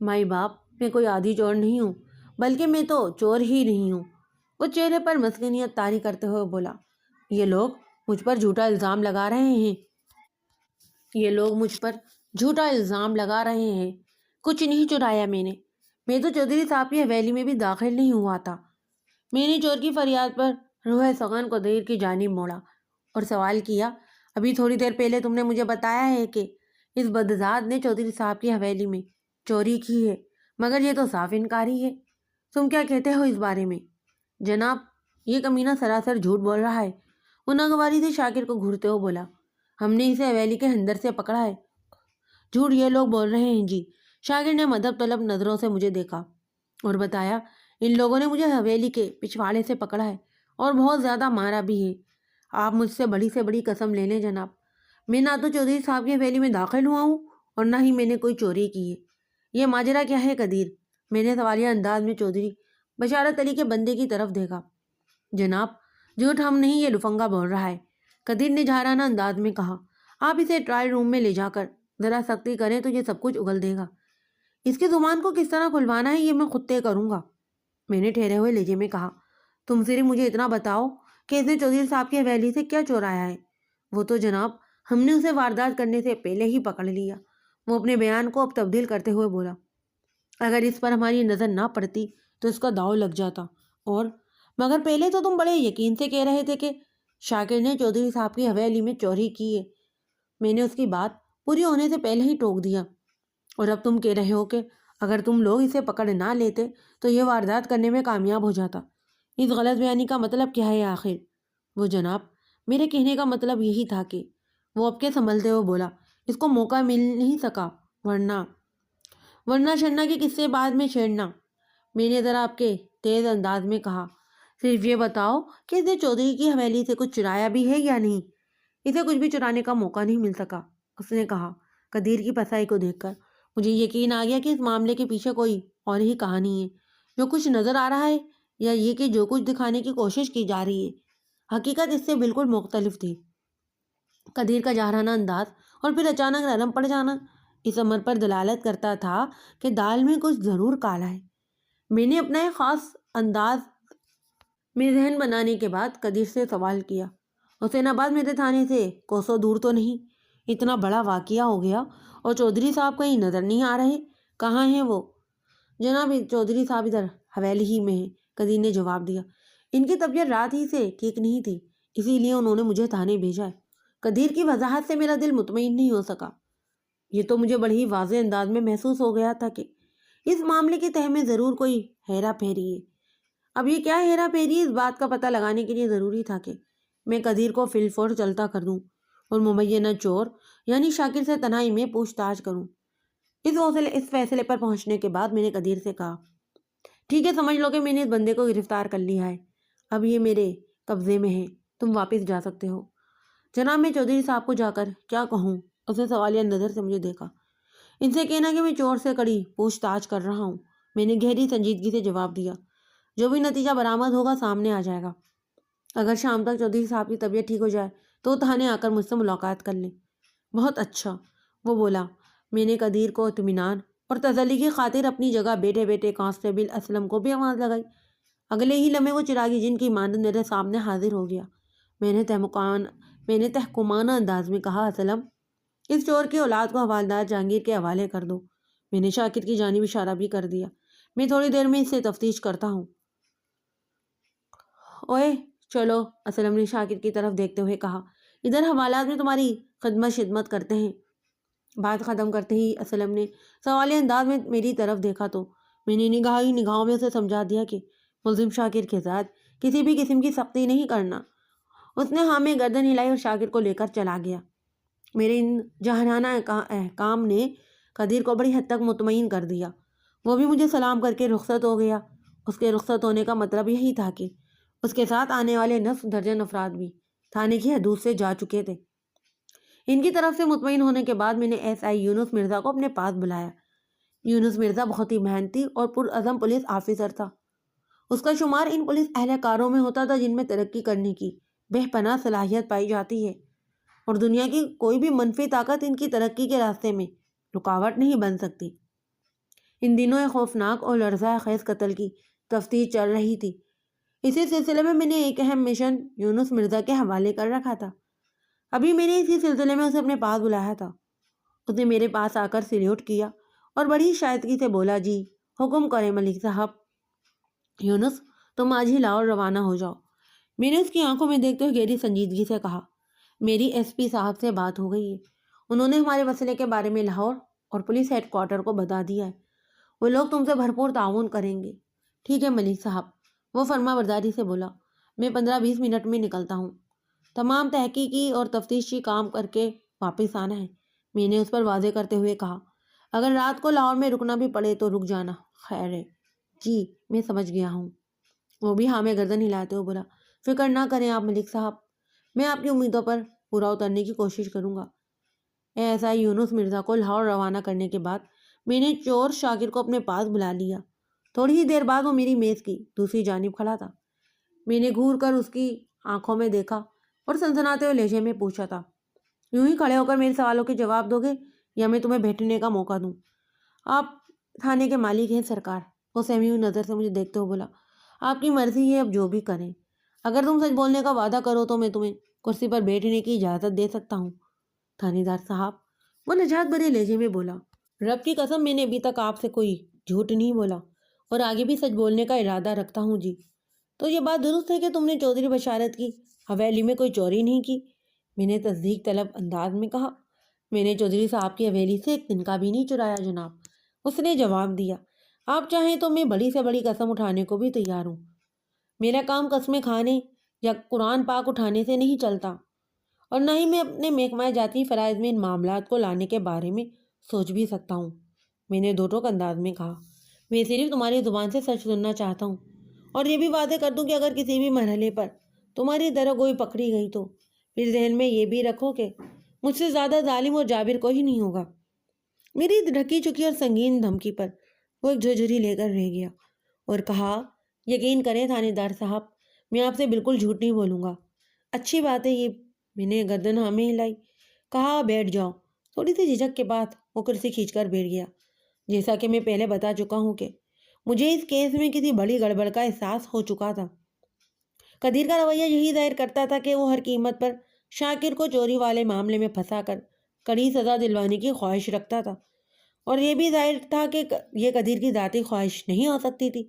مائی باپ، میں کوئی عادی چور نہیں ہوں، بلکہ میں تو چور ہی نہیں ہوں۔ وہ چہرے پر مسکنیت طاری کرتے ہوئے بولا، یہ لوگ مجھ پر جھوٹا الزام لگا رہے ہیں، یہ لوگ مجھ پر جھوٹا الزام لگا رہے ہیں۔ کچھ نہیں چرایا میں تو چودھری صاحب کی حویلی میں بھی داخل نہیں ہوا تھا۔ میں نے چور کی فریاد پر روح سخن کو دیر کی جانب موڑا اور سوال کیا، ابھی تھوڑی دیر پہلے تم نے مجھے بتایا ہے کہ اس بدذات نے چودھری صاحب کی حویلی میں چوری کی ہے، مگر یہ تو صاف انکاری ہے۔ تم کیا کہتے ہو اس بارے میں؟ جناب، یہ کمینہ سراسر جھوٹ بول رہا ہے، وہ ناگواری سے شاکر کو گھورتے ہوئے بولا، ہم نے اسے حویلی کے اندر سے پکڑا ہے۔ جھوٹ یہ لوگ بول رہے ہیں جی۔ شاکر نے مدب طلب نظروں سے مجھے دیکھا اور بتایا، ان لوگوں نے مجھے حویلی کے پچھواڑے سے پکڑا ہے اور بہت زیادہ مارا بھی ہے۔ آپ مجھ سے بڑی قسم لے لیں جناب، میں نہ تو چودھری صاحب کی حویلی میں داخل ہوا ہوں اور نہ ہی میں نے کوئی چوری کی ہے۔ یہ ماجرا کیا ہے قدیر؟ میں نے سوالیہ انداز میں چودھری بشارت علی کے بندے کی طرف دیکھا۔ جناب، جھوٹ ہم نہیں، یہ لفنگا بول رہا ہے، قدیر نے جھارانہ انداز میں کہا۔ آپ اسے ٹرائل روم میں لے جا کر ذرا سختی کریں تو یہ سب کچھ اگل دے گا۔ اس کی زبان کو کس طرح کھلوانا ہے یہ میں خود طے کروں گا، میں نے ٹھہرے ہوئے لہجے میں کہا۔ تم صرف مجھے اتنا بتاؤ کہ اس نے چودھری صاحب کی حویلی سے کیا چورایا ہے؟ وہ تو جناب ہم نے اسے واردات کرنے سے پہلے ہی پکڑ لیا، وہ اپنے بیان کو اب تبدیل کرتے ہوئے بولا۔ اگر اس پر ہماری نظر نہ پڑتی تو اس کا داؤ لگ جاتا، اور مگر پہلے تو تم بڑے یقین سے کہہ رہے تھے کہ شاکر نے چودھری صاحب کی حویلی میں چوری کی ہے۔ میں نے اس کی بات پوری ہونے سے پہلے ہی ٹوک دیا، اور اب تم کہہ رہے ہو کہ اگر تم لوگ اسے پکڑ نہ لیتے تو یہ واردات کرنے میں کامیاب ہو جاتا۔ اس غلط بیانی کا مطلب کیا ہے آخر؟ وہ جناب، میرے کہنے کا مطلب یہی تھا کہ وہ اب کے سنبھلتے ہوئے بولا، اس کو موقع مل نہیں سکا، ورنہ شرنا کے قصے بعد میں چھیڑنا۔ میں نے ذرا آپ کے تیز انداز میں کہا، صرف یہ بتاؤ کہ اس نے چودھری کی حویلی سے کچھ چرایا بھی ہے یا نہیں؟ اسے کچھ بھی چرانے کا موقع نہیں مل سکا، اس نے کہا۔ قدیر کی پسائی کو دیکھ کر مجھے یقین آ گیا کہ اس معاملے کے پیچھے کوئی اور ہی کہانی ہے۔ جو کچھ نظر آ رہا ہے یا یہ کہ جو کچھ دکھانے کی کوشش کی جا رہی ہے، حقیقت اس سے بالکل مختلف تھی۔ قدیر کا جاہرانہ انداز اور پھر اچانک نرم پڑ جانا اس امر پر دلالت کرتا تھا کہ دال میں کچھ ضرور کالا ہے۔ میں نے اپنا ایک خاص انداز میں ذہن بنانے کے بعد قدیر سے سوال کیا، حسین آباد میرے تھانے سے کوسوں دور تو نہیں؟ اتنا بڑا واقعہ ہو گیا اور چودھری صاحب کہیں نظر نہیں آ رہے، کہاں ہیں وہ؟ جناب، چودھری صاحب ادھر حویلی ہی میں ہیں، قدیر نے جواب دیا۔ ان کی طبیعت رات ہی سے ٹھیک نہیں تھی، اسی لیے انہوں نے مجھے تھانے بھیجا ہے۔ قدیر کی وضاحت سے میرا دل مطمئن نہیں ہو سکا۔ یہ تو مجھے بڑی ہی واضح انداز میں محسوس ہو گیا تھا کہ اس معاملے کے تہہ میں ضرور کوئی ہیرا پھیری ہے۔ اب یہ کیا ہیرا پھیری ہے، اس بات کا پتہ لگانے کے لیے ضروری تھا کہ میں قدیر کو فی الفور چلتا کر دوں اور مبینہ چور یعنی شاکر سے تنہائی میں پوچھ تاچھ کروں۔ اس فیصلے پر پہنچنے کے بعد میں نے قدیر سے کہا، ٹھیک ہے، سمجھ لو کہ میں نے اس بندے کو گرفتار کر لیا ہے، اب یہ میرے قبضے میں ہے، تم واپس جا سکتے ہو۔ جناب، میں چودھری صاحب کو جا کر کیا کہوں؟ اس نے سوالیہ نظر سے مجھے دیکھا۔ ان سے کہنا کہ میں چور سے کڑی پوچھ تاچھ کر رہا ہوں، میں نے گہری سنجیدگی سے جواب دیا۔ جو بھی نتیجہ برآمد ہوگا سامنے آ جائے گا۔ اگر شام تک چودھری صاحب کی طبیعت ٹھیک ہو جائے تو تھانے آ کر مجھ سے ملاقات کر لیں۔ بہت اچھا، وہ بولا۔ میں نے قدیر کو اطمینان اور تسلی کی خاطر اپنی جگہ بیٹھے کانسٹیبل اسلم کو بھی آواز لگائی۔ اگلے ہی لمحے وہ چراغی جن کی مانند میرے سامنے حاضر ہو گیا۔ میں نے تحکمانہ انداز میں کہا، اسلم، اس چور کی اولاد کو حوالدار جہانگیر کے حوالے کر دو۔ میں نے شاکر کی جانب اشارہ بھی کر دیا۔ میں تھوڑی دیر میں اس سے تفتیش کرتا ہوں۔ اوئے چلو، اسلم نے شاکر کی طرف دیکھتے ہوئے کہا، ادھر حوالات میں تمہاری خدمت کرتے ہیں۔ بات ختم کرتے ہی اسلم نے سوالی انداز میں میری طرف دیکھا تو میں نے نگاہوں میں اسے سمجھا دیا کہ ملزم شاکر کے ساتھ کسی بھی قسم کی سختی نہیں کرنا۔ اس نے ہاں میں گردن ہلائی اور شاکر کو لے کر چلا گیا۔ میرے ان جاہرانہ احکام نے قدیر کو بڑی حد تک مطمئن کر دیا۔ وہ بھی مجھے سلام کر کے رخصت ہو گیا۔ اس کے رخصت ہونے کا مطلب یہی تھا کہ اس کے ساتھ آنے والے 9 درجن افراد بھی تھانے کی حدود سے جا چکے تھے۔ ان کی طرف سے مطمئن ہونے کے بعد میں نے ایس آئی یونس مرزا کو اپنے پاس بلایا۔ یونس مرزا بہت ہی محنتی اور پرعزم پولیس آفیسر تھا۔ اس کا شمار ان پولیس اہلکاروں میں ہوتا تھا جن میں ترقی کرنے کی بے پناہ صلاحیت پائی جاتی ہے، اور دنیا کی کوئی بھی منفی طاقت ان کی ترقی کے راستے میں رکاوٹ نہیں بن سکتی۔ ان دنوں ایک خوفناک اور لرزہ خیز قتل کی تفتیش چل رہی تھی۔ اسی سلسلے میں نے ایک اہم مشن یونس مرزا کے حوالے کر رکھا تھا۔ ابھی میں نے اسی سلسلے میں اسے اپنے پاس بلایا تھا۔ اس نے میرے پاس آ کر سلیوٹ کیا اور بڑی شائستگی سے بولا، جی حکم کریں ملک صاحب۔ یونس، تم آج ہی لاہور روانہ ہو جاؤ۔ میں نے اس کی آنکھوں میں دیکھتے ہوئے گہری سنجیدگی سے کہا، میری ایس پی صاحب سے بات ہو گئی ہے، انہوں نے ہمارے مسئلے کے بارے میں لاہور اور پولیس ہیڈ کوارٹر کو بتا دیا ہے، وہ لوگ تم سے بھرپور تعاون کریں گے۔ ٹھیک ہے ملک صاحب، وہ فرما برداری سے بولا، میں 15-20 منٹ میں نکلتا ہوں، تمام تحقیقی اور تفتیشی کام کر کے واپس آنا ہے۔ میں نے اس پر واضح کرتے ہوئے کہا، اگر رات کو لاہور میں رکنا بھی پڑے تو رک جانا، خیر ہے۔ جی میں سمجھ گیا ہوں۔ وہ بھی ہاں میں گردن ہلاتے ہوئے بولا، فکر نہ کریں آپ ملک صاحب، میں آپ کی امیدوں پر پورا اترنے کی کوشش کروں گا۔ ایسا ہی یونس مرزا کو لاہور روانہ کرنے کے بعد میں نے چور شاکر کو اپنے پاس بلا لیا۔ تھوڑی ہی دیر بعد وہ میری میز کی دوسری جانب کھڑا تھا۔ میں نے گھور کر اس کی آنکھوں میں دیکھا اور سنسناتے ہوئے لہجے میں پوچھا تھا، یوں ہی کھڑے ہو کر میرے سوالوں کے جواب دو گے یا میں تمہیں بیٹھنے کا موقع دوں؟ آپ تھانے کے مالک ہیں سرکار، وہ سہمی ہوئی نظر سے مجھے دیکھتے ہوئے بولا، آپ کی مرضی ہے، اب جو بھی کریں۔ اگر تم سچ بولنے کا وعدہ کرو تو میں تمہیں کرسی پر بیٹھنے کی اجازت دے سکتا ہوں۔ تھانے دار صاحب، وہ نجات بھرے لہجے میں بولا، رب کی قسم میں نے ابھی تک آپ سے کوئی جھوٹ نہیں بولا اور آگے بھی سچ بولنے کا ارادہ رکھتا ہوں جی۔ تو یہ بات درست ہے کہ تم نے چودھری بشارت کی حویلی میں کوئی چوری نہیں کی؟ میں نے تصدیق طلب انداز میں کہا، میں نے چودھری صاحب کی حویلی سے ایک تنکا بھی نہیں چرایا جناب۔ اس نے جواب دیا، آپ چاہیں تو میں بڑی سے بڑی قسم اٹھانے کو بھی تیار ہوں۔ میرا کام قسمیں کھانے یا قرآن پاک اٹھانے سے نہیں چلتا، اور نہ ہی میں اپنے محکمہ جاتی فرائض میں ان معاملات کو لانے کے بارے میں سوچ بھی سکتا ہوں۔ میں نے دو ٹوک انداز میں کہا، میں صرف تمہاری زبان سے سچ سننا چاہتا ہوں، اور یہ بھی وعدے کر دوں کہ اگر کسی بھی مرحلے پر تمہاری درگوئی پکڑی گئی تو پھر ذہن میں یہ بھی رکھو کہ مجھ سے زیادہ ظالم اور جابر کوئی نہیں ہوگا۔ میری ڈھکی چکی اور سنگین دھمکی پر وہ ایک جھرجھری لے کر رہ گیا اور کہا، یقین کریں تھانے دار صاحب، میں آپ سے بالکل جھوٹ نہیں بولوں گا۔ اچھی بات ہے یہ۔ میں نے گردن ہاں میں ہلائی، کہا بیٹھ جاؤ۔ تھوڑی سی جھجک کے بعد وہ کرسی کھینچ کر بیٹھ گیا۔ جیسا کہ میں پہلے بتا چکا ہوں کہ مجھے اس کیس میں کسی بڑی گڑبڑ کا احساس ہو چکا تھا۔ قدیر کا رویہ یہی ظاہر کرتا تھا کہ وہ ہر قیمت پر شاکر کو چوری والے معاملے میں پھنسا کر کڑی سزا دلوانے کی خواہش رکھتا تھا، اور یہ بھی ظاہر تھا کہ یہ قدیر کی ذاتی خواہش نہیں ہو سکتی تھی۔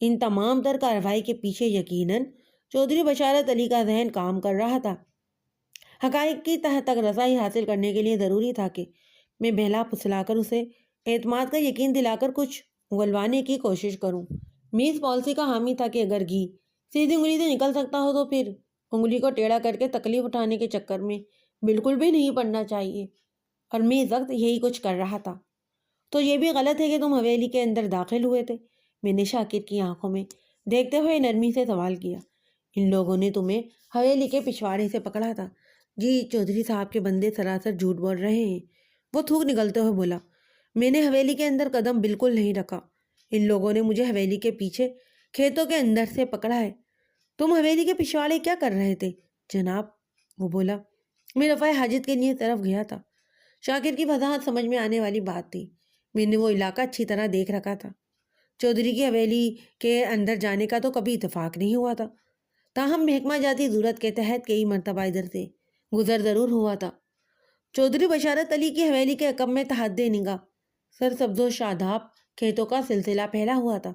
ان تمام تر کارروائی کے پیچھے یقیناً چودھری بشارت علی کا ذہن کام کر رہا تھا۔ حقائق کی تہ تک رسائی حاصل کرنے کے لیے ضروری تھا کہ میں بہلا پھسلا کر اسے اعتماد کا یقین دلا کر کچھ اگلوانے کی کوشش کروں۔ میں اس پالیسی کا حامی تھا کہ اگر گھی سیدھی انگلی سے نکل سکتا ہو تو پھر انگلی کو ٹیڑھا کر کے تکلیف اٹھانے کے چکر میں بالکل بھی نہیں پڑنا چاہیے، اور میں اس وقت یہی کچھ کر رہا تھا۔ تو یہ بھی غلط ہے کہ تم حویلی کے اندر داخل ہوئے تھے؟ میں نے شاکر کی آنکھوں میں دیکھتے ہوئے نرمی سے سوال کیا۔ ان لوگوں نے تمہیں حویلی کے پچھواڑے سے پکڑا تھا؟ جی چودھری صاحب کے بندے سراسر جھوٹ بول رہے ہیں، وہ تھوک نکلتے ہوئے بولا، میں نے حویلی کے اندر قدم بالکل نہیں رکھا۔ ان لوگوں نے مجھے حویلی کے پیچھے کھیتوں کے اندر سے پکڑا ہے۔ تم حویلی کے پچھواڑے کیا کر رہے تھے جناب؟ وہ بولا، میں رفع حاجت کے لیے طرف گیا تھا۔ شاکر کی وضاحت سمجھ میں آنے والی بات تھی۔ میں نے وہ علاقہ اچھی طرح دیکھ رکھا تھا۔ چودھری کی حویلی کے اندر جانے کا تو کبھی اتفاق نہیں ہوا تھا، تاہم محکمہ جاتی ضرورت کے تحت کئی مرتبہ ادھر سے گزر ضرور ہوا تھا۔ چودھری بشارت علی کی حویلی کے عقب میں تحت نگاہ سرسبز و شاداب کھیتوں کا سلسلہ پھیلا ہوا تھا۔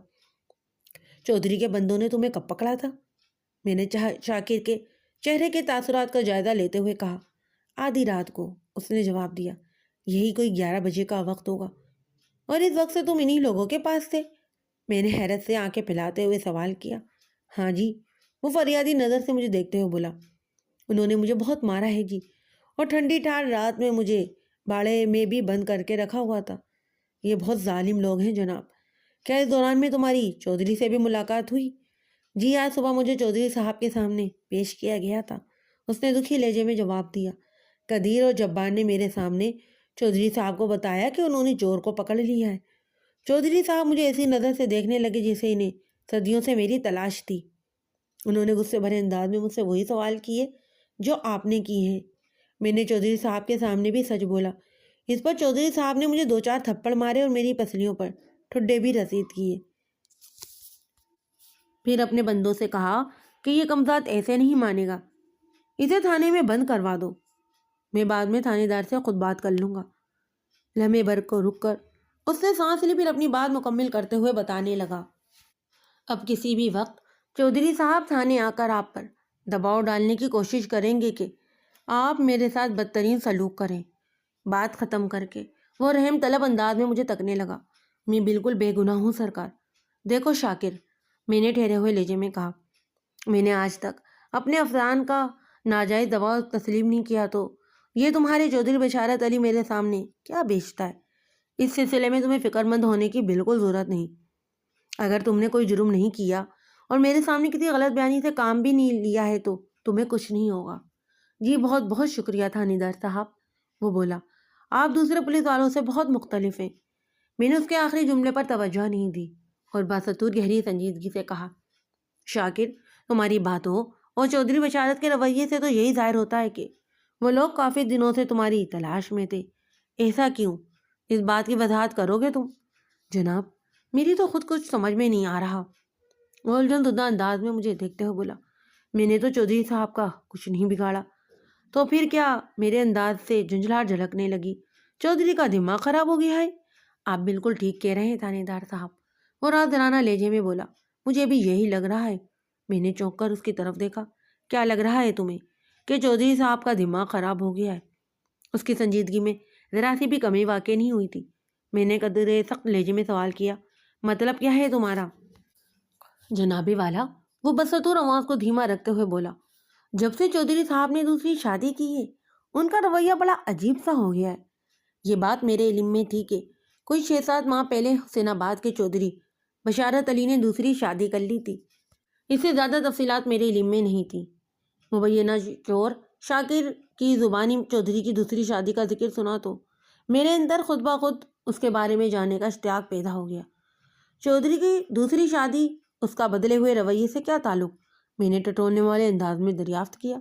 چودھری کے بندوں نے تمہیں کب پکڑا تھا؟ میں نے شاکر کے چہرے کے تاثرات کا جائزہ لیتے ہوئے کہا، آدھی رات کو۔ اس نے جواب دیا، یہی کوئی 11 بجے کا وقت ہوگا۔ اور اس وقت سے تم انہی لوگوں کے پاس تھے؟ میں نے حیرت سے آنکھیں پھیلاتے ہوئے سوال کیا۔ ہاں جی، وہ فریادی نظر سے مجھے دیکھتے ہوئے بولا، انہوں نے مجھے بہت مارا ہے جی، اور ٹھنڈی ٹھار رات میں مجھے باڑے میں بھی بند کر کے رکھا ہوا تھا۔ یہ بہت ظالم لوگ ہیں جناب۔ کیا اس دوران میں تمہاری چودھری سے بھی ملاقات ہوئی؟ جی آج صبح مجھے چودھری صاحب کے سامنے پیش کیا گیا تھا، اس نے دکھی لہجے میں جواب دیا۔ قدیر اور جبار نے میرے سامنے چودھری صاحب کو بتایا کہ انہوں نے چور کو پکڑ لیا ہے۔ چودھری صاحب مجھے ایسی نظر سے دیکھنے لگے جیسے انہیں صدیوں سے میری تلاش تھی۔ انہوں نے غصے بھرے انداز میں مجھ سے وہی سوال کیے جو آپ نے کیے ہیں۔ میں نے چودھری صاحب کے سامنے بھی سچ بولا۔ اس پر چودھری صاحب نے مجھے 2-4 تھپڑ مارے اور میری پسلیوں پر ٹھڈے بھی رسید کیے۔ پھر اپنے بندوں سے کہا کہ یہ کمزاد ایسے نہیں مانے گا، اسے تھانے میں بند کروا دو، میں بعد میں تھانے دار سے خود بات کر لوں گا۔ لمحے بھر کو رک کر اس نے سانس لی، پھر اپنی بات مکمل کرتے ہوئے بتانے لگا، اب کسی بھی وقت چودھری صاحب تھانے آ کر آپ پر دباؤ ڈالنے کی کوشش کریں گے کہ آپ میرے ساتھ بدترین سلوک کریں۔ بات ختم کر کے وہ رحم طلب انداز میں مجھے تکنے لگا۔ میں بالکل بے گناہ ہوں سرکار۔ دیکھو شاکر، میں نے ٹھہرے ہوئے لہجے میں کہا، میں نے آج تک اپنے افسران کا ناجائز دباؤ تسلیم نہیں کیا، تو یہ تمہارے چودھری بشارت علی میرے سامنے کیا بیچتا ہے؟ اس سلسلے میں تمہیں فکر مند ہونے کی بالکل ضرورت نہیں۔ اگر تم نے کوئی جرم نہیں کیا اور میرے سامنے کسی غلط بیانی سے کام بھی نہیں لیا ہے تو تمہیں کچھ نہیں ہوگا۔ جی بہت بہت شکریہ تھانے دار صاحب، وہ بولا، آپ دوسرے پولیس والوں سے بہت مختلف ہیں۔ میں نے اس کے آخری جملے پر توجہ نہیں دی اور باسطور گہری سنجیدگی سے کہا، شاکر، تمہاری باتوں اور چودھری بشارت کے رویے سے تو یہی ظاہر ہوتا ہے کہ وہ لوگ کافی دنوں سے تمہاری تلاش میں تھے۔ ایسا کیوں؟ اس بات کی وضاحت کرو گے تم؟ جناب، میری تو خود کچھ سمجھ میں نہیں آ رہا، وہ الجھن زدہ انداز میں مجھے دیکھتے ہوئے بولا۔ میں نے تو چودھری صاحب کا کچھ نہیں بگاڑا۔ تو پھر کیا؟ میرے انداز سے جھنجھلاہٹ جھلکنے لگی۔ چودھری کا دماغ خراب ہو گیا ہے؟ آپ بالکل ٹھیک کہہ رہے ہیں تھانے دار صاحب، وہ رازدارانہ لہجے میں بولا، مجھے بھی یہی لگ رہا ہے۔ میں نے چونک کر اس کی طرف دیکھا۔ کیا لگ رہا ہے تمہیں؟ کہ چودھری صاحب کا دماغ خراب ہو گیا ہے؟ اس کی سنجیدگی میں ذرا سی بھی کمی واقع نہیں ہوئی تھی۔ میں نے قدرے سخت لہجے میں سوال کیا، مطلب کیا ہے تمہارا؟ جناب والا، وہ بسطور آواز کو دھیما رکھتے ہوئے بولا، جب سے چودھری صاحب نے دوسری شادی کی ہے ان کا رویہ بڑا عجیب سا ہو گیا ہے۔ یہ بات میرے علم میں تھی کہ کوئی 6-7 ماہ پہلے حسین آباد کے چودھری بشارت علی نے دوسری شادی کر لی تھی۔ اس سے زیادہ تفصیلات میرے علم میں نہیں تھی۔ مبینہ چور شاکر کی زبانی چودھری کی دوسری شادی کا ذکر سنا تو میرے اندر خود بخود اس کے بارے میں جاننے کا اشتیاق پیدا ہو گیا۔ چودھری کی دوسری شادی، اس کا بدلے ہوئے رویے سے کیا تعلق؟ میں نے ٹٹولنے والے انداز میں دریافت کیا۔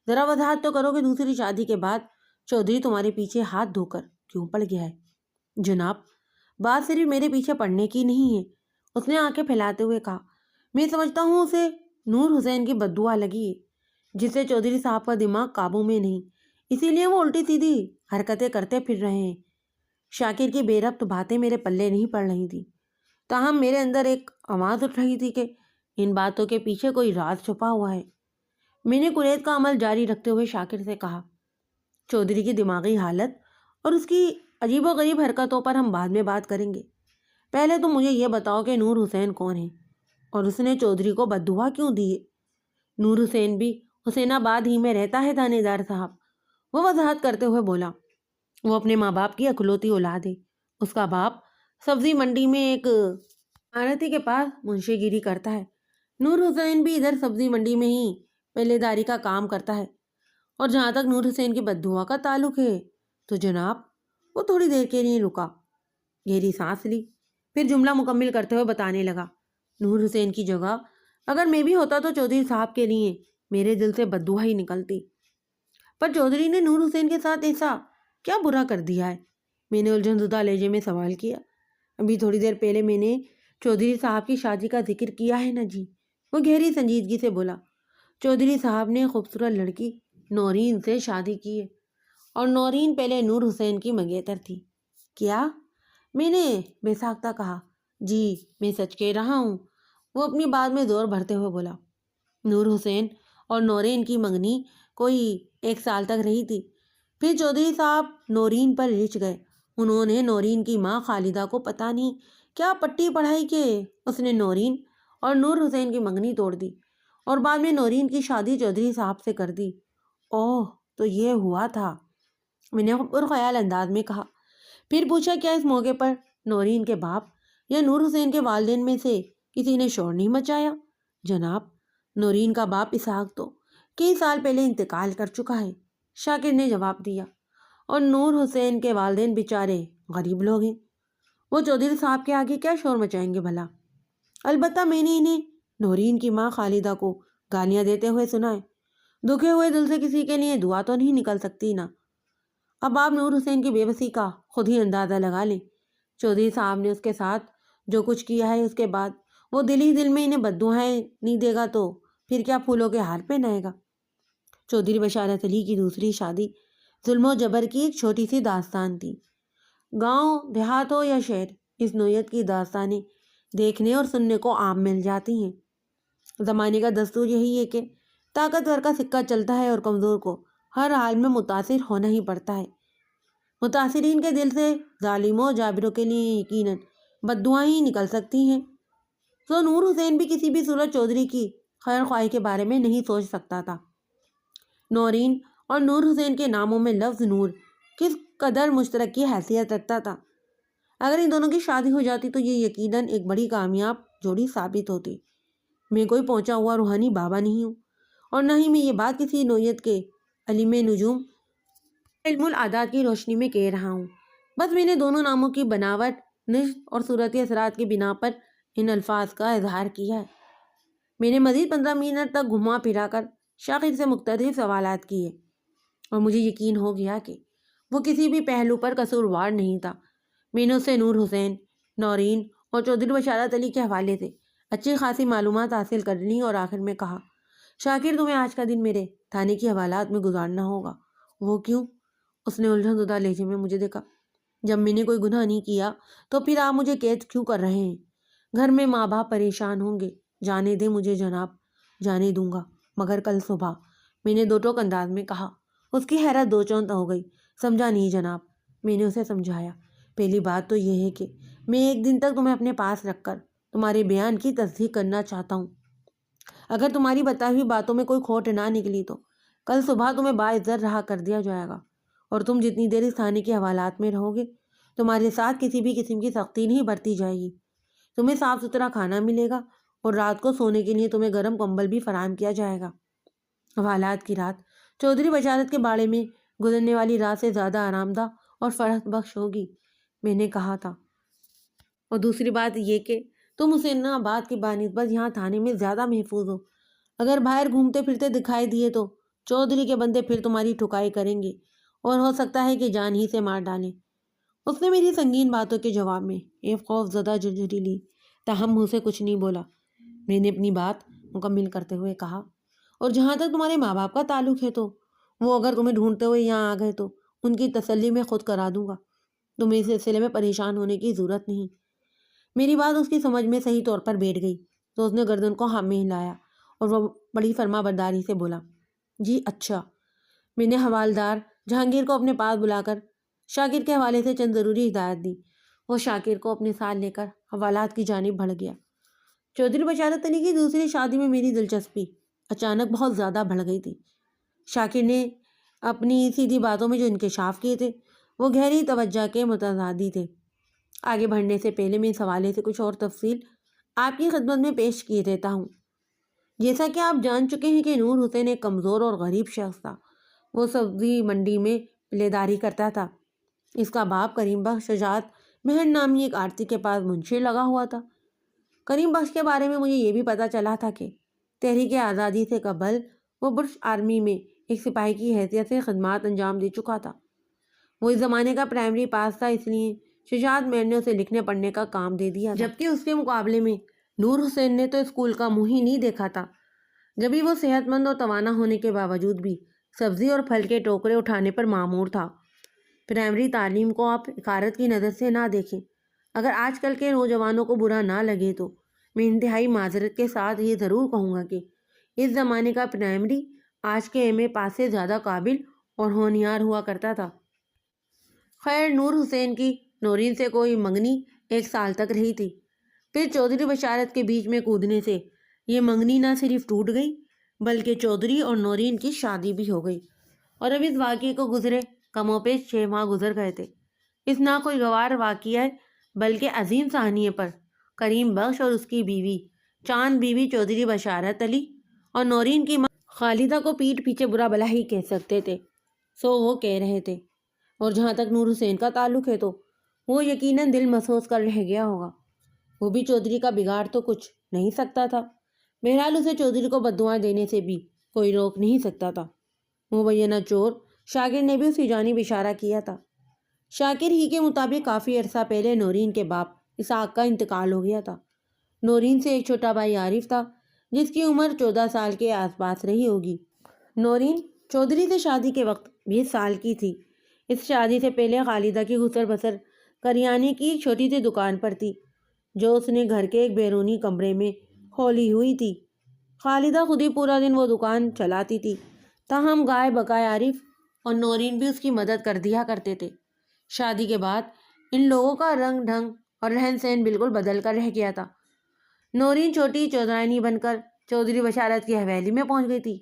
ذرا وضاحت تو کرو کہ دوسری شادی کے بعد چودھری تمہارے پیچھے ہاتھ دھو کر کیوں پڑ گیا ہے؟ جناب، بات صرف میرے پیچھے پڑنے کی نہیں ہے، اس نے آنکھیں پھیلاتے ہوئے کہا، میں سمجھتا ہوں اسے نور حسین کی بددعا لگی ہے، جس سے چودھری صاحب کا دماغ قابو میں نہیں، اسی لیے وہ الٹی سیدھی حرکتیں کرتے پھر رہے ہیں۔ شاکر کی بے ربط باتیں میرے پلے نہیں پڑ رہی تھی، تاہم میرے اندر ایک آواز اٹھ رہی تھی کہ ان باتوں کے پیچھے کوئی راز چھپا ہوا ہے۔ میں نے قریت کا عمل جاری رکھتے ہوئے شاکر سے کہا، چودھری کی دماغی حالت اور اس کی عجیب و غریب حرکتوں پر ہم بعد میں بات کریں گے، پہلے تم مجھے یہ بتاؤ کہ نور حسین کون ہے اور اس نے چودھری کو بددعا کیوں دی ہے؟ نور حسین بھی حسین آباد ہی میں رہتا ہے تھانے دار صاحب، وہ وضاحت کرتے ہوئے بولا، وہ اپنے ماں باپ کی اکلوتی اولاد ہے۔ اس کا باپ سبزی منڈی میں ایک آڑتی کے پاس منشی گیری کرتا ہے۔ نور حسین بھی ادھر سبزی منڈی میں ہی پلے داری کا کام کرتا ہے، اور جہاں تک نور حسین کی بددعا کا تعلق ہے تو جناب، وہ تھوڑی دیر کے لیے رکا، گہری سانس لی، پھر جملہ مکمل کرتے ہوئے بتانے لگا، نور حسین کی جگہ اگر میں بھی ہوتا تو چودھری صاحب کے لیے میرے دل سے بددعا ہی نکلتی۔ پر چودھری نے نور حسین کے ساتھ ایسا کیا برا کر دیا ہے؟ میں نے الجھن زدہ لہجے میں سوال کیا۔ ابھی تھوڑی دیر پہلے میں نے چودھری صاحب کی شادی کا ذکر کیا ہے نا جی، وہ گہری سنجیدگی سے بولا، چودھری صاحب نے خوبصورت لڑکی نورین سے شادی کی ہے، اور نورین پہلے نور حسین کی منگیتر تھی۔ کیا؟ میں نے بے ساختہ کہا، جی میں سچ کہہ رہا ہوں، وہ اپنی بات میں زور بھرتے ہوئے بولا، نور حسین اور نورین کی منگنی کوئی 1 سال تک رہی تھی، پھر چودھری صاحب نورین پر رچ گئے۔ انہوں نے نورین کی ماں خالدہ کو پتہ نہیں کیا پٹی پڑھائی کہ اس نے نورین اور نور حسین کی منگنی توڑ دی اور بعد میں نورین کی شادی چودھری صاحب سے کر دی۔ اوہ، تو یہ ہوا تھا، میں نے پرخیال انداز میں کہا۔ پھر پوچھا، کیا اس موقع پر نورین کے باپ یا نور حسین کے والدین میں سے کسی نے شور نہیں مچایا؟ جناب، نورین کا باپ اسحاق تو کئی سال پہلے انتقال کر چکا ہے، شاکر نے جواب دیا، اور نور حسین کے والدین بیچارے غریب لوگ ہیں، وہ چودھری صاحب کے آگے کیا شور مچائیں گے بھلا؟ البتہ میں نے انہیں نورین کی ماں خالدہ کو گالیاں دیتے ہوئے سنا ہے۔ دکھے ہوئے دل سے کسی کے لیے دعا تو نہیں نکل سکتی نا۔ اب آپ نور حسین کی بے بسی کا خود ہی اندازہ لگا لیں۔ چودھری صاحب نے اس کے ساتھ جو کچھ کیا ہے اس کے بعد وہ دل ہی دل میں انہیں بددعائیں نہیں دے گا تو پھر کیا پھولوں کے ہار پہنائے گا۔ چودھری بشارت علی کی دوسری شادی ظلم و جبر کی ایک چھوٹی سی داستان تھی۔ گاؤں دیہات ہو یا شہر، اس نوعیت کی داستانیں دیکھنے اور سننے کو عام مل جاتی ہیں۔ زمانے کا دستور یہی ہے کہ طاقتور کا سکہ چلتا ہے اور کمزور کو ہر حال میں متاثر ہونا ہی پڑتا ہے۔ متاثرین کے دل سے ظالموں جابروں کے لیے یقیناً بددعائیں ہی نکل سکتی ہیں۔ تو نور حسین بھی کسی بھی صورت چودھری کی خیر خواہی کے بارے میں نہیں سوچ سکتا تھا۔ نورین اور نور حسین کے ناموں میں لفظ نور کس قدر مشترک کی حیثیت رکھتا تھا۔ اگر ان دونوں کی شادی ہو جاتی تو یہ یقیناً ایک بڑی کامیاب جوڑی ثابت ہوتی۔ میں کوئی پہنچا ہوا روحانی بابا نہیں ہوں، اور نہ ہی میں یہ بات کسی نوعیت کے علم نجوم علم العادات کی روشنی میں کہہ رہا ہوں۔ بس میں نے دونوں ناموں کی بناوٹ، نسب اور صورتی اثرات کی بنا پر ان الفاظ کا اظہار کیا ہے۔ میں نے مزید 15 منٹ تک گھما پھرا کر شاکر سے مختلف سوالات کیے، اور مجھے یقین ہو گیا کہ وہ کسی بھی پہلو پر قصوروار نہیں تھا۔ میں نے اس سے نور حسین، نورین اور چودھری بشارت علی کے حوالے سے اچھی خاصی معلومات حاصل کر لیں اور آخر میں کہا، شاکر تمہیں آج کا دن میرے تھانے کی حوالات میں گزارنا ہوگا۔ وہ کیوں؟ اس نے الجھن زدہ لہجے میں مجھے دیکھا۔ جب میں نے کوئی گناہ نہیں کیا تو پھر آپ مجھے قید کیوں کر رہے ہیں؟ گھر میں ماں باپ پریشان ہوں گے۔ جانے دیں مجھے جناب، جانے دوں گا، مگر کل صبح، میں نے دو ٹوک انداز میں کہا۔ اس کی حیرت دو چند ہو گئی۔ سمجھا نہیں جناب۔ میں نے اسے سمجھایا، پہلی بات تو یہ ہے کہ میں ایک دن تک تمہیں اپنے پاس رکھ کر تمہارے بیان کی تصدیق کرنا چاہتا ہوں۔ اگر تمہاری بتائی ہوئی باتوں میں کوئی کھوٹ نہ نکلی تو کل صبح تمہیں باعزت رہا کر دیا جائے گا، اور تم جتنی دیر اس تھانے کے حوالات میں رہو گے تمہارے ساتھ کسی بھی قسم کی سختی نہیں برتی جائے گی۔ تمہیں صاف ستھرا کھانا ملے گا اور رات کو سونے کے لیے تمہیں گرم کمبل بھی فراہم کیا جائے گا۔ حوالات کی رات چودھری بشارت کے باڑے میں گزرنے والی رات سے زیادہ آرام دہ اور فرحت بخش ہوگی، میں نے کہا تھا۔ اور دوسری بات یہ کہ تم حسین آباد کی بانسبت یہاں تھانے میں زیادہ محفوظ ہو۔ اگر باہر گھومتے پھرتے دکھائی دیے تو چودھری کے بندے پھر تمہاری ٹھکائی کریں گے اور ہو سکتا ہے کہ جان ہی سے مار ڈالیں۔ اس نے میری سنگین باتوں کے جواب میں ایک خوف زدہ جھرجھری لی، تاہم منہ سے کچھ نہیں بولا۔ میں نے اپنی بات مکمل کرتے ہوئے کہا، اور جہاں تک تمہارے ماں باپ کا تعلق ہے تو وہ اگر تمہیں ڈھونڈتے ہوئے یہاں آ گئے تو ان کی تسلی میں خود کرا دوں گا۔ تمہیں اس سلسلے میں پریشان ہونے کی ضرورت نہیں۔ میری بات اس کی سمجھ میں صحیح طور پر بیٹھ گئی تو اس نے گردن کو ہاں میں ہلایا اور وہ بڑی فرما برداری سے بولا، جی اچھا۔ میں نے حوالدار جہانگیر کو اپنے پاس بلا کر شاکر کے حوالے سے چند ضروری ہدایت دی۔ وہ شاکر کو اپنے ساتھ لے کر حوالات کی جانب بڑھ گیا۔ چودھری بشارت علی کی دوسری شادی میں میری دلچسپی اچانک بہت زیادہ بڑھ گئی تھی۔ شاکر نے اپنی سیدھی باتوں میں جو انکشاف کیے تھے وہ گہری توجہ کے متضادی تھے۔ آگے بڑھنے سے پہلے میں اس حوالے سے کچھ اور تفصیل آپ کی خدمت میں پیش کیے دیتا ہوں۔ جیسا کہ آپ جان چکے ہیں کہ نور حسین ایک کمزور اور غریب شخص تھا۔ وہ سبزی منڈی میں پلےداری کرتا تھا۔ اس کا باپ کریم بخش شجاعت مہر نامی ایک آڑتی کے پاس منشی لگا ہوا تھا۔ کریم بخش کے بارے میں مجھے یہ بھی پتہ چلا تھا کہ تحریک آزادی سے قبل وہ برش آرمی میں ایک سپاہی کی حیثیت سے خدمات انجام دے چکا تھا۔ وہ اس زمانے کا پرائمری پاس تھا، اس لیے شجاعت مہر نے اسے لکھنے پڑھنے کا کام دے دیا، جبکہ اس کے مقابلے میں نور حسین نے تو اسکول کا منہ ہی نہیں دیکھا تھا۔ جبھی وہ صحت مند اور توانا ہونے کے باوجود بھی سبزی اور پھل کے ٹوکرے اٹھانے پر مامور تھا۔ پرائمری تعلیم کو آپ حقارت کی نظر سے نہ دیکھیں۔ اگر آج کل کے نوجوانوں کو برا نہ لگے تو میں انتہائی معذرت کے ساتھ یہ ضرور کہوں گا کہ اس زمانے کا پرائمری آج کے ایم اے پاس سے زیادہ قابل اور ہونہار ہوا کرتا تھا۔ خیر، نور حسین کی نورین سے کوئی منگنی 1 سال تک رہی تھی۔ پھر چودھری بشارت کے بیچ میں کودنے سے یہ منگنی نہ صرف ٹوٹ گئی بلکہ چودھری اور نورین کی شادی بھی ہو گئی، اور اب اس واقعے کو گزرے کم و بیش 6 ماہ گزر گئے تھے۔ اس نہ کوئی گوار واقعہ بلکہ عظیم سہانیے پر کریم بخش اور اس کی بیوی چاند بیوی چودھری بشارت علی اور نورین کی ماں خالدہ کو پیٹھ پیچھے برا بھلا ہی کہہ سکتے تھے، سو وہ کہہ رہے تھے۔ اور جہاں تک نور حسین کا تعلق ہے تو وہ یقیناً دل محسوس کر رہ گیا ہوگا۔ وہ بھی چودھری کا بگاڑ تو کچھ نہیں سکتا تھا، بہرحال اسے چودھری کو بددعائیں دینے سے بھی کوئی روک نہیں سکتا تھا۔ مبینہ چور شاکر نے بھی اسی جانب اشارہ کیا تھا۔ شاکر ہی کے مطابق کافی عرصہ پہلے نورین کے باپ اسحاق کا انتقال ہو گیا تھا۔ نورین سے ایک چھوٹا بھائی عارف تھا جس کی عمر 14 سال کے آس پاس رہی ہوگی۔ نورین چودھری سے شادی کے وقت 20 سال کی تھی۔ اس شادی سے پہلے خالدہ کی گزر بسر کریانے کی ایک چھوٹی سی دکان پر تھی جو اس نے گھر کے ایک بیرونی کمرے میں کھولی ہوئی تھی۔ خالدہ خود ہی پورا دن وہ دکان چلاتی تھی، تاہم گائے بقائے عارف اور نورین بھی اس کی مدد کر دیا کرتے تھے۔ شادی کے بعد ان لوگوں کا رنگ ڈھنگ اور رہن سہن بالکل بدل کر رہ گیا تھا۔ نورین چھوٹی چودرائنی بن کر چودھری بشارت کی حویلی میں پہنچ گئی تھی۔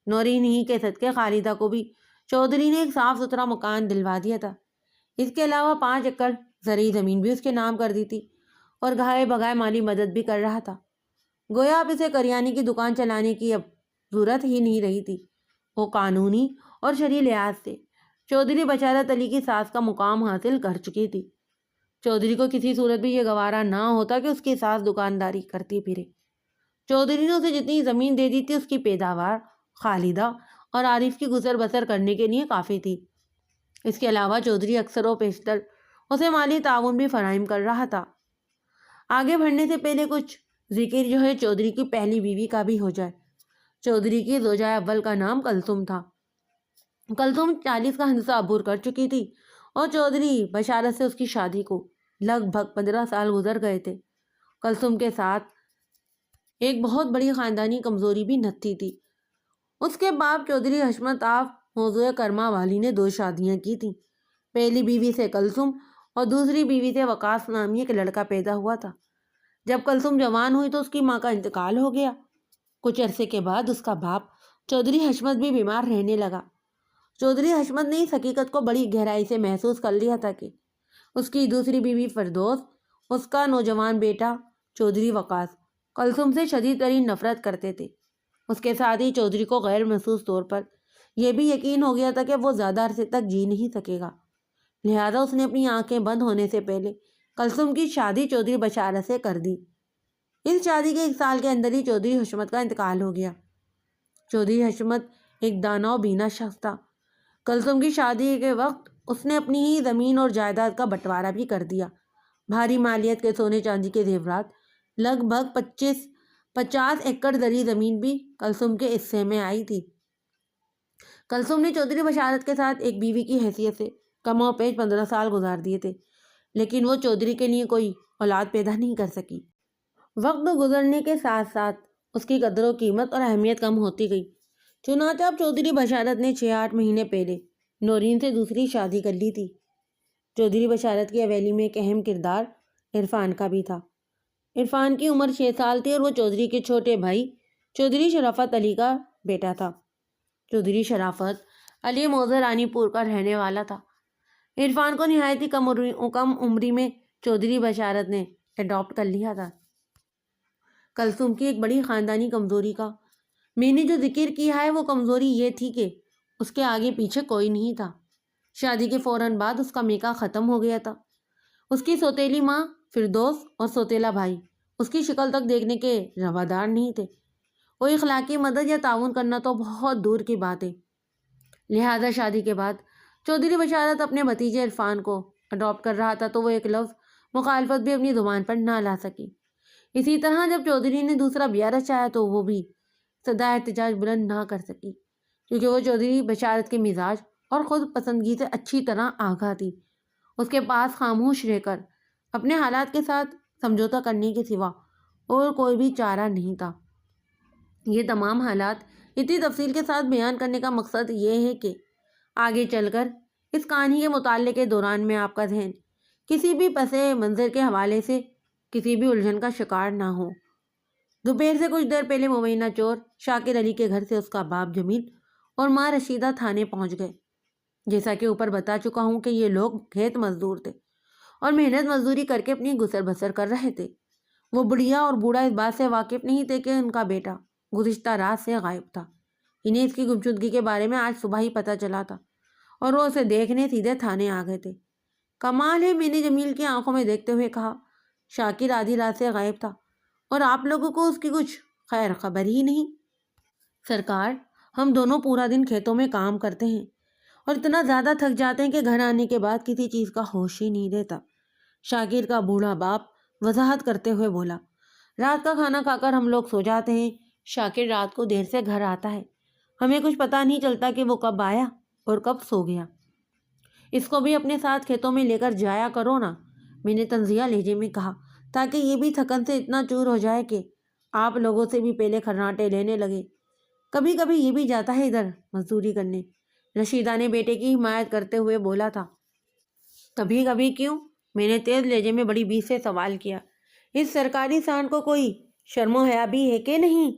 نورین ہی کے صدقے خالدہ کو بھی چودھری نے ایک صاف ستھرا مکان دلوا دیا تھا۔ اس کے علاوہ 5 ایکڑ زرعی زمین بھی اس کے نام کر دی تھی اور گائے بگائے مالی مدد بھی کر رہا تھا۔ گویا اب اسے کریانے کی دکان چلانے کی اب ضرورت ہی نہیں رہی تھی۔ وہ قانونی اور شرعی لحاظ سے چودھری بشارت علی کی ساس کا مقام حاصل کر چکی تھی۔ چودھری کو کسی صورت بھی یہ گوارا نہ ہوتا کہ اس کی ساس دکانداری کرتی پھرے۔ چودھری نے اسے جتنی زمین دے دی تھی اس کی پیداوار خالدہ اور عارف کی گزر بسر کرنے کے لیے کافی تھی۔ اس کے علاوہ چودھری اکثر و بیشتر اسے مالی تعاون بھی فراہم کر رہا تھا۔ آگے بڑھنے سے پہلے کچھ ذکر جو ہے چودھری کی پہلی بیوی کا بھی ہو جائے۔ چودھری کی زوجہ اول کا نام کلثوم تھا۔ کلثوم 40 کا ہندسہ عبور کر چکی تھی اور چودھری بشارت سے اس کی شادی کو لگ بھگ 15 سال گزر گئے تھے۔ کلثوم کے ساتھ ایک بہت بڑی خاندانی کمزوری بھی نتھی تھی۔ اس کے باپ چودھری حشمت آف موضوع کرما والی نے 2 شادیاں کی تھیں۔ پہلی بیوی سے کلثوم اور دوسری بیوی سے وقاص نامی ایک لڑکا پیدا ہوا تھا۔ جب کلثوم جوان ہوئی تو اس کی ماں کا انتقال ہو گیا۔ کچھ عرصے کے بعد اس کا باپ چودھری حشمت بھی بیمار رہنے لگا۔ چودھری حشمت نے اس حقیقت کو بڑی گہرائی سے محسوس کر لیا تھا کہ اس کی دوسری بیوی فردوس، اس کا نوجوان بیٹا چودھری وقاص کلثوم سے شدید ترین نفرت کرتے تھے۔ اس کے ساتھ ہی چودھری کو غیر محسوس طور پر یہ بھی یقین ہو گیا تھا کہ وہ زیادہ عرصے تک جی نہیں سکے گا، لہذا اس نے اپنی آنکھیں بند ہونے سے پہلے کلثوم کی شادی چودھری بشارت سے کر دی۔ اس شادی کے 1 سال کے اندر ہی چودھری حشمت کا انتقال ہو گیا۔ چودھری حشمت ایک دانا و بینا شخص تھا۔ کلثوم کی شادی کے وقت اس نے اپنی ہی زمین اور جائیداد کا بٹوارا بھی کر دیا۔ بھاری مالیت کے سونے چاندی کے زیورات، لگ بھگ 50 ایکڑ زرعی زمین بھی کلثوم کے حصے میں آئی تھی۔ کلثوم نے چودھری بشارت کے ساتھ ایک بیوی کی حیثیت سے کم و بیش 15 سال گزار دیے تھے، لیکن وہ چودھری کے لیے کوئی اولاد پیدا نہیں کر سکی۔ وقت گزرنے کے ساتھ ساتھ اس کی قدر و قیمت اور اہمیت کم ہوتی گئی۔ چنانچہ اب چودھری بشارت نے 6-8 مہینے پہلے نورین سے دوسری شادی کر لی تھی۔ چودھری بشارت کی حویلی میں ایک اہم کردار عرفان کا بھی تھا۔ عرفان کی عمر 6 سال تھی اور وہ چودھری کے چھوٹے بھائی چودھری شرافت علی کا بیٹا تھا۔ چودھری شرافت علی موضع رانی پور کا رہنے والا تھا۔ عرفان کو نہایت ہی کم عمری میں چودھری بشارت نے اڈاپٹ کر لیا تھا۔ کلثوم کی ایک بڑی خاندانی کمزوری کا میں نے جو ذکر کیا ہے، وہ کمزوری یہ تھی کہ اس کے آگے پیچھے کوئی نہیں تھا۔ شادی کے فوراً بعد اس کا میکا ختم ہو گیا تھا۔ اس کی سوتیلی ماں فردوس اور سوتیلا بھائی اس کی شکل تک دیکھنے کے روادار نہیں تھے۔ وہ اخلاقی مدد یا تعاون کرنا تو بہت دور کی بات ہے۔ لہذا شادی کے بعد چودھری بشارت اپنے بھتیجے عرفان کو اڈاپٹ کر رہا تھا تو وہ ایک لفظ مخالفت بھی اپنی زبان پر نہ لا سکی۔ اسی طرح جب چودھری نے دوسرا بیاہ رچایا تو وہ بھی صدا احتجاج بلند نہ کر سکی، کیونکہ وہ چودھری بشارت کے مزاج اور خود پسندگی سے اچھی طرح آگاہ تھی۔ اس کے پاس خاموش رہ کر اپنے حالات کے ساتھ سمجھوتہ کرنے کے سوا اور کوئی بھی چارہ نہیں تھا۔ یہ تمام حالات اتنی تفصیل کے ساتھ بیان کرنے کا مقصد یہ ہے کہ آگے چل کر اس کہانی کے مطالعے کے دوران میں آپ کا ذہن کسی بھی پس منظر کے حوالے سے کسی بھی الجھن کا شکار نہ ہو۔ دوپہر سے کچھ دیر پہلے مبینہ چور شاکر علی کے گھر سے اس کا باپ جمیل اور ماں رشیدہ تھانے پہنچ گئے۔ جیسا کہ اوپر بتا چکا ہوں کہ یہ لوگ کھیت مزدور تھے اور محنت مزدوری کر کے اپنی گزر بسر کر رہے تھے۔ وہ بڑھیا اور بوڑھا اس بات سے واقف نہیں تھے کہ ان کا بیٹا گزشتہ رات سے غائب تھا۔ انہیں اس کی گمشدگی کے بارے میں آج صبح ہی پتہ چلا تھا اور وہ اسے دیکھنے سیدھے تھانے آ گئے تھے۔ کمال ہے، میں نے جمیل کی آنکھوں میں دیکھتے ہوئے کہا، شاکر آدھی رات سے غائب تھا اور آپ لوگوں کو اس کی کچھ خیر خبر ہی نہیں۔ سرکار، ہم دونوں پورا دن کھیتوں میں کام کرتے ہیں اور اتنا زیادہ تھک جاتے ہیں کہ گھر آنے کے بعد کسی چیز کا ہوش ہی نہیں رہتا۔ شاکر کا بوڑھا باپ وضاحت کرتے ہوئے بولا۔ رات کا کھانا کھا کر ہم لوگ سو جاتے ہیں، شاکر رات کو دیر سے گھر آتا ہے، ہمیں کچھ پتہ نہیں چلتا کہ وہ کب آیا اور کب سو گیا۔ اس کو بھی اپنے ساتھ کھیتوں میں لے کر جایا کرو نا، میں نے طنزیہ لہجے میں کہا، تاکہ یہ بھی تھکن سے اتنا چور ہو جائے کہ آپ لوگوں سے بھی پہلے کھرناٹے لینے لگے۔ کبھی کبھی یہ بھی جاتا ہے ادھر مزدوری کرنے، رشیدہ نے بیٹے کی حمایت کرتے ہوئے بولا تھا۔ کبھی کبھی کیوں؟ میں نے تیز لہجے میں بڑی بیس سے سوال کیا۔ اس سرکاری سانڈ کو کوئی شرم و حیا بھی ہے کہ نہیں؟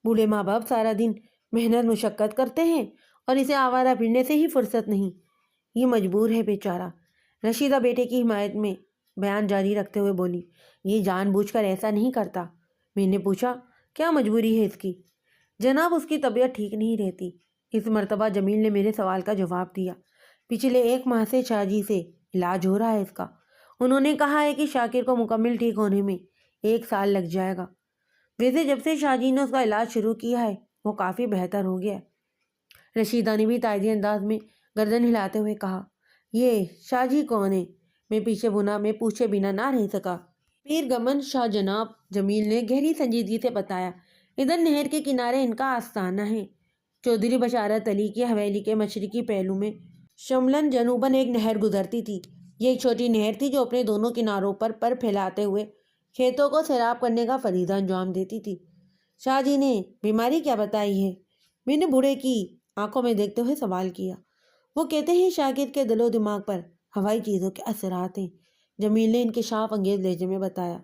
بوڑھے ماں باپ سارا دن محنت مشقت کرتے ہیں اور اسے آوارہ پھرنے سے ہی فرصت نہیں، یہ مجبور ہے بیچارہ۔ رشیدہ بیٹے کی حمایت میں بیان جاری رکھتے ہوئے بولی، یہ جان بوجھ کر ایسا نہیں کرتا۔ میں نے پوچھا، کیا مجبوری ہے اس کی؟ جناب اس کی طبیعت ٹھیک نہیں رہتی۔ اس مرتبہ جمیل نے میرے سوال کا جواب دیا۔ پچھلے 1 ماہ سے شاہ جی سے علاج ہو رہا ہے اس کا، انہوں نے کہا ہے کہ شاکر کو مکمل ٹھیک ہونے میں 1 سال لگ جائے گا۔ ویسے جب سے شاہ جی نے اس کا علاج شروع کیا ہے وہ کافی بہتر ہو گیا ہے۔ رشیدہ نے بھی تائیدی انداز میں گردن ہلاتے ہوئے کہا، یہ شاہ جی کون ہے؟ میں پوچھے بنا نہ رہ سکا۔ پیر گمن شاہ جناب، جمیل نے گہری سنجیدگی سے بتایا، ادھر نہر کے کنارے ان کا آستانہ ہے۔ چودھری بشارت علی کی حویلی کے مشرقی پہلو میں شمالاً جنوباً ایک نہر گزرتی تھی۔ یہ ایک چھوٹی نہر تھی جو اپنے دونوں کناروں پر پھیلاتے ہوئے کھیتوں کو سیراب کرنے کا فریضہ انجام دیتی تھی۔ شاہ جی نے بیماری کیا بتائی ہے؟ میں نے بوڑھے کی آنکھوں میں دیکھتے ہوئے سوال کیا۔ وہ کہتے ہیں شاگرد کے دل و دماغ پر ہوائی چیزوں کے اثرات ہیں، جمیل نے انکشاف انگیز لہجے میں بتایا۔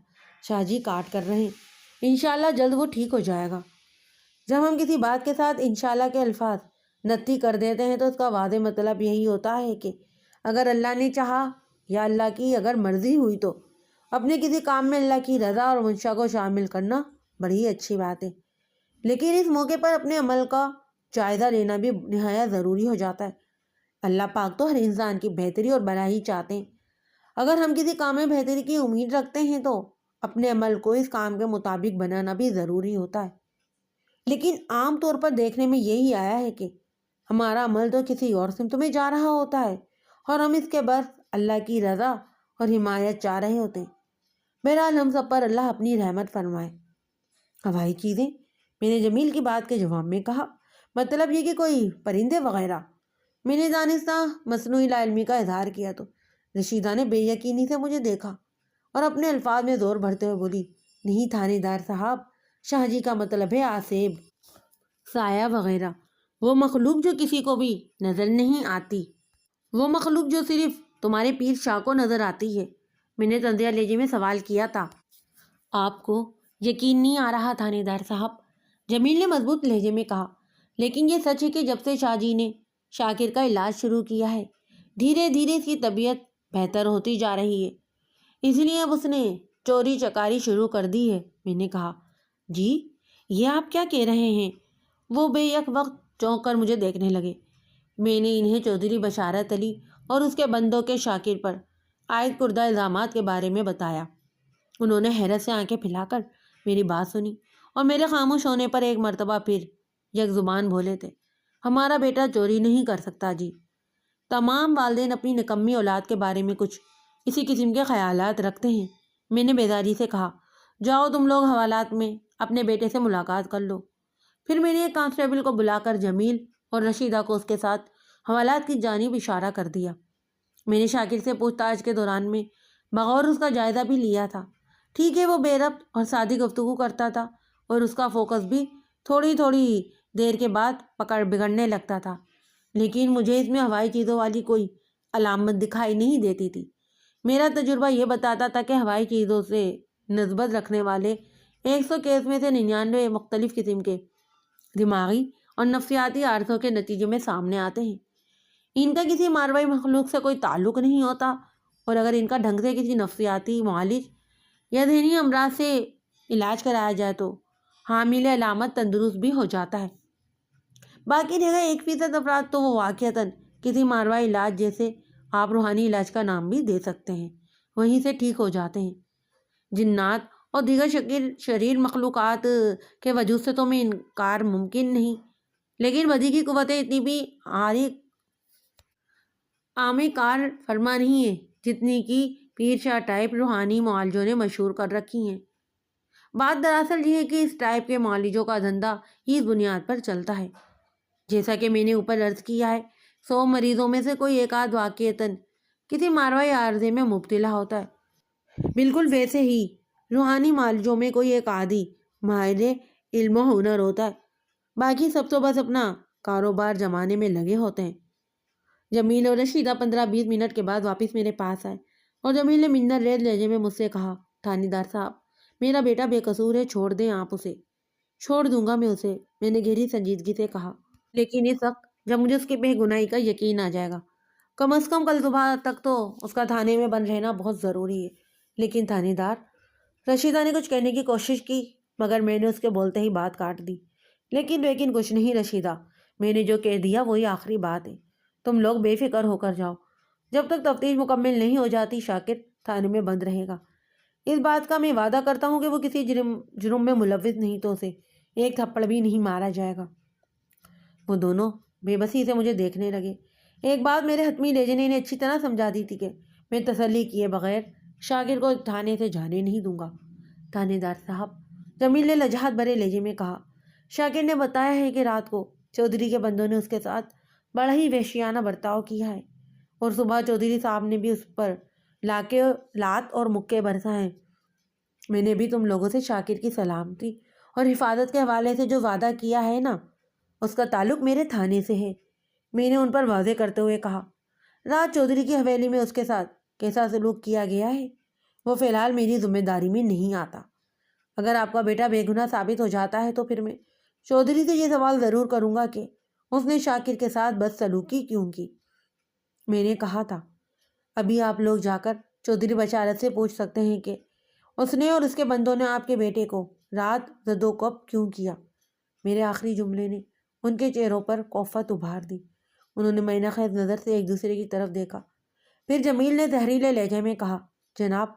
شاہ جی کاٹ کر رہے ہیں، انشاءاللہ جلد وہ ٹھیک ہو جائے گا۔ جب ہم کسی بات کے ساتھ انشاءاللہ کے الفاظ نتھی کر دیتے ہیں تو اس کا واضح مطلب یہی ہوتا ہے کہ اگر اللہ نے چاہا یا اللہ کی اگر مرضی ہوئی تو اپنے کسی کام میں اللہ کی رضا اور منشا کو شامل کرنا بڑی اچھی بات ہے، لیکن اس موقع پر اپنے عمل کا جائزہ لینا بھی نہایت ضروری ہو جاتا ہے۔ اللہ پاک تو ہر انسان کی بہتری اور بھلائی چاہتے ہیں۔ اگر ہم کسی کام میں بہتری کی امید رکھتے ہیں تو اپنے عمل کو اس کام کے مطابق بنانا بھی ضروری ہوتا ہے، لیکن عام طور پر دیکھنے میں یہی آیا ہے کہ ہمارا عمل تو کسی اور سمت میں جا رہا ہوتا ہے اور ہم اس کے برس اللہ کی رضا اور حمایت چاہ رہے ہوتے ہیں۔ بہرحال ہم سب پر اللہ اپنی رحمت فرمائے۔ ہوائی چیزیں؟ میں نے جمیل کی بات کے جواب میں کہا، مطلب یہ کہ کوئی پرندے وغیرہ؟ میں نے دانستہ مصنوعی لا علمی کا اظہار کیا تو رشیدہ نے بے یقینی سے مجھے دیکھا اور اپنے الفاظ میں زور بھرتے ہوئے بولی، نہیں تھانے دار صاحب، شاہ جی کا مطلب ہے آسیب، سایہ وغیرہ، وہ مخلوق جو کسی کو بھی نظر نہیں آتی، وہ مخلوق جو صرف تمہارے پیر شاہ کو نظر آتی ہے۔ میں نے طنزیہ لہجے میں سوال کیا تھا۔ آپ کو یقین نہیں آ رہا تھانے دار صاحب، جمیل نے مضبوط لہجے میں کہا، لیکن یہ سچ ہے کہ جب سے شاہ جی نے شاکر کا علاج شروع کیا ہے دھیرے دھیرے اس کی طبیعت بہتر ہوتی جا رہی ہے، اس لیے اب اس نے چوری چکاری شروع کر دی ہے۔ میں نے کہا، جی یہ آپ کیا کہہ رہے ہیں؟ وہ بے یک وقت چونک کر مجھے دیکھنے لگے۔ میں نے انہیں چودھری بشارت علی اور اس کے بندوں کے شاکر پر عائد کردہ الزامات کے بارے میں بتایا۔ انہوں نے حیرت سے آنکھیں پھیلا کر میری بات سنی اور میرے خاموش ہونے پر ایک مرتبہ پھر یک زبان بولے تھے، ہمارا بیٹا چوری نہیں کر سکتا جی۔ تمام والدین اپنی نکمی اولاد کے بارے میں کچھ اسی قسم کے خیالات رکھتے ہیں۔ میں نے بیداری سے کہا، جاؤ تم لوگ حوالات میں اپنے بیٹے سے ملاقات کر لو۔ پھر میں نے ایک کانسٹیبل کو بلا کر جمیل اور رشیدہ کو اس کے ساتھ حوالات کی جانب اشارہ کر دیا۔ میں نے شاکر سے پوچھ تاچھ کے دوران میں بغور اس کا جائزہ بھی لیا تھا۔ ٹھیک ہے وہ بے ربط اور سادی گفتگو کرتا تھا اور اس کا فوکس بھی تھوڑی دیر کے بعد بگڑنے لگتا تھا، لیکن مجھے اس میں ہوائی چیزوں والی کوئی علامت دکھائی نہیں دیتی تھی۔ میرا تجربہ یہ بتاتا تھا کہ ہوائی چیزوں سے نسبت رکھنے والے 100 کیس میں سے 99 مختلف قسم کے دماغی اور نفسیاتی عارضوں کے نتیجے میں سامنے آتے ہیں۔ ان کا کسی ماروائی مخلوق سے کوئی تعلق نہیں ہوتا، اور اگر ان کا ڈھنگ سے کسی نفسیاتی معالج یا ذہنی امراض سے علاج کرایا جائے تو حامل علامت تندرست بھی ہو جاتا ہے۔ باقی رہ گئے 1% افراد تو وہ واقعتاً کسی ماروائی علاج جیسے آپ روحانی علاج کا نام بھی دے سکتے ہیں، وہیں سے ٹھیک ہو جاتے ہیں۔ جنات اور دیگر شریر مخلوقات کے وجود سے تو میں انکار ممکن نہیں، لیکن بدی کی قوتیں اتنی بھی عامے کار فرما نہیں ہیں جتنی کہ پیر شاہ ٹائپ روحانی معالجوں نے مشہور کر رکھی ہیں۔ بات دراصل یہ ہے کہ اس ٹائپ کے معالجوں کا دھندا ہی اس بنیاد پر چلتا ہے، جیسا کہ میں نے اوپر عرض کیا ہے، 100 مریضوں میں سے کوئی ایک آدھ واقعتاً کسی ماروائی عارضے میں مبتلا ہوتا ہے۔ بالکل ویسے ہی روحانی معالجوں میں کوئی ایک عادی ماہر علم و ہنر ہوتا ہے، باقی سب تو بس اپنا کاروبار جمانے میں لگے ہوتے ہیں۔ جمیل اور رشیدہ 15-20 منٹ کے بعد واپس میرے پاس آئے اور جمیل نے منت ریز لہجے میں مجھ سے کہا، تھانے دار صاحب، میرا بیٹا بے قصور ہے، چھوڑ دیں آپ اسے۔ چھوڑ دوں گا میں اسے، میں نے گہری سنجیدگی سے کہا، لیکن اس وقت جب مجھے اس کی بے گناہی کا یقین آ جائے گا، کم از کم کل صبح تک تو اس کا تھانے میں بند رہنا بہت ضروری ہے۔ لیکن تھانے دار، رشیدہ نے کچھ کہنے کی کوشش کی مگر میں نے اس کے بولتے ہی بات کاٹ دی۔ لیکن کچھ نہیں رشیدہ، میں نے جو کہہ دیا وہی آخری بات ہے، تم لوگ بے فکر ہو کر جاؤ، جب تک تفتیش مکمل نہیں ہو جاتی شاکر تھانے میں بند رہے گا۔ اس بات کا میں وعدہ کرتا ہوں کہ وہ کسی جرم میں ملوث نہیں تو اسے ایک تھپڑ بھی نہیں مارا جائے گا۔ وہ دونوں بے بسی سے مجھے دیکھنے لگے۔ ایک بات میرے حتمی لہجے نے انہیں اچھی طرح سمجھا دی تھی کہ میں تسلی کیے بغیر شاکر کو تھانے سے جانے نہیں دوں گا۔ تھانے دار صاحب، جمیل نے لجاجت بھرے لہجے میں کہا، شاکر نے بتایا ہے کہ رات کو چودھری کے بندوں نے اس کے ساتھ بڑا ہی وحشیانہ برتاؤ کیا ہے اور صبح چودھری صاحب نے بھی اس پر لات اور مکے برسائے ہیں۔ میں نے بھی تم لوگوں سے شاکر کی سلامتی اور حفاظت کے حوالے سے جو وعدہ کیا ہے نا، اس کا تعلق میرے تھانے سے ہے۔ میں نے ان پر واضح کرتے ہوئے کہا، رات چودھری کی حویلی میں اس کے ساتھ کیسا سلوک کیا گیا ہے وہ فی الحال میری ذمہ داری میں نہیں آتا۔ اگر آپ کا بیٹا بے گناہ ثابت ہو جاتا ہے تو پھر میں چودھری سے یہ سوال ضرور کروں گا کہ اس نے شاکر کے ساتھ بدسلوکی کیوں کی۔ میں نے کہا تھا، ابھی آپ لوگ جا کر چودھری بشارت سے پوچھ سکتے ہیں کہ اس نے اور اس کے بندوں نے آپ کے بیٹے کو رات زد و کوب کیوں کیا۔ میرے آخری جملے نے ان کے چہروں پر کوفت ابھار دی۔ انہوں نے معنی خیز نظر سے ایک دوسرے کی طرف دیکھا۔ پھر جمیل نے زہریلے لہجے میں کہا، جناب،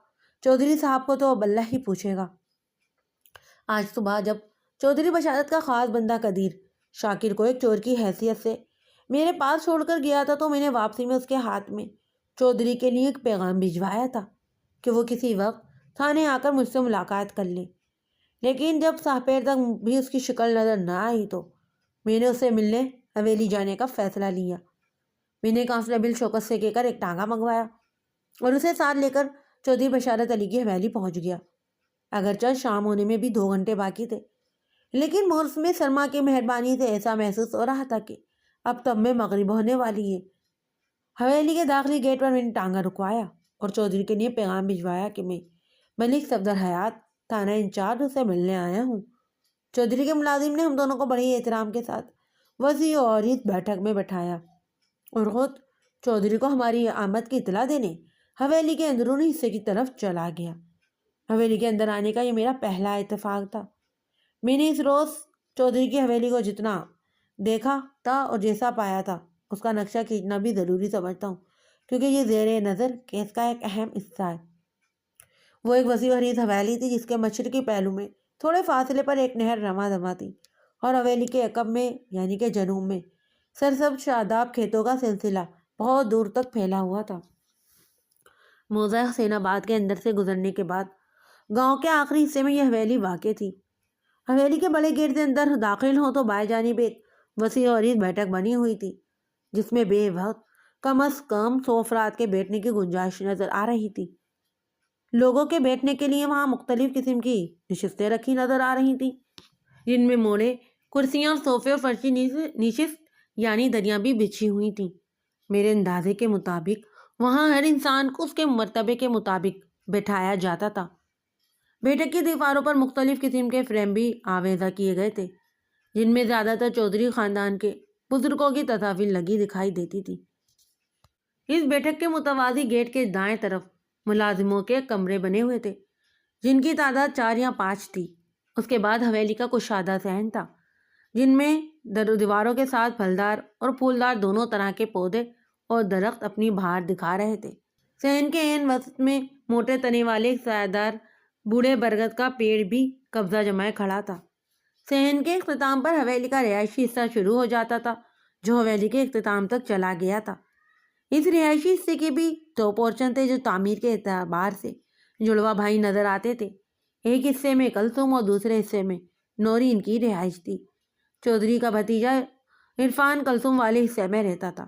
چودھری صاحب کو تو اب اللہ ہی پوچھے گا۔ آج صبح جب چودھری بشارت کا خاص بندہ قدیر شاکر کو ایک چور کی حیثیت سے میرے پاس چھوڑ کر گیا تھا تو میں نے واپسی میں اس کے ہاتھ میں چودھری کے لیے ایک پیغام بھجوایا تھا کہ وہ کسی وقت تھانے آ کر مجھ سے ملاقات کر لے۔ لیکن جب ساپیر تک بھی اس کی شکل نظر نہ آئی تو میں نے اسے ملنے حویلی جانے کا فیصلہ لیا۔ میں نے کانسٹیبل شوکت سے کہہ کر ایک ٹانگا منگوایا اور اسے ساتھ لے کر چودھری بشارت علی کی حویلی پہنچ گیا۔ اگرچہ شام ہونے میں بھی 2 گھنٹے باقی تھے، لیکن موسم سرما کی مہربانی سے ایسا محسوس ہو رہا تھا کہ اب تب میں مغرب ہونے والی ہے۔ حویلی کے داخلی گیٹ پر میں نے ٹانگا رکوایا اور چودھری کے لیے پیغام بھجوایا کہ میں ملک صفدر حیات تھانہ انچارج سے ملنے آیا ہوں۔ چودھری کے ملازم نے ہم دونوں کو بڑے احترام کے ساتھ وسیع و عریض بیٹھک میں بٹھایا اور خود چودھری کو ہماری آمد کی اطلاع دینے حویلی کے اندرونی حصے کی طرف چلا گیا۔ حویلی کے اندر آنے کا یہ میرا پہلا اتفاق تھا۔ میں نے اس روز چودھری کی حویلی کو جتنا دیکھا تھا اور جیسا پایا تھا اس کا نقشہ کھینچنا بھی ضروری سمجھتا ہوں، کیونکہ یہ زیر نظر کیس کا ایک اہم حصہ ہے۔ وہ ایک وسیع و عریض حویلی تھی جس کے مشرقی پہلو میں تھوڑے فاصلے پر ایک نہر رواں دواں تھی اور حویلی کے عقب میں یعنی کہ جنوب میں سرسبز شاداب کھیتوں کا سلسلہ بہت دور تک پھیلا ہوا تھا۔ موضع حسین آباد کے اندر سے گزرنے کے بعد گاؤں کے آخری حصے میں یہ حویلی واقع تھی۔ حویلی کے بڑے گیٹ سے اندر داخل ہوں تو بائیں جانب ایک وسیع و عریض بیٹھک بنی ہوئی تھی جس میں بے وقت کم از کم 100 افراد کے بیٹھنے کی گنجائش نظر آ رہی تھی۔ لوگوں کے بیٹھنے کے لیے وہاں مختلف قسم کی نشستیں رکھی نظر آ رہی تھیں، جن میں موڑے، کرسیاں اور صوفے اور فرشی نشست یعنی دریاں بھی بچھی ہوئی تھیں۔ میرے اندازے کے مطابق وہاں ہر انسان کو اس کے مرتبے کے مطابق بٹھایا جاتا تھا۔ بیٹھک کی دیواروں پر مختلف قسم کے فریم بھی آویزہ کیے گئے تھے جن میں زیادہ تر چودھری خاندان کے بزرگوں کی تصاویر لگی دکھائی دیتی تھی۔ اس بیٹھک کے متوازی گیٹ کے دائیں طرف ملازموں کے کمرے بنے ہوئے تھے جن کی تعداد 4 یا 5 تھی۔ اس کے بعد حویلی کا کشادہ صحن تھا جن میں دیواروں کے ساتھ پھلدار اور پھولدار دونوں طرح کے پودے اور درخت اپنی بہار دکھا رہے تھے۔ صحن کے عین وسط میں موٹے تنے والے سایہ دار بوڑھے برگد کا پیڑ بھی قبضہ جمائے کھڑا تھا۔ صحن کے اختتام پر حویلی کا رہائشی حصہ شروع ہو جاتا تھا جو حویلی کے اختتام تک چلا گیا تھا۔ اس رہائشی حصے کے بھی دو پورشن تھے جو تعمیر کے اعتبار سے جڑوا بھائی نظر آتے تھے۔ ایک حصے میں کلثوم اور دوسرے حصے میں نورین کی رہائش تھی۔ چودھری کا بھتیجا عرفان کلثوم والے حصے میں رہتا تھا،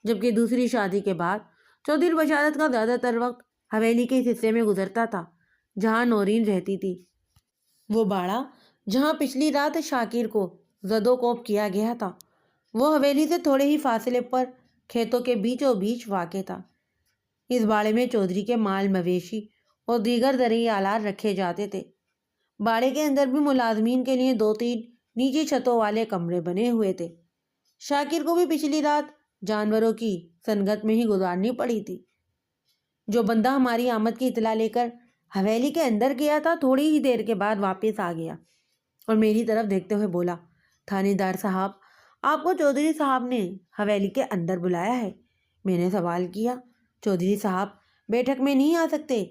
جبکہ دوسری شادی کے بعد چودھری بشارت کا زیادہ تر وقت حویلی کے اس حصے میں گزرتا تھا جہاں نورین رہتی تھی۔ وہ باڑہ جہاں پچھلی رات شاکر کو زد و کوب کیا گیا تھا وہ حویلی سے تھوڑے ہی فاصلے پر کھیتوں کے بیچوں بیچ واقع تھا۔ اس باڑے میں چودھری کے مال مویشی اور دیگر زرعی آلات رکھے جاتے تھے۔ باڑے کے اندر بھی ملازمین کے لیے 2-3 نیچی چھتوں والے کمرے بنے ہوئے تھے۔ شاکر کو بھی پچھلی رات جانوروں کی سنگت میں ہی گزارنی پڑی تھی۔ جو بندہ ہماری آمد کی اطلاع لے کر حویلی کے اندر گیا تھا تھوڑی ہی دیر کے بعد واپس آ گیا اور میری طرف دیکھتے ہوئے بولا، تھانے دار صاحب، آپ کو چودھری صاحب نے حویلی کے اندر بلایا ہے۔ میں نے سوال کیا، چودھری صاحب بیٹھک میں نہیں آ سکتے؟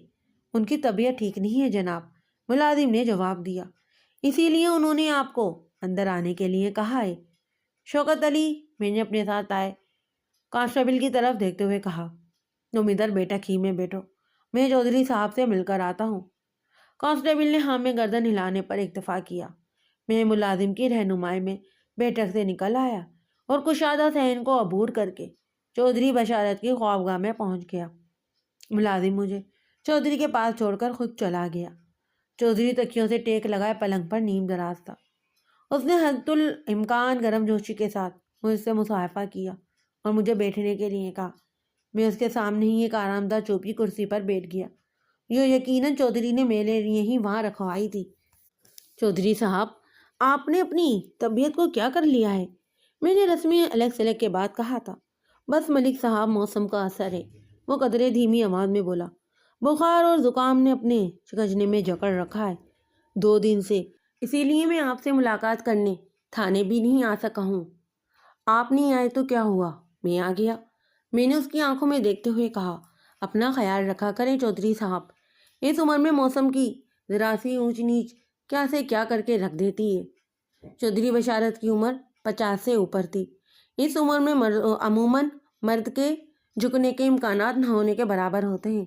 ان کی طبیعت ٹھیک نہیں ہے جناب، ملازم نے جواب دیا، اسی لیے انہوں نے آپ کو اندر آنے کے لیے کہا ہے۔ شوکت علی، میں نے اپنے ساتھ آئے کانسٹیبل کی طرف دیکھتے ہوئے کہا، تم ادھر بیٹھک ہی میں بیٹھو، میں چودھری صاحب سے مل کر آتا ہوں۔ کانسٹیبل نے ہاں میں گردن ہلانے پر اکتفا کیا۔ میں ملازم کی رہنمائی میں بیٹھک سے نکل آیا اور کشادہ صحن کو عبور کر کے چودھری بشارت کی خوابگاہ میں پہنچ گیا۔ ملازم مجھے چودھری کے پاس چھوڑ کر خود چلا گیا۔ چودھری تکیوں سے ٹیک لگائے پلنگ پر نیم دراز تھا۔ اس نے حد الامکان گرم جوشی کے ساتھ مجھ سے مصافحہ کیا اور مجھے بیٹھنے کے لیے کہا۔ میں اس کے سامنے ہی ایک آرام دہ چوپی کرسی پر بیٹھ گیا جو یقیناً چودھری نے میرے لیے ہی وہاں رکھوائی تھی۔ چودھری صاحب، آپ نے اپنی طبیعت کو کیا کر لیا ہے؟ میں نے رسمی الگ سلگ کے بعد کہا تھا۔ بس ملک صاحب، موسم کا اثر ہے، وہ قدرے دھیمی آواز میں بولا۔ بخار اور زکام نے اپنے گجنے میں جکڑ رکھا ہے 2 دن سے، اسی لیے میں آپ سے ملاقات کرنے تھانے بھی نہیں آ سکا ہوں۔ آپ نہیں آئے تو کیا ہوا، میں آ گیا، میں نے اس کی آنکھوں میں دیکھتے ہوئے کہا۔ اپنا خیال رکھا کریں چودھری صاحب، اس عمر میں موسم کی ذرا سی اونچ نیچ کیا سے کیا کر کے رکھ دیتی ہے۔ چودھری بشارت کی عمر 50 سے اوپر تھی۔ اس عمر میں عموماً مرد کے جھکنے کے امکانات نہ ہونے کے برابر ہوتے ہیں۔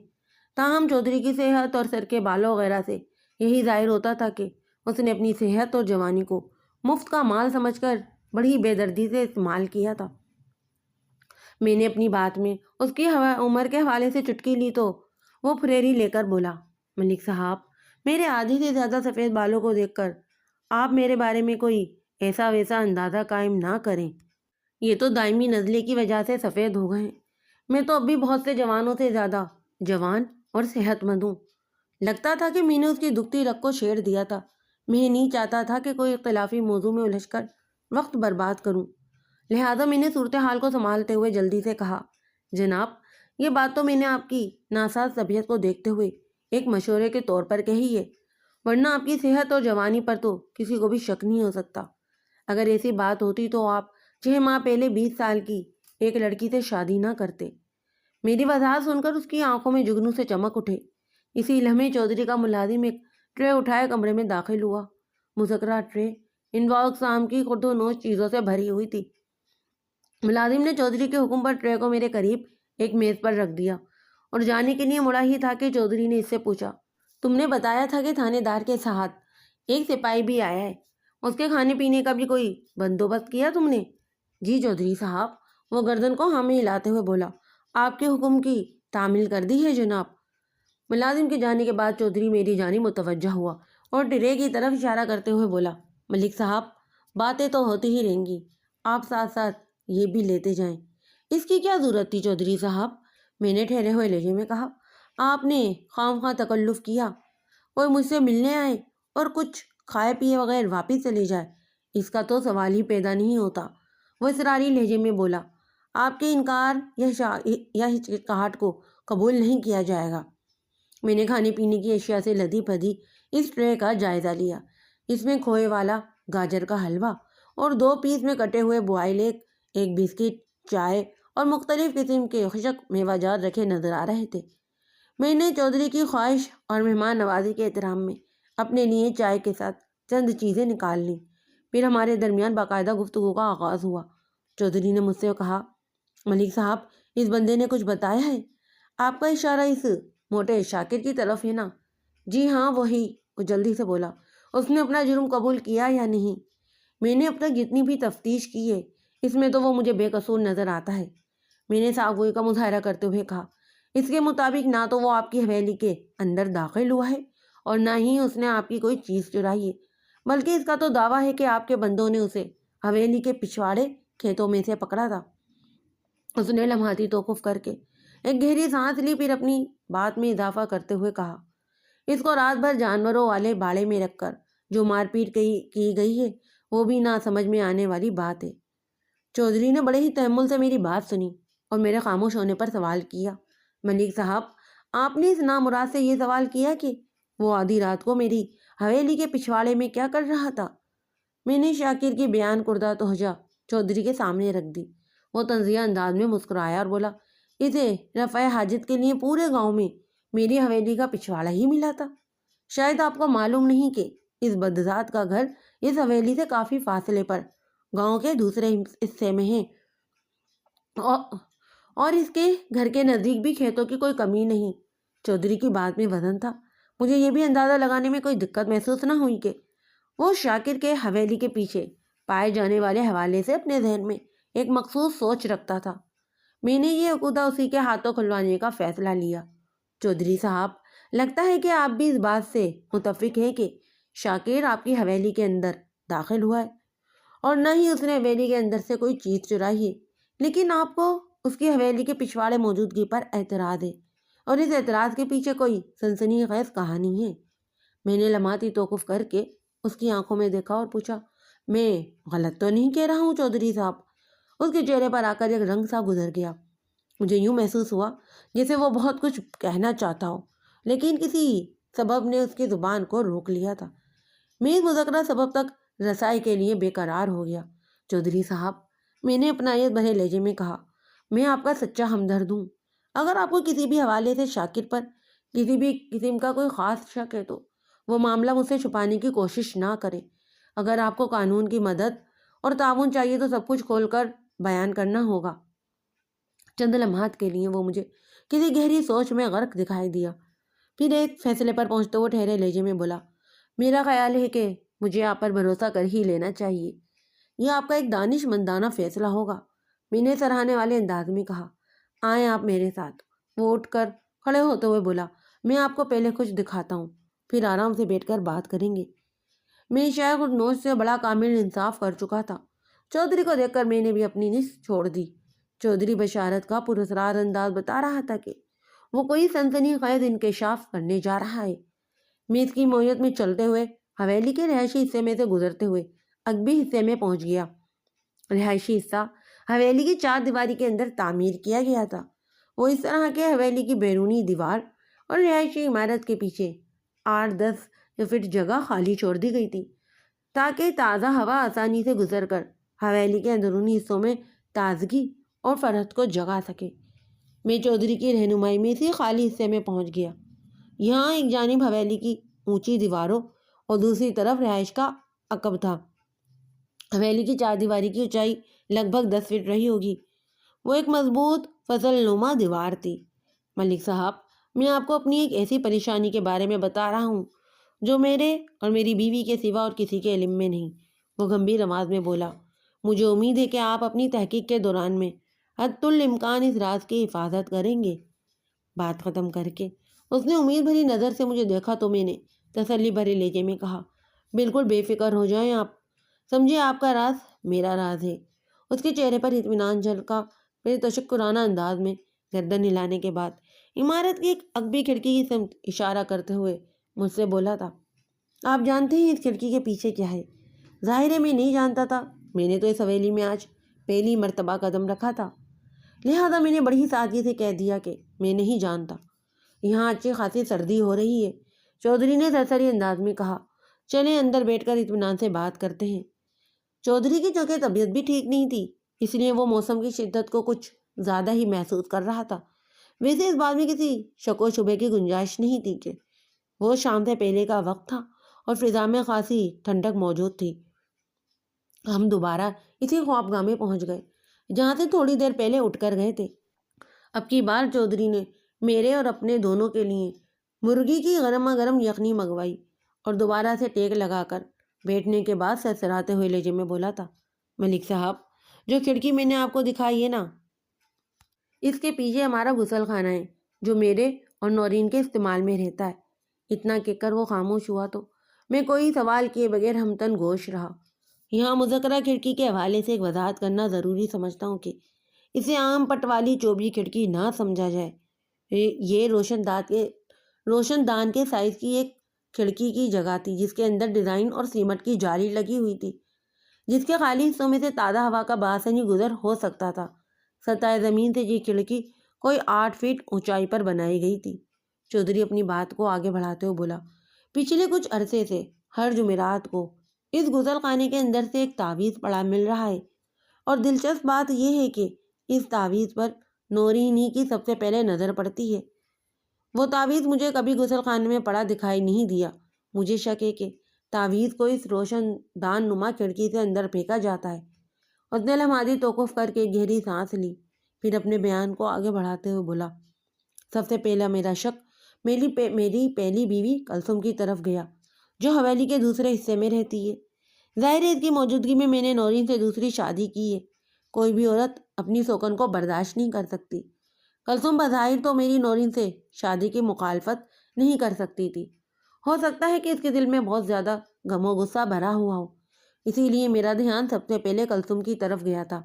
تاہم چودھری کی صحت اور سر کے بالوں وغیرہ سے یہی ظاہر ہوتا تھا کہ اس نے اپنی صحت اور جوانی کو مفت کا مال سمجھ کر بڑی بے دردی سے استعمال کیا تھا۔ میں نے اپنی بات میں اس کی عمر کے حوالے سے چٹکی لی تو وہ پھریری لے کر بولا، ملک صاحب، میرے آدھے سے زیادہ سفید بالوں کو دیکھ کر آپ میرے بارے میں کوئی ایسا ویسا اندازہ قائم نہ کریں۔ یہ تو دائمی نزلے کی وجہ سے سفید ہو گئے ہیں۔ میں تو اب بھی بہت سے جوانوں سے زیادہ جوان اور صحت مند ہوں۔ لگتا تھا کہ میں نے اس کی دکھتی رگ کو چھیڑ دیا تھا۔ میں نہیں چاہتا تھا کہ کوئی اختلافی موضوع میں الجھ کر وقت برباد کروں، لہٰذا میں نے صورتحال کو سنبھالتے ہوئے جلدی سے کہا، جناب، یہ بات تو میں نے آپ کی ناساز طبیعت کو دیکھتے ہوئے ایک مشورے کے طور پر کہی ہے، ورنہ آپ کی صحت اور جوانی پر تو کسی کو بھی شک نہیں ہو سکتا۔ اگر ایسی بات ہوتی تو آپ 6 ماہ پہلے 20 سال کی ایک لڑکی سے شادی نہ کرتے۔ میری وضاحت سن کر اس کی آنکھوں میں جگنو سے چمک اٹھے۔ اسی لمحے چودھری کا ملازم ایک ٹرے اٹھائے کمرے میں داخل ہوا۔ مذکرہ ٹرے انواع اقسام کی خرد و نوش چیزوں سے بھری ہوئی تھی۔ ملازم نے چودھری کے حکم پر ٹرے کو میرے قریب ایک میز پر رکھ دیا اور جانے کے لیے مڑا ہی تھا کہ چودھری نے اس سے پوچھا، تم نے بتایا تھا کہ تھانے دار کے ساتھ ایک سپاہی بھی آیا ہے، اس کے کھانے پینے کا بھی کوئی بندوبست کیا تم نے؟ جی چودھری صاحب، وہ گردن کو ہاں میں ہلاتے ہوئے بولا، آپ کے حکم کی تعمیل کر دی ہے جناب۔ ملازم کے جانے کے بعد چودھری میری جانب متوجہ ہوا اور ٹرے کی طرف اشارہ کرتے ہوئے بولا، ملک صاحب، باتیں تو ہوتی ہی رہیں گی، آپ ساتھ ساتھ یہ بھی لیتے جائیں۔ اس کی کیا ضرورت تھی چودھری صاحب؟ میں نے ٹھہرے ہوئے لہجے میں کہا، آپ نے خواہ تکلف کیا، کوئی مجھ سے ملنے آئے اور کچھ کھائے پیے بغیر واپس چلے جائے، اس کا تو سوال ہی پیدا نہیں ہوتا۔ وہ اصراری لہجے میں بولا، آپ کے انکار یا ہچکچاہٹ کو قبول نہیں کیا جائے گا۔ میں نے کھانے پینے کی اشیاء سے لدی پھدی اس ٹرے کا جائزہ لیا۔ اس میں کھوئے والا گاجر کا حلوہ اور 2 پیس میں کٹے ہوئے بوائل ایک بسکٹ، چائے اور مختلف قسم کے خشک میوہ جات رکھے نظر آ رہے تھے۔ میں نے چودھری کی خواہش اور مہمان نوازی کے احترام میں اپنے لیے چائے کے ساتھ چند چیزیں نکال لیں۔ پھر ہمارے درمیان باقاعدہ گفتگو کا آغاز ہوا۔ چودھری نے مجھ سے کہا، ملک صاحب، اس بندے نے کچھ بتایا ہے؟ آپ کا اشارہ اس موٹے شاکر کی طرف ہے نا؟ جی ہاں وہی، وہ جلدی سے بولا۔ اس نے اپنا جرم قبول کیا یا نہیں؟ میں نے اب تک جتنی بھی تفتیش کی ہے اس میں تو وہ مجھے بے قصور نظر آتا ہے، میں نے صاف گوئی کا مظاہرہ کرتے ہوئے کہا۔ اس کے مطابق نہ تو وہ آپ کی حویلی کے اندر داخل ہوا ہے اور نہ ہی اس نے آپ کی کوئی چیز چرائی ہے، بلکہ اس کا تو دعویٰ ہے کہ آپ کے بندوں نے اسے حویلی کے پچھواڑے کھیتوں میں سے پکڑا تھا۔ اس نے لمحاتی توقف کر کے ایک گہری سانس لی، پھر اپنی بات میں اضافہ کرتے ہوئے کہا، اس کو رات بھر جانوروں والے باڑے میں رکھ کر جو مار پیٹ کی گئی ہے وہ بھی نہ سمجھ میں آنے والی بات ہے۔ چودھری نے بڑے ہی تحمل سے میری بات سنی اور میرے خاموش ہونے پر سوال کیا، ملک صاحب آپ نے اس نامراد سے یہ سوال کیا کہ وہ آدھی رات کو میری حویلی کے پچھواڑے میں کیا کر رہا تھا؟ میں نے شاکر کی بیان کردہ توجہ چودھری کے سامنے رکھ دی۔ وہ طنزیہ انداز میں مسکرایا اور بولا، اسے رفع حاجت کے لیے پورے گاؤں میں میری حویلی کا پچھواڑا ہی ملا تھا۔ شاید آپ کو معلوم نہیں کہ اس بدذات کا گھر اس حویلی سے کافی فاصلے پر گاؤں کے دوسرے حصے میں ہے اور اس کے گھر کے نزدیک بھی کھیتوں کی کوئی کمی نہیں۔ چودھری کی بات میں وزن تھا۔ مجھے یہ بھی اندازہ لگانے میں کوئی دقت محسوس نہ ہوئی کہ وہ شاکر کے حویلی کے پیچھے پائے جانے والے حوالے سے اپنے ذہن میں ایک مخصوص سوچ رکھتا تھا۔ میں نے یہ عقودہ اسی کے ہاتھوں کھلوانے کا فیصلہ لیا۔ چودھری صاحب لگتا ہے کہ آپ بھی اس بات سے متفق ہیں کہ شاکر آپ کی حویلی کے اندر داخل ہوا ہے اور نہ ہی اس نے حویلی کے اندر سے کوئی چیز چرائی ہے، لیکن آپ کو اس کی حویلی کے پچھواڑے موجودگی پر اعتراض ہے اور اس اعتراض کے پیچھے کوئی سنسنی خیز کہانی ہے۔ میں نے لمحاتی توقف کر کے اس کی آنکھوں میں دیکھا اور پوچھا، میں غلط تو نہیں کہہ رہا ہوں چودھری صاحب؟ اس کے چہرے پر آ کر ایک رنگ سا گزر گیا۔ مجھے یوں محسوس ہوا جیسے وہ بہت کچھ کہنا چاہتا ہو لیکن کسی سبب نے اس کی زبان کو روک لیا تھا۔ میں اس مذکرہ سبب تک رسائی کے لیے بے قرار ہو گیا۔ چودھری صاحب، میں نے اپنائیت بھرے لہجے میں کہا، میں آپ کا سچا ہمدرد ہوں۔ اگر آپ کو کسی بھی حوالے سے شاکر پر کسی بھی قسم کا کوئی خاص شک ہے تو وہ معاملہ مجھ سے چھپانے کی کوشش نہ کریں۔ اگر آپ کو قانون کی مدد اور تعاون چاہیے تو سب کچھ کھول کر بیان کرنا ہوگا۔ چند لمحات کے لیے وہ مجھے کسی گہری سوچ میں غرق دکھائی دیا، پھر ایک فیصلے پر پہنچتے ہوئے ٹھہرے لہجے میں بولا، میرا خیال ہے کہ مجھے آپ پر بھروسہ کر ہی لینا چاہیے، یہ آپ کا ایک دانش مندانہ فیصلہ ہوگا۔ میں نے سراہنے والے انداز میں کہا، آئیں آپ میرے ساتھ۔ وہ اٹھ کر کھڑے ہوتے ہوئے بولا، میں آپ کو پہلے کچھ دکھاتا ہوں، پھر آرام سے بیٹھ کر بات کریں گے۔ میں شاید خود نوش سے بڑا کامل انصاف کر چکا تھا۔ چودھری کو دیکھ کر میں نے بھی اپنی نس چھوڑ دی۔ چودھری بشارت کا پراسرار انداز بتا رہا تھا کہ وہ کوئی سنسنی خیز انکشاف کرنے جا رہا ہے۔ میں اس کی مویت میں چلتے ہوئے حویلی کے رہائشی حصے میں سے گزرتے ہوئے عقبی حصے میں پہنچ گیا۔ رہائشی حصہ حویلی کی چار دیواری کے اندر تعمیر کیا گیا تھا۔ وہ اس طرح کہ حویلی کی بیرونی دیوار اور رہائشی عمارت کے پیچھے 8-10 فٹ جگہ خالی چھوڑ دی گئی تھی تاکہ تازہ ہوا آسانی سے گزر کر حویلی کے اندرونی حصوں میں تازگی اور فرحت کو جگا سکے۔ میں چودھری کی رہنمائی میں اسی خالی حصے میں پہنچ گیا۔ یہاں ایک جانب حویلی کی اونچی دیواروں اور دوسری طرف رہائش کا عقب تھا۔ حویلی کی چار دیواری کی اونچائی لگ بھگ 10 فٹ رہی ہوگی۔ وہ ایک مضبوط فصل نما دیوار تھی۔ ملک صاحب، میں آپ کو اپنی ایک ایسی پریشانی کے بارے میں بتا رہا ہوں جو میرے اور میری بیوی کے سوا اور کسی کے علم میں نہیں۔ وہ گمبھیر آواز میں بولا، مجھے امید ہے کہ آپ اپنی تحقیق کے دوران میں حتی الامکان اس راز کی حفاظت کریں گے۔ بات ختم کر کے اس نے امید بھری نظر سے مجھے دیکھا تو میں نے تسلی بھرے لہجے میں کہا، بالکل بے فکر ہو جائیں آپ، سمجھے آپ کا راز میرا راز ہے۔ اس کے چہرے پر اطمینان جھلکا، پھر تشکرانہ انداز میں گردن ہلانے کے بعد عمارت کی ایک عقبی کھڑکی کی سمت اشارہ کرتے ہوئے مجھ سے بولا تھا، آپ جانتے ہیں اس کھڑکی کے پیچھے کیا ہے؟ ظاہر ہے میں نہیں جانتا تھا، میں نے تو اس حویلی میں آج پہلی مرتبہ قدم رکھا تھا، لہٰذا میں نے بڑی سادگی سے کہہ دیا کہ میں نہیں جانتا۔ یہاں اچھی خاصی سردی ہو رہی ہے، چودھری نے سرسری انداز میں کہا، چلیں اندر بیٹھ کر اطمینان سے بات کرتے ہیں۔ چودھری کی چونکہ طبیعت بھی ٹھیک نہیں تھی اس لیے وہ موسم کی شدت کو کچھ زیادہ ہی محسوس کر رہا تھا۔ ویسے اس بات میں کسی شک و شبے کی گنجائش نہیں تھی کہ وہ شام سے پہلے کا وقت تھا اور فضا میں خاصی ٹھنڈک موجود تھی۔ ہم دوبارہ اسی خوابگاہ میں پہنچ گئے جہاں سے تھوڑی دیر پہلے اٹھ کر گئے تھے۔ اب کی بار چودھری نے میرے اور اپنے دونوں کے لیے مرغی کی گرما گرم یخنی منگوائی اور دوبارہ سے ٹیک لگا کر بیٹھنے کے بعد سرسراتے ہوئے لہجے میں بولا تھا، ملک صاحب، جو کھڑکی میں نے آپ کو دکھائی ہے نا، اس کے پیچھے ہمارا غسل خانہ ہے جو میرے اور نورین کے استعمال میں رہتا ہے۔ اتنا کہہ کر وہ خاموش ہوا تو میں کوئی سوال کیے بغیر ہمتن گوش رہا۔ یہاں مذکرہ کھڑکی کے حوالے سے ایک وضاحت کرنا ضروری سمجھتا ہوں کہ اسے عام پٹ والی چوبی کھڑکی نہ سمجھا جائے۔ یہ روشن دان کے سائز کی ایک کھڑکی کی جگہ تھی جس کے اندر ڈیزائن اور سیمٹ کی جالی لگی ہوئی تھی، جس کے خالی حصوں میں سے تازہ ہوا کا بآسانی گزر ہو سکتا تھا۔ سطح زمین سے یہ کھڑکی کوئی 8 فٹ اونچائی پر بنائی گئی تھی۔ چودھری اپنی بات کو آگے بڑھاتے ہوئے بولا، پچھلے کچھ عرصے سے ہر جمعرات کو اس غسل خانے کے اندر سے ایک تعویذ پڑا مل رہا ہے، اور دلچسپ بات یہ ہے کہ اس تعویذ پر نورین ہی کی سب سے پہلے نظر پڑتی ہے۔ وہ تعویذ مجھے کبھی غسل خانے میں پڑا دکھائی نہیں دیا۔ مجھے شک ہے کہ تعویذ کو اس روشن دان نما کھڑکی سے اندر پھینکا جاتا ہے۔ اس نے لمحاتی توقف کر کے گہری سانس لی، پھر اپنے بیان کو آگے بڑھاتے ہوئے بولا، سب سے پہلا میرا شک میری پہلی بیوی کلثوم کی طرف گیا، جو حویلی کے دوسرے حصے میں رہتی ہے۔ ظاہر ہے اس کی موجودگی میں نے نورین سے دوسری شادی کی ہے۔ کوئی بھی عورت اپنی سوکن کو برداشت نہیں کر سکتی۔ کلثوم بظاہر تو میری نورین سے شادی کی مخالفت نہیں کر سکتی تھی۔ ہو سکتا ہے کہ اس کے دل میں بہت زیادہ غم و غصہ بھرا ہوا ہو، اسی لیے میرا دھیان سب سے پہلے کلثوم کی طرف گیا تھا۔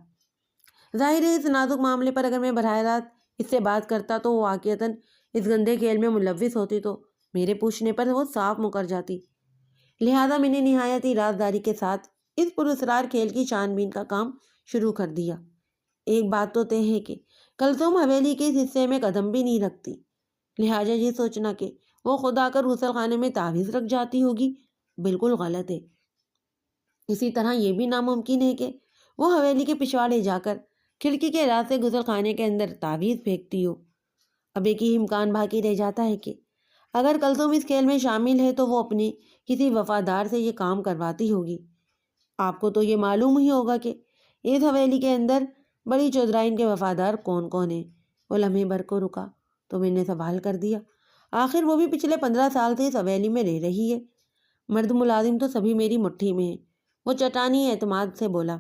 ظاہر ہے اس نازک معاملے پر اگر میں براہ راست اس سے بات کرتا تو وہ واقعتاً اس گندے کھیل میں ملوث ہوتی تو میرے پوچھنے پر وہ صاف مکر جاتی۔ لہٰذا میں نے نہایت ہی رازداری کے ساتھ اس پراسرار کھیل کی چھان بین کا کام شروع کر دیا۔ ایک بات تو طے ہے کہ کلثوم حویلی کے اس حصے میں قدم بھی نہیں رکھتی، لہٰذا یہ سوچنا کہ وہ خود آ کر غسل خانے میں تعویذ رکھ جاتی ہوگی بالکل غلط ہے۔ اسی طرح یہ بھی ناممکن ہے کہ وہ حویلی کے پچھواڑے جا کر کھڑکی کے راز سے غسل خانے کے اندر تعویذ پھینکتی ہو۔ اب ایک ہی امکان باقی رہ جاتا ہے کہ اگر کلثوم اس کھیل میں شامل ہے تو وہ اپنے کسی وفادار سے یہ کام کرواتی ہوگی۔ آپ کو تو یہ معلوم ہی ہوگا کہ اس حویلی کے اندر بڑی چودھرائن کے وفادار کون کون ہیں۔ وہ لمحے بھر کو رکا تو میں نے سوال کر دیا، آخر وہ بھی پچھلے 15 سال سے اس حویلی میں رہ رہی ہے۔ مرد ملازم تو سبھی میری مٹھی میں ہیں، وہ چٹانی اعتماد سے بولا۔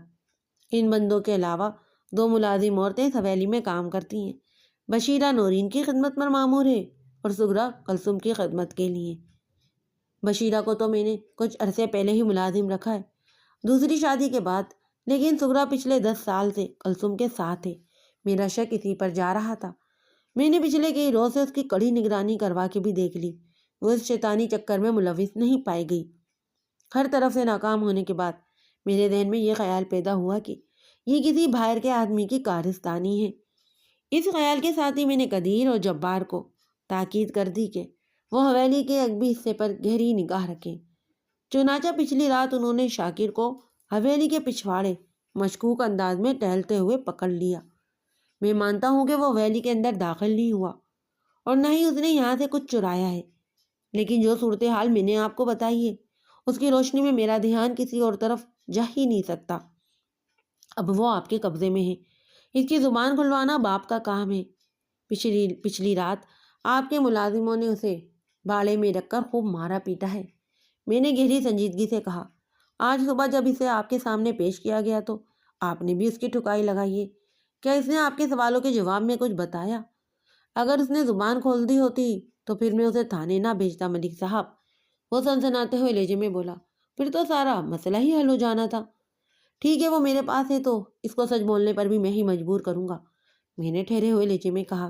ان بندوں کے علاوہ 2 ملازم عورتیں اس حویلی میں کام کرتی ہیں۔ بشیرہ نورین کی خدمت پر مامور ہے اور سغرا کلثوم کی خدمت کے لیے۔ بشیرہ کو تو میں نے کچھ عرصے پہلے ہی ملازم رکھا ہے، دوسری شادی کے بعد، لیکن سغرا پچھلے 10 سال سے کلثوم کے ساتھ ہے۔ میرا شک اسی پر جا رہا تھا۔ میں نے پچھلے کئی روز سے اس کی کڑی نگرانی کروا کے بھی دیکھ لی، وہ اس شیطانی چکر میں ملوث نہیں پائی گئی۔ ہر طرف سے ناکام ہونے کے بعد میرے ذہن میں یہ خیال پیدا ہوا کہ یہ کسی باہر کے آدمی کی کارستانی ہے۔ اس خیال کے ساتھ ہی میں نے قدیر اور جبار کو تاکید کر دی کہ وہ حویلی کے عقبی حصے پر گہری نگاہ رکھیں۔ چنانچہ پچھلی رات انہوں نے شاکر کو حویلی کے پچھواڑے مشکوک انداز میں ٹہلتے ہوئے پکڑ لیا۔ میں مانتا ہوں کہ وہ حویلی کے اندر داخل نہیں ہوا اور نہ ہی اس نے یہاں سے کچھ چرایا ہے، لیکن جو صورتحال میں نے آپ کو بتائی ہے اس کی روشنی میں میرا دھیان کسی اور طرف جا ہی نہیں سکتا۔ اب وہ آپ کے قبضے میں ہے، اس کی زبان کھلوانا باپ کا کام ہے۔ پچھلی رات آپ کے ملازموں نے اسے باڑے میں رکھ کر خوب مارا پیٹا ہے۔ میں نے گہری سنجیدگی سے کہا، آج صبح جب اسے آپ کے سامنے پیش کیا گیا تو آپ نے بھی اس کی ٹھکائی لگائی ہے۔ کیا اس نے آپ کے سوالوں کے جواب میں کچھ بتایا؟ اگر اس نے زبان کھول دی ہوتی تو پھر میں اسے تھانے نہ بھیجتا ملک صاحب، وہ سنسناتے ہوئے لہجے میں بولا۔ پھر تو سارا مسئلہ ہی حل ہو جانا تھا۔ ٹھیک ہے، وہ میرے پاس ہے تو اس کو سچ بولنے پر بھی میں ہی مجبور کروں گا، میں نے ٹھہرے ہوئے لہجے میں کہا۔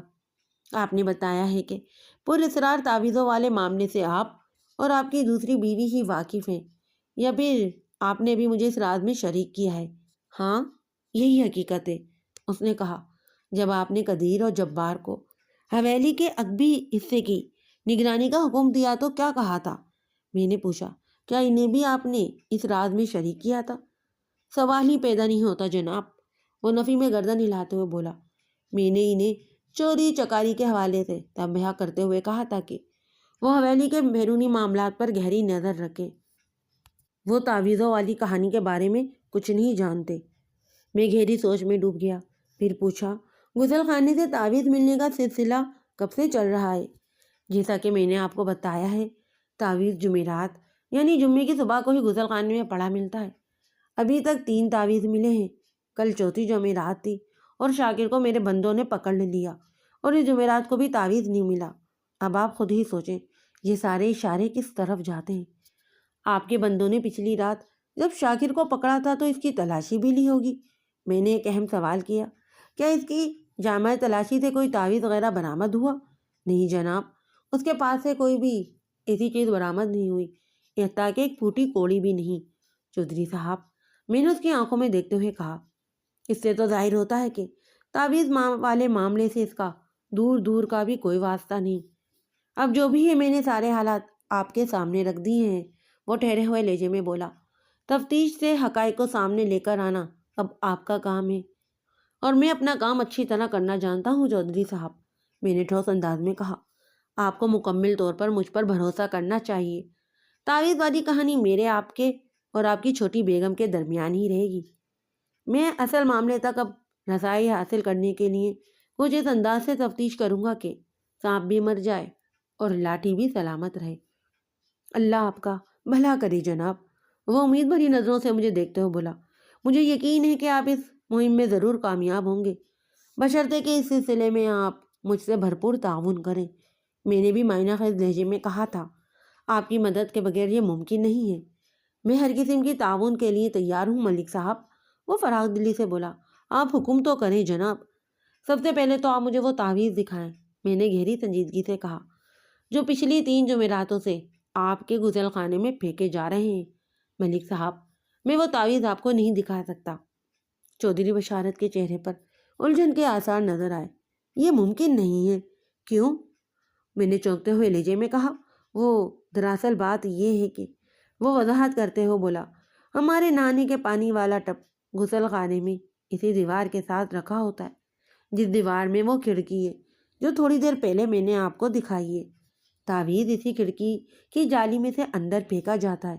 آپ نے بتایا ہے کہ پر اسرار تعویذوں والے معاملے سے آپ اور آپ کی دوسری بیوی ہی واقف ہیں، یا پھر آپ نے بھی مجھے اس راز میں شریک کیا ہے؟ ہاں، یہی حقیقت ہے، اس نے کہا۔ جب آپ نے قدیر اور جبار کو حویلی کے عقبی حصے کی نگرانی کا حکم دیا تو کیا کہا تھا؟ میں نے پوچھا۔ کیا انہیں بھی آپ نے اس راز میں شریک کیا تھا؟ سوال ہی پیدا نہیں ہوتا جناب، وہ نفی میں گردن ہلاتے ہوئے بولا۔ میں نے انہیں چوری چکاری کے حوالے سے تنبیہ کرتے ہوئے کہا تھا کہ وہ حویلی کے بیرونی معاملات پر گہری نظر رکھیں، وہ تعویذوں والی کہانی کے بارے میں کچھ نہیں جانتے۔ میں گہری سوچ میں ڈوب گیا، پھر پوچھا، غسل خانے سے تعویذ ملنے کا سلسلہ کب سے چل رہا ہے؟ جیسا کہ میں نے آپ کو بتایا ہے، تعویذ جمعرات یعنی جمعے کی صبح کو ہی غسل خانے میں پڑا ملتا ہے۔ ابھی تک 3 تعویذ ملے ہیں، کل چوتھی جمعرات تھی اور شاکر کو میرے بندوں نے پکڑ لیا اور اس جمعرات کو بھی تعویذ نہیں ملا۔ اب آپ خود ہی سوچیں یہ سارے اشارے کس طرف جاتے ہیں۔ آپ کے بندوں نے پچھلی رات جب شاکر کو پکڑا تھا تو اس کی تلاشی بھی لی ہوگی۔ میں نے ایک اہم سوال کیا، کیا اس کی جامع تلاشی سے کوئی تعویذ وغیرہ برآمد ہوا؟ نہیں جناب، اس کے پاس سے کوئی بھی ایسی چیز برآمد نہیں ہوئی، حتیٰ کہ ایک پھوٹی کوڑی بھی نہیں۔ چودھری صاحب، میں نے اس کی آنکھوں میں دیکھتے ہوئے کہا، اس سے تو ظاہر ہوتا ہے کہ تعویذ والے معاملے سے اس کا دور دور کا بھی کوئی واسطہ نہیں۔ اب جو بھی ہے میں نے سارے حالات آپ کے سامنے رکھ دیے ہیں۔ وہ ٹھہرے ہوئے لہجے میں بولا، تفتیش سے حقائق کو سامنے لے کر آنا اب آپ کا کام ہے اور میں اپنا کام اچھی طرح کرنا جانتا ہوں چودھری صاحب۔ میں نے ٹھوس انداز میں کہا، آپ کو مکمل طور پر مجھ پر بھروسہ کرنا چاہیے۔ تعویذ والی کہانی میرے آپ کے اور آپ کی چھوٹی بیگم کے درمیان ہی رہے گی۔ میں اصل معاملے تک اب رسائی حاصل کرنے کے لیے کچھ اس انداز سے تفتیش کروں گا کہ سانپ بھی مر جائے اور لاٹھی بھی سلامت رہے۔ اللہ آپ کا بھلا کرے جناب۔ وہ امید بھری نظروں سے مجھے دیکھتے ہوئے بولا، مجھے یقین ہے کہ آپ اس مہم میں ضرور کامیاب ہوں گے، بشرطے کہ اس سلسلے میں آپ مجھ سے بھرپور تعاون کریں۔ میں نے بھی معنی خیز لہجے میں کہا تھا، آپ کی مدد کے بغیر یہ ممکن نہیں ہے۔ میں ہر قسم کی تعاون کے لیے تیار ہوں ملک صاحب۔ وہ فراغ دلی سے بولا، آپ حکم تو کریں جناب۔ سب سے پہلے تو آپ مجھے وہ تعویذ دکھائیں، میں نے گہری سنجیدگی سے کہا، جو پچھلی 3 جمعراتوں سے آپ کے غسل خانے میں پھینکے جا رہے ہیں۔ ملک صاحب، میں وہ تعویذ آپ کو نہیں دکھا سکتا۔ چودھری بشارت کے چہرے پر الجھن کے آثار نظر آئے۔ یہ ممکن نہیں ہے۔ کیوں؟ میں نے چونکتے ہوئے لہجے میں کہا، وہ دراصل بات یہ ہے کہ وہ وضاحت کرتے ہوئے بولا، ہمارے نہانے کے پانی والا ٹب غسل خانے میں اسی دیوار کے ساتھ رکھا ہوتا ہے جس دیوار میں وہ کھڑکی ہے جو تھوڑی دیر پہلے میں نے آپ کو دکھائی ہے۔ تعویذ اسی کھڑکی کی جالی میں سے اندر پھینکا جاتا ہے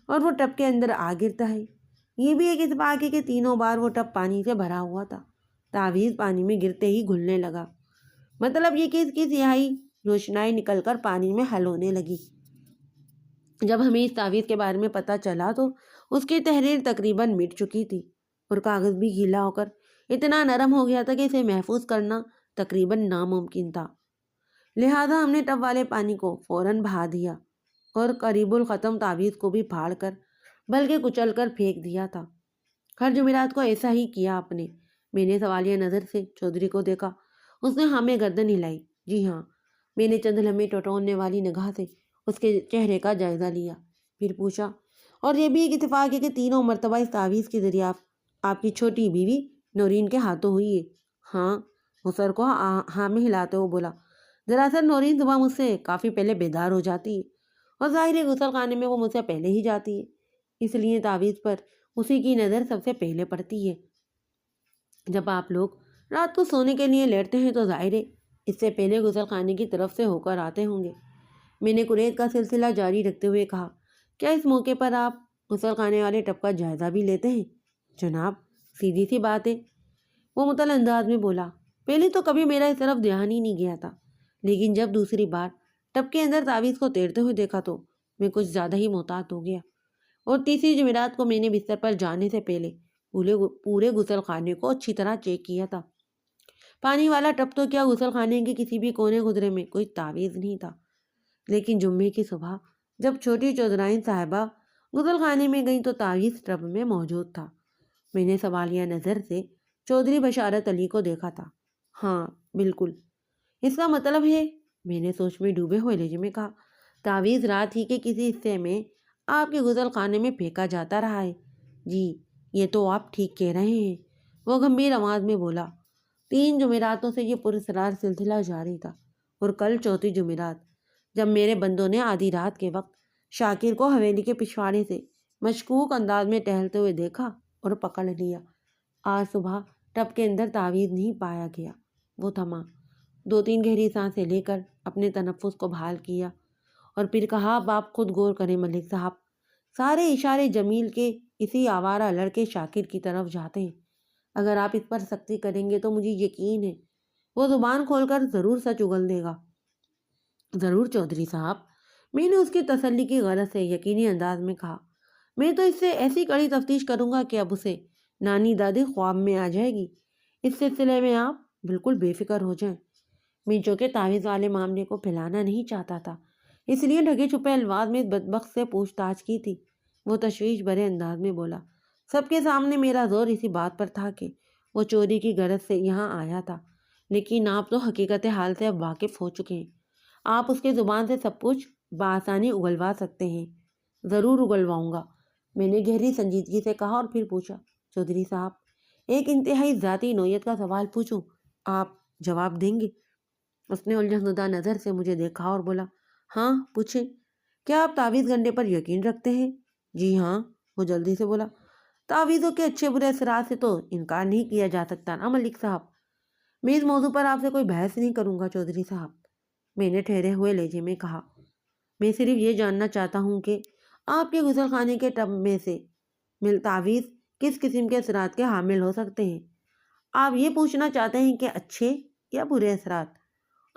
اور وہ ٹب کے اندر آ گرتا ہے۔ یہ بھی ایک اتفاق ہے کہ تینوں بار وہ ٹب پانی سے بھرا ہوا تھا۔ تعویذ پانی میں گرتے ہی گھلنے لگا، مطلب یہ کہ اس کی سیاہی روشنائی نکل کر پانی میں حل ہونے لگی۔ جب ہمیں اس تعویذ کے بارے میں پتہ چلا تو اس کی تحریر تقریباً مٹ چکی تھی اور کاغذ بھی گیلا ہو کر اتنا نرم ہو گیا تھا کہ اسے محفوظ کرنا تقریباً ناممکن تھا۔ لہٰذا ہم نے ٹب والے پانی کو فوراً بہا دیا اور قریب الختم تعویذ کو بھی پھاڑ کر بلکہ کچل کر پھینک دیا تھا۔ ہر جمعرات کو ایسا ہی کیا آپ نے؟ میں نے سوالیہ نظر سے چودھری کو دیکھا۔ اس نے ہاں میں گردن ہلائی۔ جی ہاں۔ میں نے چند لمحے ٹٹولنے والی نگاہ سے اس کے چہرے کا جائزہ لیا، پھر پوچھا، اور یہ بھی ایک اتفاق ہے کہ تینوں مرتبہ اس تعویذ کی دریافت آپ کی چھوٹی بیوی نورین کے ہاتھوں ہوئی ہے؟ ہاں۔ وہ سر کو ہاں میں ہلاتے ہوئے بولا، دراصل نورین صبح مجھ سے کافی پہلے بیدار ہو جاتی ہے اور ظاہر غسل خانے میں وہ مجھ سے پہلے ہی جاتی ہے، اس لیے تعویذ پر اسی کی نظر سب سے پہلے پڑتی ہے۔ جب آپ لوگ رات کو سونے کے لیے لیٹتے ہیں تو ظاہر ہے اس سے پہلے غسل خانے کی طرف سے ہو کر آتے ہوں گے۔ میں نے قریت کا سلسلہ جاری رکھتے ہوئے کہا، کیا اس موقع پر آپ غسل خانے والے ٹب کا جائزہ بھی لیتے ہیں؟ جناب، سیدھی سی بات ہے۔ وہ مطل انداز میں بولا، پہلے تو کبھی میرا اس طرف دھیان ہی نہیں گیا تھا، لیکن جب دوسری بار ٹب کے اندر تعویذ کو تیرتے ہوئے دیکھا تو میں کچھ زیادہ ہی محتاط ہو گیا، اور تیسری جمعرات کو میں نے بستر پر جانے سے پہلے پورے غسل خانے کو اچھی طرح چیک کیا تھا۔ پانی والا ٹب تو کیا، غسل خانے کے کسی بھی کونے خدرے میں کوئی تعویذ نہیں تھا، لیکن جمعے کی صبح جب چھوٹی چودھرائن صاحبہ غسل خانے میں گئیں تو تعویذ ٹب میں موجود تھا۔ میں نے سوالیہ نظر سے چودھری بشارت علی کو دیکھا تھا۔ ہاں بالکل۔ اس کا مطلب ہے، میں نے سوچ میں ڈوبے ہوئے لہجے میں کہا، تعویذ رات ہی کے کسی حصے میں آپ کے غسل خانے میں پھینکا جاتا رہا ہے۔ جی، یہ تو آپ ٹھیک کہہ رہے ہیں۔ وہ گمبھیر آواز میں بولا، 3 جمعراتوں سے یہ پراسرار سلسلہ جاری تھا اور کل چوتھی جمعرات جب میرے بندوں نے آدھی رات کے وقت شاکر کو حویلی کے پچھواڑے سے مشکوک انداز میں ٹہلتے ہوئے دیکھا اور پکڑ لیا۔ آج صبح ٹب کے اندر تعویذ نہیں پایا گیا۔ وہ تھما، 2-3 گہری سانسیں لے کر اپنے تنفس کو بحال کیا اور پھر کہا، اب آپ خود غور کریں ملک صاحب، سارے اشارے جمیل کے اسی آوارہ لڑکے شاکر کی طرف جاتے ہیں۔ اگر آپ اس پر سختی کریں گے تو مجھے یقین ہے وہ زبان کھول کر ضرور سچ اگل دے گا۔ ضرور چودھری صاحب، میں نے اس کی تسلی کی غرض سے یقینی انداز میں کہا۔ میں تو اس سے ایسی کڑی تفتیش کروں گا کہ اب اسے نانی دادی خواب میں آ جائے گی۔ اس سلسلے میں آپ بالکل بے فکر ہو جائیں۔ میں چونکہ تعویذ والے معاملے کو پھیلانا نہیں چاہتا تھا، اس لیے ڈھکے چھپے الفاظ میں بدبخت سے پوچھ تاچھ کی تھی۔ وہ تشویش بھرے انداز میں بولا، سب کے سامنے میرا زور اسی بات پر تھا کہ وہ چوری کی غرض سے یہاں آیا تھا، لیکن آپ تو حقیقت حال سے اب واقف ہو چکے ہیں۔ آپ اس کے زبان سے سب کچھ بآسانی اگلوا سکتے ہیں۔ ضرور اگلواؤں گا، میں نے گہری سنجیدگی سے کہا اور پھر پوچھا، چودھری صاحب ایک انتہائی ذاتی نوعیت کا سوال پوچھوں، آپ جواب دیں گے؟ اس نے الجھن زدہ نظر سے مجھے دیکھا اور بولا، ہاں پوچھیں۔ کیا آپ تعویذ گنڈے پر یقین رکھتے ہیں؟ جی ہاں، وہ جلدی سے بولا۔ تعویذوں کے اچھے برے اثرات سے تو انکار نہیں کیا جا سکتا نا ملک صاحب۔ میں اس موضوع پر آپ سے کوئی بحث نہیں کروں گا چودھری صاحب، میں نے ٹھہرے ہوئے لہجے میں کہا۔ میں صرف یہ جاننا چاہتا ہوں کہ آپ کے غسل خانے کے ٹب میں سے تعویذ کس قسم کے اثرات کے حامل ہو سکتے ہیں؟ آپ یہ پوچھنا چاہتے ہیں کہ اچھے یا برے اثرات؟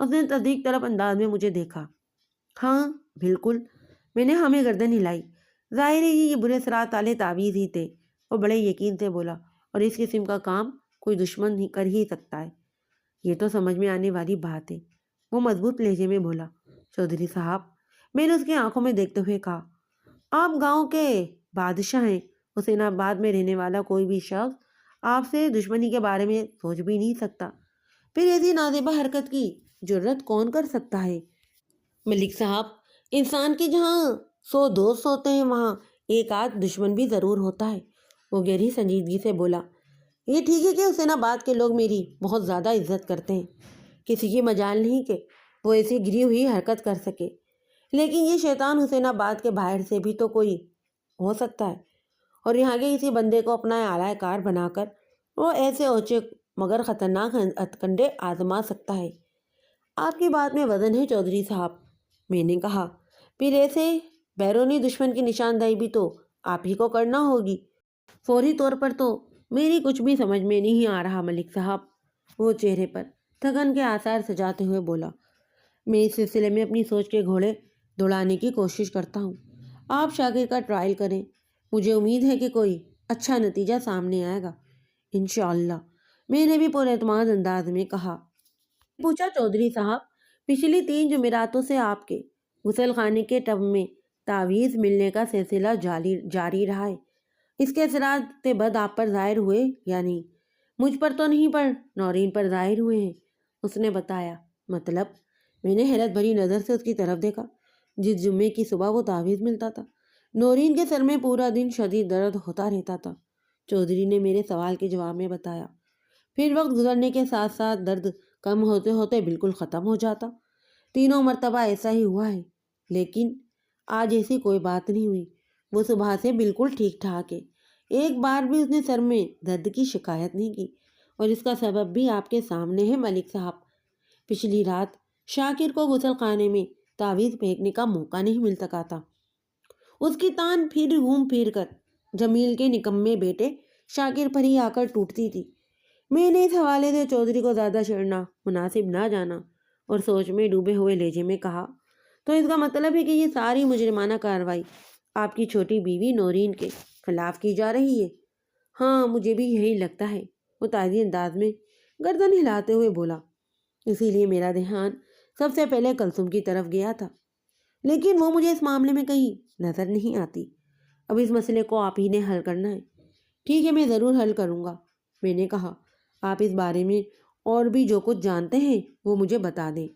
اس نے تصدیق طلب انداز میں مجھے دیکھا۔ ہاں بالکل، میں نے ہمیں گردن ہلائی۔ ظاہر ہے یہ برے اثرات والے تعویذ ہی تھے، وہ بڑے یقین سے بولا، اور اس قسم کا کام کوئی دشمن ہی کر ہی سکتا ہے۔ یہ تو سمجھ میں آنے والی بات ہے، وہ مضبوط لہجے میں بولا۔ چودھری صاحب، میں نے اس کی آنکھوں میں دیکھتے ہوئے کہا، آپ گاؤں کے بادشاہ ہیں، حسین آباد میں رہنے والا کوئی بھی شخص آپ سے دشمنی کے بارے میں سوچ بھی نہیں سکتا، پھر ایسی نازیبہ حرکت کی جرت کون کر سکتا ہے؟ ملک صاحب، انسان کے جہاں 100 دوست ہوتے ہیں وہاں ایک آدھ دشمن بھی ضرور ہوتا ہے، وہ گہری سنجیدگی سے بولا۔ یہ ٹھیک ہے کہ حسین آباد کے لوگ میری بہت زیادہ عزت کرتے ہیں، کسی کی مجال نہیں کہ وہ ایسی گری ہوئی حرکت کر سکے، لیکن یہ شیطان حسین آباد کے باہر سے بھی تو کوئی ہو سکتا ہے، اور یہاں کے کسی بندے کو اپنا اعلی کار بنا کر وہ ایسے اوچے مگر خطرناک ہتھکنڈے آزما سکتا ہے۔ آپ کی بات میں وزن ہے چودھری صاحب، میں نے کہا، پھر ایسے بیرونی دشمن کی نشاندہی بھی تو آپ ہی کو کرنا ہوگی۔ فوری طور پر تو میری کچھ بھی سمجھ میں نہیں آ رہا ملک صاحب، وہ چہرے پر تھکن کے آثار سجاتے ہوئے بولا۔ میں اس سلسلے میں اپنی سوچ کے گھوڑے دوڑانے کی کوشش کرتا ہوں، آپ شاگرد کا ٹرائل کریں، مجھے امید ہے کہ کوئی اچھا نتیجہ سامنے آئے گا انشاءاللہ، میں نے بھی پر اعتماد انداز میں کہا۔ پوچھا، چودھری صاحب پچھلی 3 جمعراتوں سے آپ کے غسل خانے کے ٹب میں تعویذ ملنے کا سلسلہ جاری رہا ہے، اس کے اثرات بد آپ پر ظاہر ہوئے یا نہیں؟ مجھ پر تو نہیں، پر نورین پر ظاہر ہوئے ہیں، اس نے بتایا۔ مطلب؟ میں نے حیرت بھری نظر سے اس کی طرف دیکھا۔ جس جمعے کی صبح وہ تعویذ ملتا تھا، نورین کے سر میں پورا دن شدید درد ہوتا رہتا تھا، چودھری نے میرے سوال کے جواب میں بتایا۔ پھر وقت گزرنے کے ساتھ ساتھ درد کم ہوتے ہوتے بالکل ختم ہو جاتا۔ 3 مرتبہ ایسا ہی ہوا ہے، لیکن آج ایسی کوئی بات نہیں ہوئی، وہ صبح سے بالکل ٹھیک ٹھاک ہے، ایک بار بھی اس نے سر میں درد کی شکایت نہیں کی، اور اس کا سبب بھی آپ کے سامنے ہے ملک صاحب۔ پچھلی رات شاکر کو غسل خانے میں تعویذ پھینکنے کا موقع نہیں مل سکا تھا، اس کی تان پھر گھوم پھر کر جمیل کے نکمے بیٹے شاکر پر ہی آ کر ٹوٹتی تھی۔ میں نے اس حوالے سے چودھری کو زیادہ چھیڑنا مناسب نہ جانا اور سوچ میں ڈوبے ہوئے لہجے میں کہا، تو اس کا مطلب ہے کہ یہ ساری مجرمانہ کارروائی آپ کی چھوٹی بیوی نورین کے خلاف کی جا رہی ہے؟ ہاں مجھے بھی یہی لگتا ہے، وہ تازی انداز میں گردن ہلاتے ہوئے بولا۔ اسی لیے میرا دھیان سب سے پہلے کلثوم کی طرف گیا تھا، لیکن وہ مجھے اس معاملے میں کہیں نظر نہیں آتی۔ اب اس مسئلے کو آپ ہی نے حل کرنا ہے۔ ٹھیک ہے، میں ضرور حل کروں گا، میں نے کہا۔ آپ اس بارے میں اور بھی جو کچھ جانتے ہیں وہ مجھے بتا دیں۔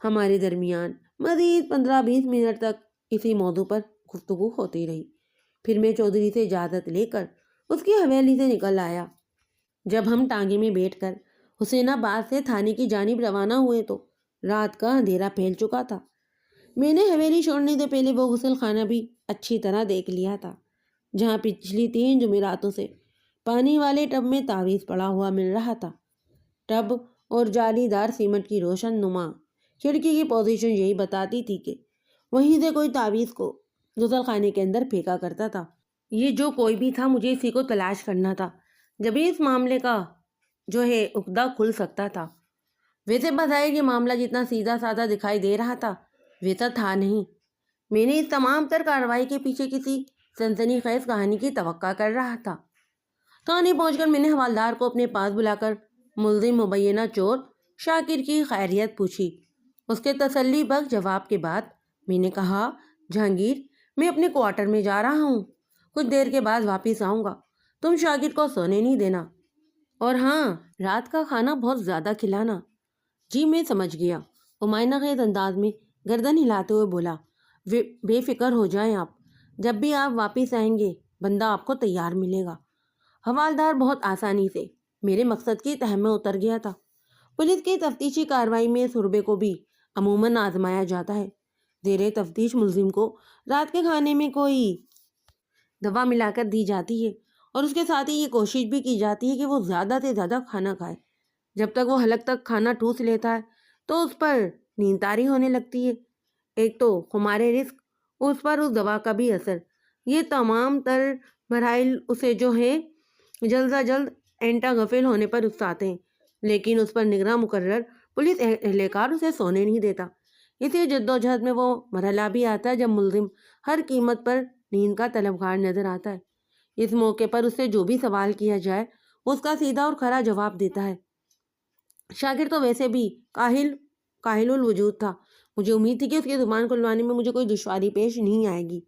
ہمارے درمیان مزید 15-20 منٹ تک اسی موضوع پر گفتگو ہوتی رہی، پھر میں چودھری سے اجازت لے کر اس کی حویلی سے نکل آیا۔ جب ہم ٹانگے میں بیٹھ کر حسین آباد سے تھانے کی جانب روانہ ہوئے تو رات کا اندھیرا پھیل چکا تھا۔ میں نے حویلی چھوڑنے سے پہلے وہ غسل خانہ بھی اچھی طرح دیکھ لیا تھا جہاں پچھلی 3 جمعراتوں سے پانی والے ٹب میں تعویذ پڑا ہوا مل رہا تھا۔ ٹب اور جالی دار سیمنٹ کی روشن نما کھڑکی کی پوزیشن یہی بتاتی تھی کہ وہیں سے کوئی تعویذ کو غسل خانے کے اندر پھینکا کرتا تھا۔ یہ جو کوئی بھی تھا، مجھے اسی کو تلاش کرنا تھا جبھی اس معاملے کا جو ہے عقدہ کھل سکتا تھا۔ ویسے بظاہر یہ معاملہ جتنا سیدھا سادہ دکھائی دے رہا تھا ویسا تھا نہیں۔ میں نے اس تمام تر کارروائی کے پیچھے کسی سنسنی خیز کہانی کی توقع کر رہا تھا۔ تھانے پہنچ کر میں نے حوالدار کو اپنے پاس بلا کر ملزم مبینہ چور شاکر کی خیریت پوچھی۔ اس کے تسلی بخش جواب کے بعد میں نے کہا، جہانگیر، میں اپنے کوارٹر میں جا رہا ہوں، کچھ دیر کے بعد واپس آؤں گا، تم شاکر کو سونے نہیں دینا، اور ہاں، رات کا کھانا بہت زیادہ کھلانا۔ جی میں سمجھ گیا، ممائنہ خیز انداز میں گردن ہلاتے ہوئے بولا۔ بے فکر ہو جائیں آپ، جب بھی آپ واپس آئیں گے بندہ آپ کو تیار ملے گا۔ حوالدار بہت آسانی سے میرے مقصد کی تہ میں اتر گیا تھا۔ پولیس کی تفتیشی کارروائی میں سربے کو بھی عموماً آزمایا جاتا ہے۔ زیر تفتیش ملزم کو رات کے کھانے میں کوئی دوا ملا کر دی جاتی ہے، اور اس کے ساتھ ہی یہ کوشش بھی کی جاتی ہے کہ وہ زیادہ سے زیادہ کھانا کھائے۔ جب تک وہ حلق تک کھانا ٹھوس لیتا ہے تو اس پر نیند طاری ہونے لگتی ہے۔ ایک تو خمار رزق، اس پر اس دوا کا بھی اثر، یہ تمام تر مراحل اسے جو ہے جلد از جلد اینٹا غفل ہونے پر اکساتے ہیں، لیکن اس پر نگراں مقرر پولیس اہلکار اسے سونے نہیں دیتا۔ اسی جدوجہد میں وہ مرحلہ بھی آتا ہے جب ملزم ہر قیمت پر نیند کا طلبگار نظر آتا ہے۔ اس موقع پر اس سے جو بھی سوال کیا جائے اس کا سیدھا اور کھرا جواب دیتا ہے۔ شاکر تو ویسے بھی کاہل الوجود تھا، مجھے امید تھی کہ اس کی زبان کھلوانے میں مجھے کوئی دشواری پیش نہیں آئے گی۔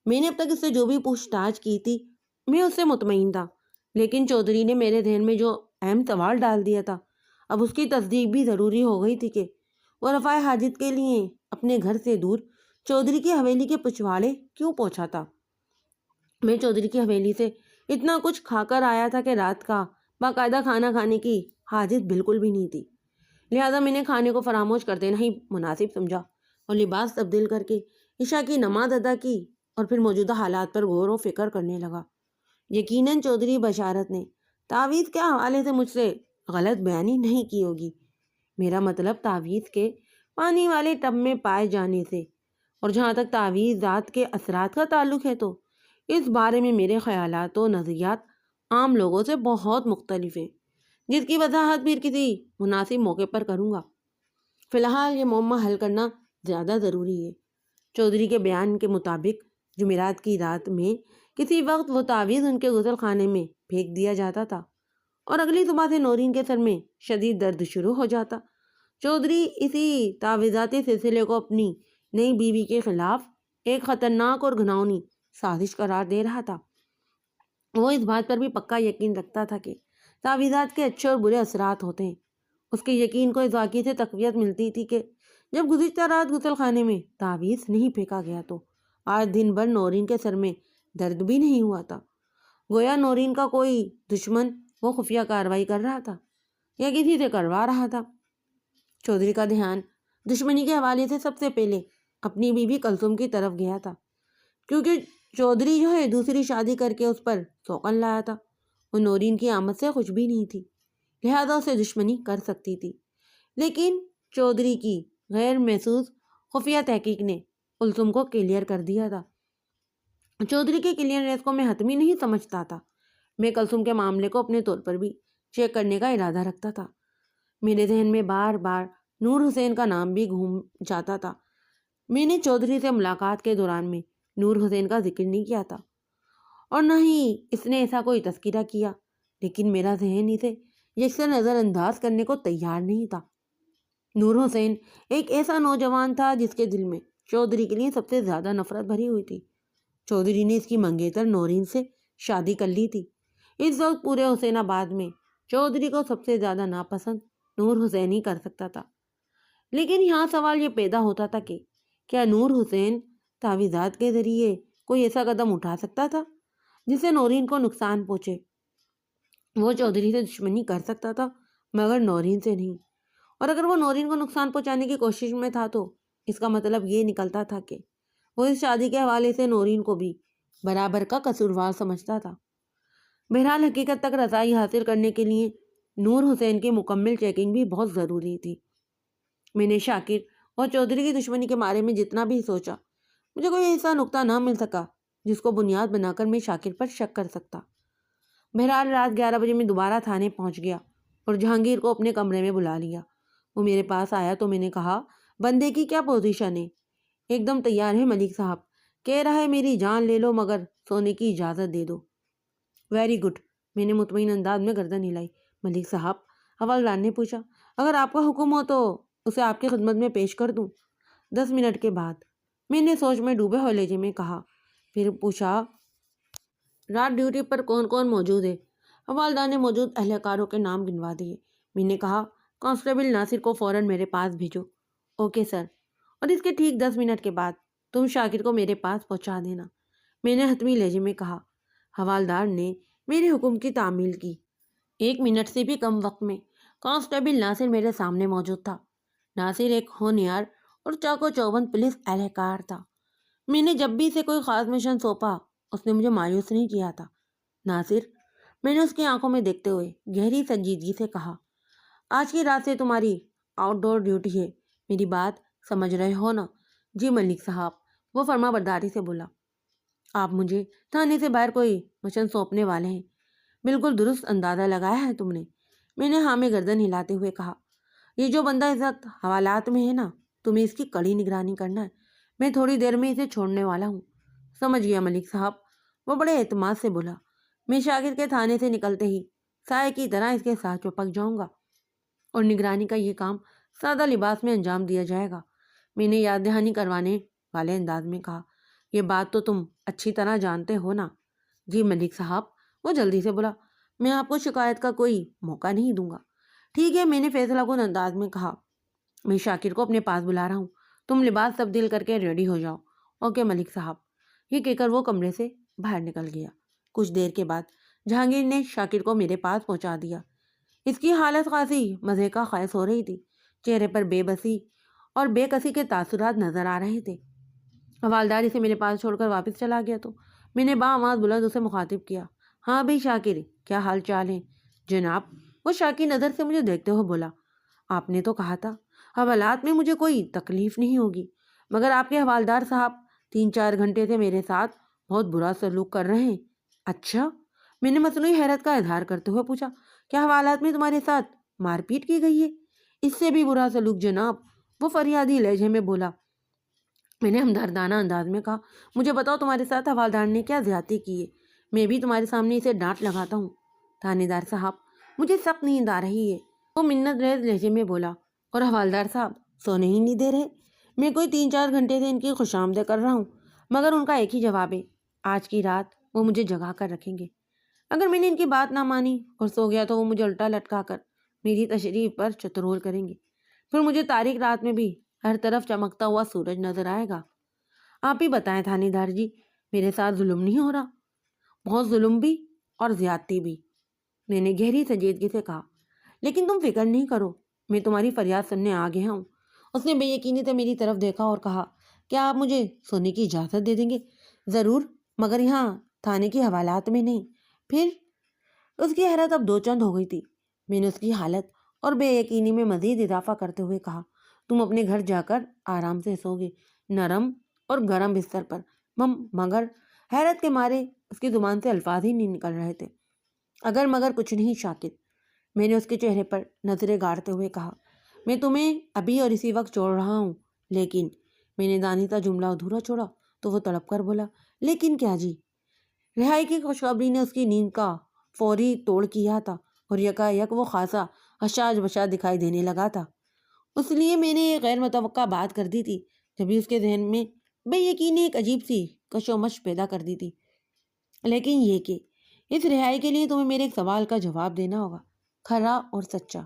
میں نے اب تک اس سے جو بھی پوچھ تاچھ کی تھی میں اس سے مطمئن تھا، لیکن چودھری نے میرے ذہن میں جو اہم سوال ڈال دیا تھا اب اس کی تصدیق بھی ضروری ہو گئی تھی کہ وہ رفع حاجت کے لیے اپنے گھر سے دور چودھری کی حویلی کے پچھواڑے کیوں پہنچا تھا۔ میں چودھری کی حویلی سے اتنا کچھ کھا کر آیا تھا کہ رات کا باقاعدہ کھانا کھانے کی حاجت بالکل بھی نہیں تھی، لہٰذا میں نے کھانے کو فراموش کر دینا ہی مناسب سمجھا اور لباس تبدیل کر کے عشاء کی نماز ادا کی اور پھر موجودہ حالات پر غور و فکر کرنے لگا۔ یقیناً چودھری بشارت نے تعویذ کے حوالے سے مجھ سے غلط بیانی نہیں کی ہوگی۔ میرا مطلب تعویذ کے پانی والے ٹب میں پائے جانے سے، اور جہاں تک تعویذ ذات کے اثرات کا تعلق ہے تو اس بارے میں میرے خیالات و نظریات عام لوگوں سے بہت مختلف ہیں، جس کی وضاحت بھی کسی مناسب موقع پر کروں گا۔ فی الحال یہ معمہ حل کرنا زیادہ ضروری ہے۔ چودھری کے بیان کے مطابق جمعرات کی رات میں کسی وقت وہ تعویذ ان کے غسل خانے میں پھینک دیا جاتا تھا اور اگلی صبح سے نورین کے سر میں شدید درد شروع ہو جاتا۔ چودھری اسی تعویذاتی سلسلے کو اپنی نئی بیوی کے خلاف ایک خطرناک اور گھناؤنی سازش قرار دے رہا تھا۔ وہ اس بات پر بھی پکا یقین رکھتا تھا کہ تعویذات کے اچھے اور برے اثرات ہوتے ہیں۔ اس کے یقین کو اس واقعے سے تقویت ملتی تھی کہ جب گزشتہ رات غسل خانے میں تعویذ نہیں پھینکا گیا تو آج دن بھر نورین کے سر میں درد بھی نہیں ہوا تھا۔ گویا نورین کا کوئی دشمن وہ خفیہ کارروائی کر رہا تھا یا کسی سے کروا رہا تھا۔ چودھری کا دھیان دشمنی کے حوالے سے سب سے پہلے اپنی بیوی کلثوم کی طرف گیا تھا، کیونکہ چودھری جو ہے دوسری شادی کر کے اس پر سوکن لایا تھا۔ وہ نورین کی آمد سے خوش بھی نہیں تھی، لہذا اسے دشمنی کر سکتی تھی، لیکن چودھری کی غیر محسوس خفیہ تحقیق نے کلثوم کو کلیئر کر دیا تھا۔ چودھری کے کلیئرنس کو میں حتمی نہیں سمجھتا تھا، میں کلثوم کے معاملے کو اپنے طور پر بھی چیک کرنے کا ارادہ رکھتا تھا۔ میرے ذہن میں بار بار نور حسین کا نام بھی گھوم جاتا تھا۔ میں نے چودھری سے ملاقات کے دوران میں نور حسین کا ذکر نہیں کیا تھا اور نہ ہی اس نے ایسا کوئی تذکرہ کیا، لیکن میرا ذہن اسے یکسر نظر انداز کرنے کو تیار نہیں تھا۔ نور حسین ایک ایسا نوجوان تھا جس کے دل میں چودھری کے لیے سب سے زیادہ نفرت بھری ہوئی تھی۔ چودھری نے اس کی منگیتر نورین سے شادی کر لی تھی۔ اس وقت پورے حسین آباد میں چودھری کو سب سے زیادہ ناپسند نور حسین ہی کر سکتا تھا۔ لیکن یہاں سوال یہ پیدا ہوتا تھا کہ کیا نور حسین تعویذات کے ذریعے کوئی ایسا قدم اٹھا سکتا تھا جس سے نورین کو نقصان پہنچے؟ وہ چودھری سے دشمنی کر سکتا تھا مگر نورین سے نہیں، اور اگر وہ نورین کو نقصان پہنچانے کی کوشش میں تھا تو اس کا مطلب یہ نکلتا تھا کہ وہ اس شادی کے حوالے سے نورین کو بھی برابر کا قصوروار سمجھتا تھا۔ بہرحال حقیقت تک رسائی حاصل کرنے کے لیے نور حسین کی مکمل چیکنگ بھی بہت ضروری تھی۔ میں نے شاکر اور چودھری کی دشمنی کے بارے میں جتنا بھی سوچا، مجھے کوئی ایسا نقطہ نہ مل سکا جس کو بنیاد بنا کر میں شاکر پر شک کر سکتا۔ بہرحال رات 11 بجے میں دوبارہ تھانے پہنچ گیا اور جہانگیر کو اپنے کمرے میں بلا لیا۔ وہ میرے پاس آیا تو میں نے کہا، بندے کی کیا پوزیشن ہے؟ ایک دم تیار ہے ملک صاحب، کہہ رہا ہے میری جان لے لو مگر سونے کی اجازت دے دو۔ ویری گڈ، میں نے مطمئن انداز میں گردن ہلائی۔ ملک صاحب، حوالدار نے پوچھا، اگر آپ کا حکم ہو تو اسے آپ کی خدمت میں پیش کر دوں؟ 10 منٹ کے بعد، میں نے سوچ میں ڈوبے ہوئے لہجے میں کہا۔ پھر پوچھا، رات ڈیوٹی پر کون کون موجود ہے؟ حوالدار نے موجود اہلکاروں کے نام گنوا دیے۔ میں نے کہا، کانسٹیبل ناصر کو فوراً میرے پاس بھیجو۔ اوکے سر، اور اس کے ٹھیک 10 منٹ کے بعد تم شاکر کو میرے پاس پہنچا دینا، میں نے حتمی لہجے میں کہا۔ حوالدار نے میرے حکم کی تعمیل کی۔ 1 منٹ سے بھی کم وقت میں کانسٹیبل ناصر میرے سامنے موجود تھا۔ ناصر ایک ہونہار اور چاقو چوبند پولیس اہلکار تھا۔ میں نے جب بھی اسے کوئی خاص مشن سونپا اس نے مجھے مایوس نہیں کیا تھا۔ ناصر، میں نے اس کی آنکھوں میں دیکھتے ہوئے گہری سنجیدگی سے کہا، آج کی رات سے تمہاری آؤٹ ڈور ڈیوٹی ہے، میری بات سمجھ رہے ہو نا؟ جی ملک صاحب، وہ فرما برداری سے بولا۔ آپ مجھے تھانے سے باہر کوئی مشن سونپنے والے ہیں؟ بالکل درست اندازہ لگایا ہے تم نے، میں نے ہاں میں گردن ہلاتے ہوئے کہا۔ یہ جو بندہ اس وقت حوالات میں ہے نا، تمہیں اس کی کڑی نگرانی کرنا ہے، میں تھوڑی دیر میں اسے چھوڑنے والا ہوں۔ سمجھ گیا ملک صاحب، وہ بڑے اعتماد سے بولا۔ میں شاکر کے تھانے سے نکلتے ہی سائے کی طرح اس کے ساتھ چپک جاؤں گا اور نگرانی کا یہ کام سادہ لباس میں انجام دیا جائے گا، میں نے یاد دہانی کروانے والے انداز میں کہا۔ یہ بات تو تم اچھی طرح جانتے ہو نا؟ جی ملک صاحب، وہ جلدی سے بولا، میں آپ کو شکایت کا کوئی موقع نہیں دوں گا۔ ٹھیک ہے، میں نے فیصلہ کن انداز میں کہا، میں شاکر کو اپنے پاس بلا رہا ہوں، تم لباس تبدیل کر کے ریڈی ہو جاؤ۔ اوکے ملک صاحب، یہ کہہ کر وہ کمرے سے باہر نکل گیا۔ کچھ دیر کے بعد جہانگیر نے شاکر کو میرے پاس پہنچا دیا۔ اس کی حالت خاصی مزے کا خاص ہو رہی تھی، چہرے پر بے بسی اور بے کسی کے تاثرات نظر آ رہے تھے۔ حوالدار اسے میرے پاس چھوڑ کر واپس چلا گیا تو میں نے بآواز بلند اسے مخاطب کیا، ہاں بھائی شاکر، کیا حال چال ہے؟ جناب، وہ شاکی نظر سے مجھے دیکھتے ہوئے بولا، آپ نے تو کہا تھا حوالات میں مجھے کوئی تکلیف نہیں ہوگی، مگر آپ کے حوالدار صاحب 3-4 گھنٹے سے میرے ساتھ بہت برا سلوک کر رہے ہیں۔ اچھا، میں نے مصنوعی حیرت کا اظہار کرتے ہوئے پوچھا، کیا حوالات میں تمہارے ساتھ مار پیٹ کی گئی ہے؟ اس سے بھی برا سلوک جناب، وہ فریادی لہجے میں بولا۔ میں نے ہمدردانہ انداز میں کہا، مجھے بتاؤ تمہارے ساتھ حوالدار نے کیا زیادتی کی ہے، میں بھی تمہارے سامنے اسے ڈانٹ لگاتا ہوں۔ تھانے دار صاحب، مجھے سخت نیند آ رہی ہے، وہ منت ریز لہجے میں بولا، اور حوالدار صاحب سونے ہی نہیں دے رہے، میں کوئی 3-4 گھنٹے سے ان کی خوش آمدید کر رہا ہوں، مگر ان کا ایک ہی جواب ہے، آج کی رات وہ مجھے جگا کر رکھیں گے۔ اگر میں نے ان کی بات نہ مانی اور سو گیا تو وہ مجھے الٹا لٹکا کر میری تشریف پر چترول کریں گے، پھر مجھے تاریک رات میں بھی ہر طرف چمکتا ہوا سورج نظر آئے گا۔ آپ ہی بتائیں تھانے دار جی، میرے ساتھ ظلم نہیں ہو رہا؟ بہت ظلم بھی اور زیادتی بھی، میں نے گہری سنجیدگی سے کہا، لیکن تم فکر نہیں کرو، میں تمہاری فریاد سننے آ گیا ہوں۔ اس نے بے یقینی سے میری طرف دیکھا اور کہا، کیا آپ مجھے سونے کی اجازت دے دیں گے؟ ضرور، مگر یہاں تھانے کی حوالات میں نہیں۔ پھر؟ اس کی حیرت اب دو چند ہو گئی تھی۔ میں نے اس کی حالت اور بے یقینی میں مزید اضافہ کرتے ہوئے کہا، تم اپنے گھر جا کر آرام سے سو گے، نرم اور گرم بستر پر۔ مگر حیرت کے مارے اس کی زبان سے الفاظ ہی نہیں نکل رہے تھے۔ اگر مگر کچھ نہیں شاکر، میں نے اس کے چہرے پر نظریں گاڑتے ہوئے کہا، میں تمہیں ابھی اور اسی وقت چھوڑ رہا ہوں، لیکن میں نے دانستہ جملہ ادھورا چھوڑا تو وہ تڑپ کر بولا، لیکن کیا جی؟ رہائی کی خوشخبری نے اس کی نیند کا فوری توڑ کیا تھا اور یکا یک وہ خاصا حشاش بشاش دکھائی دینے لگا تھا۔ اس لیے میں نے یہ غیر متوقع بات کر دی تھی، جبھی اس کے ذہن میں بے یقینی ایک عجیب سی کشومش پیدا کر دی تھی۔ لیکن یہ کہ اس رہائی کے لیے تمہیں میرے ایک سوال کا جواب دینا ہوگا، کھرا اور سچا،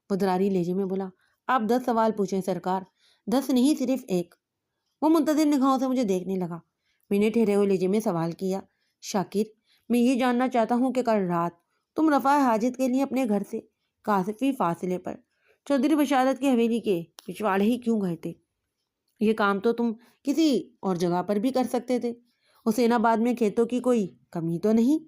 وہ دراری لہجے میں بولا۔ آپ 10 سوال پوچھیں سرکار، 10 نہیں صرف ایک۔ وہ منتظر نگاہوں سے مجھے دیکھنے لگا۔ میں نے ٹھہرے ہوئے لہجے میں سوال کیا، شاکر، میں یہ جاننا چاہتا ہوں کہ کل رات تم رفع حاجت کے لیے اپنے گھر سے کافی فاصلے پر چودھری بشارت کی حویلی کے پچھواڑے ہی کیوں گئے تھے؟ یہ کام تو تم کسی اور جگہ پر بھی کر سکتے تھے، حسین آباد میں کھیتوں کی کوئی کمی تو نہیں؟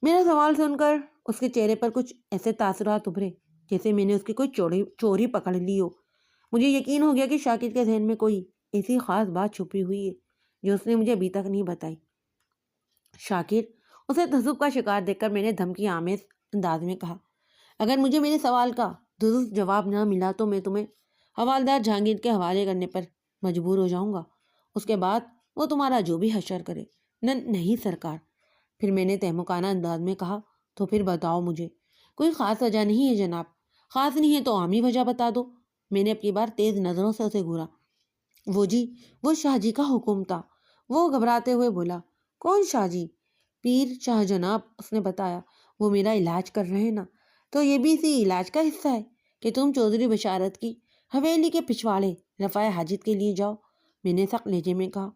میرا سوال سن کر اس کے چہرے پر کچھ ایسے تاثرات ابھرے جیسے میں نے اس کی کوئی چوری پکڑ لی ہو۔ مجھے یقین ہو گیا کہ شاکر کے ذہن میں کوئی ایسی خاص بات چھپی ہوئی ہے جو اس نے مجھے ابھی تک نہیں بتائی۔ شاکر، اسے تہذب کا شکار دیکھ کر میں نے دھمکی آمیز انداز میں کہا، اگر مجھے میرے سوال کا درست جواب نہ ملا تو میں تمہیں حوالدار جہانگیر کے حوالے کرنے پر مجبور ہو جاؤں گا، اس کے بعد وہ تمہارا جو بھی حشر کرے۔ نہیں سرکار۔ پھر میں نے تہمکانہ انداز میں کہا، تو پھر بتاؤ مجھے، کوئی خاص وجہ نہیں ہے جناب؟ خاص نہیں ہے تو عامی وجہ بتا دو۔ میں نے اپنی بار تیز نظروں سے اسے گھورا۔ وہ جی، وہ شاہ جی کا حکم تھا۔ وہ گھبراتے ہوئے بولا۔ کون شاہ جی؟ پیر شاہ جناب، اس نے بتایا، وہ میرا علاج کر رہے ہیں نا، تو یہ بھی اسی علاج کا حصہ ہے کہ تم چودھری بشارت کی حویلی کے پچھواڑے رفع حاجت کے لیے جاؤ۔ میں نے سخت لہجے میں کہا،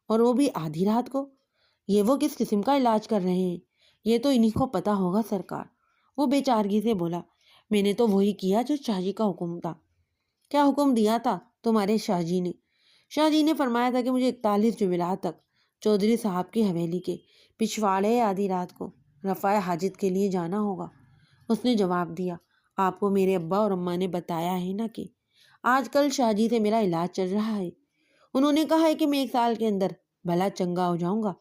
اور وہ بھی آدھی رات کو؟ یہ وہ کس قسم کا علاج کر رہے ہیں؟ یہ تو انہیں کو پتہ ہوگا سرکار۔ وہ بے چارگی سے بولا، میں نے تو وہی کیا جو شاہ جی کا حکم تھا۔ کیا حکم دیا تھا تمہارے شاہ جی نے؟ شاہ جی نے فرمایا تھا کہ مجھے 41 جمعرات تک چودھری صاحب کی حویلی کے پچھواڑے آدھی رات کو رفع حاجت کے لیے جانا ہوگا۔ اس نے جواب دیا، آپ کو میرے ابا اور اماں نے بتایا ہے نا کہ آج کل شاہ جی سے میرا علاج چل رہا ہے۔ انہوں نے کہا ہے کہ میں 1 سال کے اندر بھلا چنگا ہو جاؤں گا۔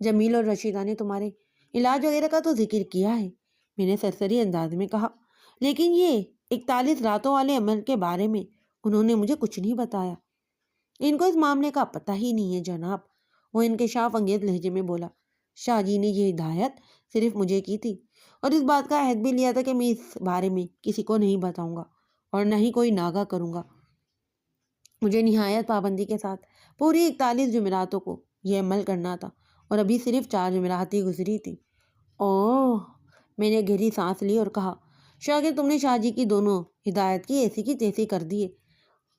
جمیل اور رشیدہ نے تمہارے علاج وغیرہ کا تو ذکر کیا ہے، میں نے سرسری انداز میں کہا، لیکن یہ 41 راتوں والے عمل کے بارے میں انہوں نے مجھے کچھ نہیں بتایا۔ ان کو اس معاملے کا پتہ ہی نہیں ہے جناب، وہ انکشاف انگیز لہجے میں بولا۔ شاہ جی نے یہ ہدایت صرف مجھے کی تھی، اور اس بات کا عہد بھی لیا تھا کہ میں اس بارے میں کسی کو نہیں بتاؤں گا اور نہ ہی کوئی ناغہ کروں گا۔ مجھے نہایت پابندی کے ساتھ پوری 41 جمعراتوں کو یہ عمل کرنا تھا، اور ابھی صرف 4 جمعرات ہی گزری تھی۔ اوہ! میں نے گہری سانس لی اور کہا، شاگرد تم نے شاہ جی کی دونوں ہدایت کی ایسی کی تیسی کر دی ہے۔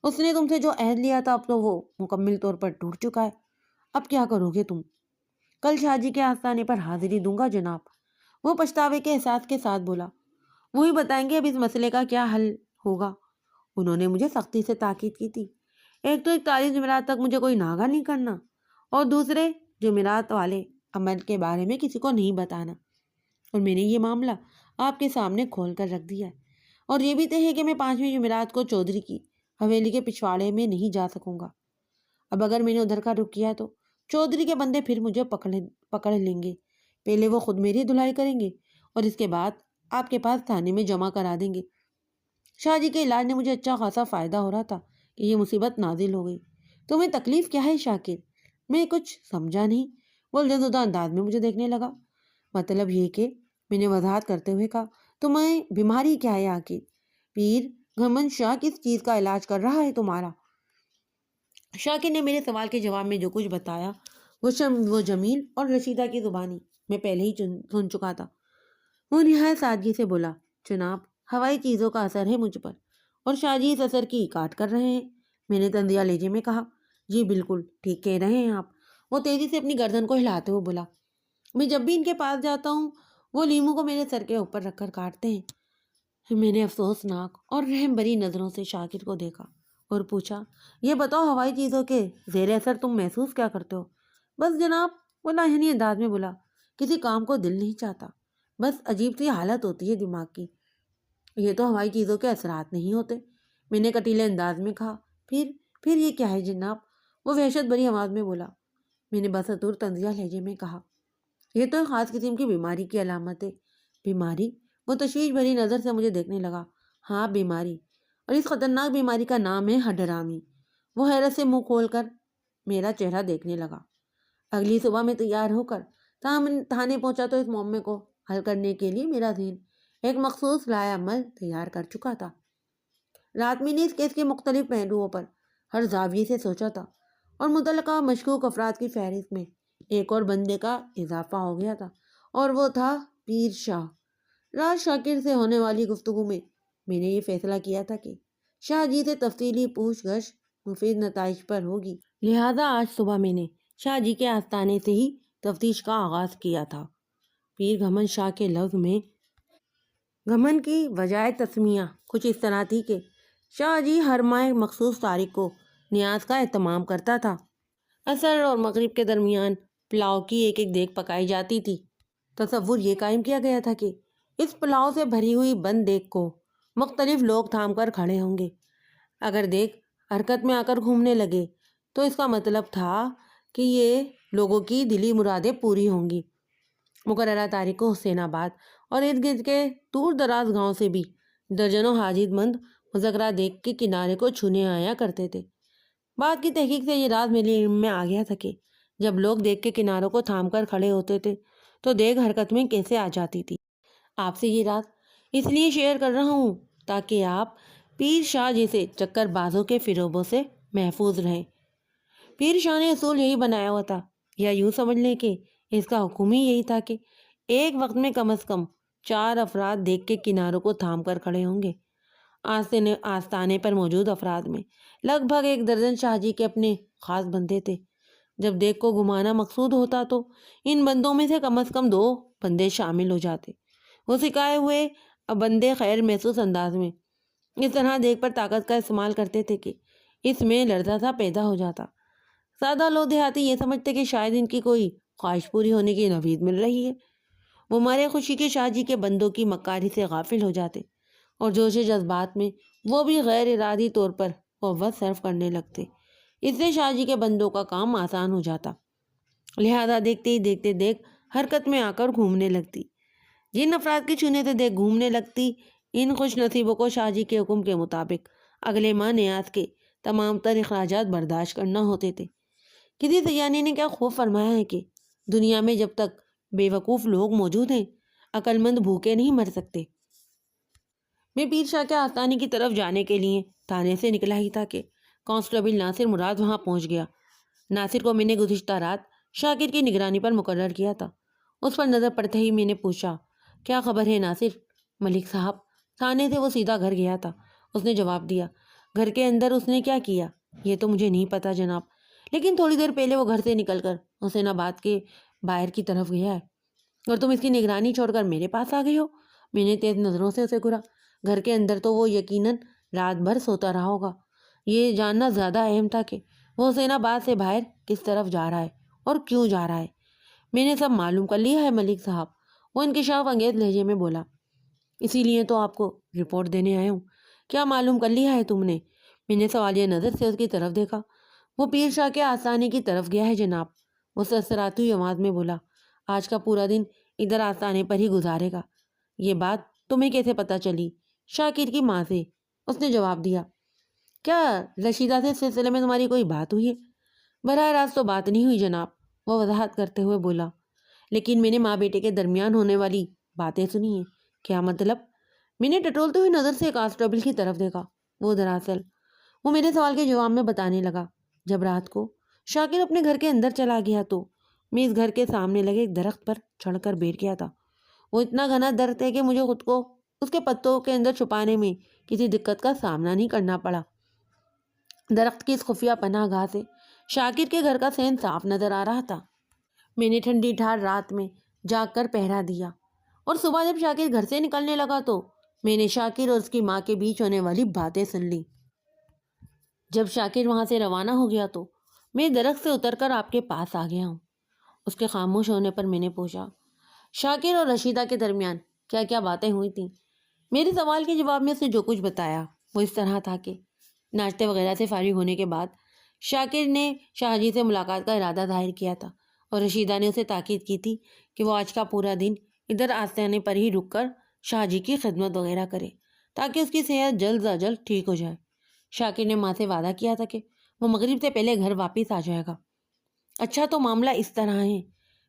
اس نے تم سے جو عہد لیا تھا اب تو وہ مکمل طور پر ٹوٹ چکا ہے۔ اب کیا کرو گے تم؟ کل شاہ جی کے آستانے پر حاضری دوں گا جناب، وہ پچھتاوے کے احساس کے ساتھ بولا۔ وہی بتائیں گے اب اس مسئلے کا کیا حل ہوگا۔ انہوں نے مجھے سختی سے تاکید کی تھی، ایک تو 41 جمعرات تک مجھے کوئی ناغہ نہیں کرنا، اور دوسرے جمعرات والے عمل کے بارے میں کسی کو نہیں بتانا۔ اور میں نے یہ معاملہ آپ کے سامنے کھول کر رکھ دیا ہے، اور یہ بھی طے ہے کہ میں 5ویں جمعرات کو چودھری کی حویلی کے پچھواڑے میں نہیں جا سکوں گا۔ اب اگر میں نے ادھر کا رخ کیا تو چودھری کے بندے پھر مجھے پکڑ لیں گے۔ پہلے وہ خود میری دھلائی کریں گے اور اس کے بعد آپ کے پاس تھانے میں جمع کرا دیں گے۔ شاہ جی کے علاج نے مجھے اچھا خاصا فائدہ ہو رہا تھا کہ یہ مصیبت نازل ہو گئی۔ تمہیں تکلیف کیا ہے شاکر؟ میں کچھ سمجھا نہیں۔ وہ الجھن انداز میں مجھے دیکھنے لگا۔ مطلب یہ کہ میں نے وضاحت کرتے ہوئے کہا، تمہیں بیماری کیا ہے آخر؟ پیر گھمن شاہ کس چیز کا علاج کر رہا ہے تمہارا؟ شاکر نے میرے سوال کے جواب میں جو کچھ بتایا وہ جمیل اور رشیدہ کی زبانی میں پہلے ہی سن چکا تھا۔ وہ نہایت سادگی سے بولا، جناب ہوائی چیزوں کا اثر ہے مجھ پر، اور شاہ جی اس اثر کی کاٹ کر رہے ہیں۔ میں نے تندیہ لہجے میں کہا، جی بالکل ٹھیک کہہ رہے ہیں آپ۔ وہ تیزی سے اپنی گردن کو ہلاتے ہوئے بولا، میں جب بھی ان کے پاس جاتا ہوں وہ لیمو کو میرے سر کے اوپر رکھ کر کاٹتے ہیں۔ میں نے افسوسناک اور رحم بری نظروں سے شاکر کو دیکھا اور پوچھا، یہ بتاؤ ہوائی چیزوں کے زیر اثر تم محسوس کیا کرتے ہو؟ بس جناب، وہ لاہنی انداز میں بولا، کسی کام کو دل نہیں چاہتا، بس عجیب سی حالت ہوتی ہے دماغ کی۔ یہ تو ہوائی چیزوں کے اثرات نہیں ہوتے، میں نے کٹیلے انداز میں کہا۔ پھر یہ کیا ہے جناب؟ وہ وحشت بری آواز میں بولا۔ میں نے بصدور طنزیہ لہجے میں کہا، یہ تو ایک خاص قسم کی بیماری کی علامت ہے۔ بیماری؟ وہ تشویش بھری نظر سے مجھے دیکھنے لگا۔ ہاں بیماری، اور اس خطرناک بیماری کا نام ہے حڈرامی۔ وہ حیرت سے منہ کھول کر میرا چہرہ دیکھنے لگا۔ اگلی صبح میں تیار ہو کر تھانے پہنچا تو اس معاملے کو حل کرنے کے لیے میرا ذہن ایک مخصوص لائحہ عمل تیار کر چکا تھا۔ رات میں نے اس کیس کے مختلف پہلوؤں پر ہر زاویے سے سوچا تھا، اور متعلقہ مشکوک افراد کی فہرست میں ایک اور بندے کا اضافہ ہو گیا تھا، اور وہ تھا پیر شاہ۔ راز شاکر سے ہونے والی گفتگو میں نے یہ فیصلہ کیا تھا کہ شاہ جی سے تفصیلی پوچھ گچھ مفید نتائج پر ہوگی، لہذا آج صبح میں نے شاہ جی کے آستانے سے ہی تفتیش کا آغاز کیا تھا۔ پیر گھمن شاہ کے لفظ میں گھمن کی وجہ تسمیہ کچھ اس طرح تھی کہ شاہ جی ہر ماہ مخصوص تاریخ کو نیاز کا اہتمام کرتا تھا۔ عصر اور مغرب کے درمیان پلاؤ کی ایک ایک دیگ پکائی جاتی تھی۔ تصور یہ قائم کیا گیا تھا کہ اس پلاؤ سے بھری ہوئی بند دیگ کو مختلف لوگ تھام کر کھڑے ہوں گے۔ اگر دیگ حرکت میں آ کر گھومنے لگے تو اس کا مطلب تھا کہ یہ لوگوں کی دلی مرادیں پوری ہوں گی۔ مقررہ تاریخ کو حسین آباد اور ارد گرد کے دور دراز گاؤں سے بھی درجنوں حاجت مند مذاکرہ دیکھ کے کنارے کو چھونے آیا کرتے تھے۔ بات کی تحقیق سے یہ راز میرے علم میں آ گیا تھا کہ جب لوگ دیکھ کے کناروں کو تھام کر کھڑے ہوتے تھے تو دیکھ حرکت میں کیسے آ جاتی تھی۔ آپ سے یہ راز اس لیے شیئر کر رہا ہوں تاکہ آپ پیر شاہ جیسے چکر بازوں کے فریبوں سے محفوظ رہیں۔ پیر شاہ نے اصول یہی بنایا ہوا تھا، یا یوں سمجھ لیں کہ اس کا حکم ہی یہی تھا کہ ایک وقت میں کم از کم 4 افراد دیکھ کے کناروں کو تھام کر کھڑے ہوں گے۔ آستانے پر موجود افراد میں لگ بھگ 1 درجن شاہ جی کے اپنے خاص بندے تھے۔ جب دیکھ کو گھمانا مقصود ہوتا تو ان بندوں میں سے کم از کم 2 بندے شامل ہو جاتے۔ وہ سکھائے ہوئے بندے خیر محسوس انداز میں اس طرح دیکھ پر طاقت کا استعمال کرتے تھے کہ اس میں لرزہ سا پیدا ہو جاتا۔ سادہ لوگ دیہاتی یہ سمجھتے کہ شاید ان کی کوئی خواہش پوری ہونے کی نوید مل رہی ہے۔ وہ مارے خوشی کے شاہ جی کے بندوں کی مکاری سے غافل ہو جاتے اور جوش جذبات میں وہ بھی غیر ارادی طور پر قوت صرف کرنے لگتے۔ اس سے شاہ جی کے بندوں کا کام آسان ہو جاتا، لہذا دیکھتے ہی دیکھ حرکت میں آ کر گھومنے لگتی۔ جن افراد کے چھونے سے دیکھ گھومنے لگتی، ان خوش نصیبوں کو شاہ جی کے حکم کے مطابق اگلے ماہ نیاز کے تمام تر اخراجات برداشت کرنا ہوتے تھے۔ کسی سیانی نے کیا خوب فرمایا ہے کہ دنیا میں جب تک بے وقوف لوگ موجود ہیں، عقل مند بھوکے نہیں مر سکتے۔ میں پیر شاہ کے آستانے کی طرف جانے کے لیے تھانے سے نکلا ہی تھا کہ کانسٹیبل ناصر مراد وہاں پہنچ گیا۔ ناصر کو میں نے گزشتہ رات شاکر کی نگرانی پر مقرر کیا تھا۔ اس پر نظر پڑتے ہی میں نے پوچھا، کیا خبر ہے ناصر؟ ملک صاحب، تھانے سے وہ سیدھا گھر گیا تھا۔ اس نے جواب دیا۔ گھر کے اندر اس نے کیا کیا یہ تو مجھے نہیں پتا جناب، لیکن تھوڑی دیر پہلے وہ گھر سے نکل کر حسین آباد کے باہر کی طرف گیا ہے، اور تم اس کی نگرانی چھوڑ کر میرے پاس آ گئے ہو۔ میں نے تیز نظروں سے اسے گھورا۔ گھر کے اندر تو وہ یقیناً رات بھر سوتا رہا ہوگا۔ یہ جاننا زیادہ اہم تھا کہ وہ حسین آباد سے باہر کس طرف جا رہا ہے اور کیوں جا رہا ہے۔ میں نے سب معلوم کر لیا ہے ملک صاحب، وہ انکشاف انگیز لہجے میں بولا۔ اسی لیے تو آپ کو رپورٹ دینے آیا ہوں۔ کیا معلوم کر لیا ہے تم نے؟ میں نے سوالیہ نظر سے اس کی طرف دیکھا۔ وہ پیر شاہ کے آستانے کی طرف گیا ہے جناب، وہ سرسراتی ہوئی آواز میں بولا۔ آج کا پورا دن ادھر آستانے پر ہی گزارے گا۔ یہ بات تمہیں کیسے پتہ چلی؟ شاکر کی ماں سے، اس نے جواب دیا۔ کیا رشیدہ سے اس سلسلے میں تمہاری کوئی بات ہوئی ہے؟ براہ راست تو بات نہیں ہوئی جناب، وہ وضاحت کرتے ہوئے بولا، لیکن میں نے ماں بیٹے کے درمیان ہونے والی باتیں سنی ہیں۔ کیا مطلب؟ میں نے ٹٹولتے ہوئے نظر سے کانسٹیبل کی طرف دیکھا۔ وہ میرے سوال کے جواب میں بتانے لگا، جب رات کو شاکر اپنے گھر کے اندر چلا گیا تو میں اس گھر کے سامنے لگے ایک درخت پر چڑھ کر بیٹھ گیا تھا۔ وہ اتنا گھنا درخت ہے کہ مجھے خود کو اس کے پتوں کے اندر چھپانے میں کسی دقت کا سامنا نہیں کرنا پڑا۔ درخت کی اس خفیہ پناہ گاہ سے شاکر کے گھر کا صحن صاف نظر آ رہا تھا۔ میں نے ٹھنڈی ٹھار رات میں جاگ کر پہرا دیا، اور صبح جب شاکر گھر سے نکلنے لگا تو میں نے شاکر اور اس کی ماں کے بیچ ہونے والی باتیں سن لی۔ جب شاکر وہاں سے روانہ ہو گیا تو میں درخت سے اتر کر آپ کے پاس آ گیا ہوں۔ اس کے خاموش ہونے پر میں نے پوچھا، شاکر اور رشیدہ کے درمیان کیا کیا باتیں ہوئی تھیں؟ میرے سوال کے جواب میں اس نے جو کچھ بتایا وہ اس طرح تھا کہ ناشتے وغیرہ سے فارغ ہونے کے بعد شاکر نے شاہ جی سے ملاقات کا ارادہ ظاہر کیا تھا، اور رشیدہ نے اسے تاکید کی تھی کہ وہ آج کا پورا دن ادھر آستانے پر ہی رک کر شاہ جی کی خدمت وغیرہ کرے تاکہ اس کی صحت جلد از جلد ٹھیک ہو جائے۔ شاکر نے ماں سے وعدہ کیا تھا کہ وہ مغرب سے پہلے گھر واپس آ جائے گا۔ اچھا، تو معاملہ اس طرح ہے،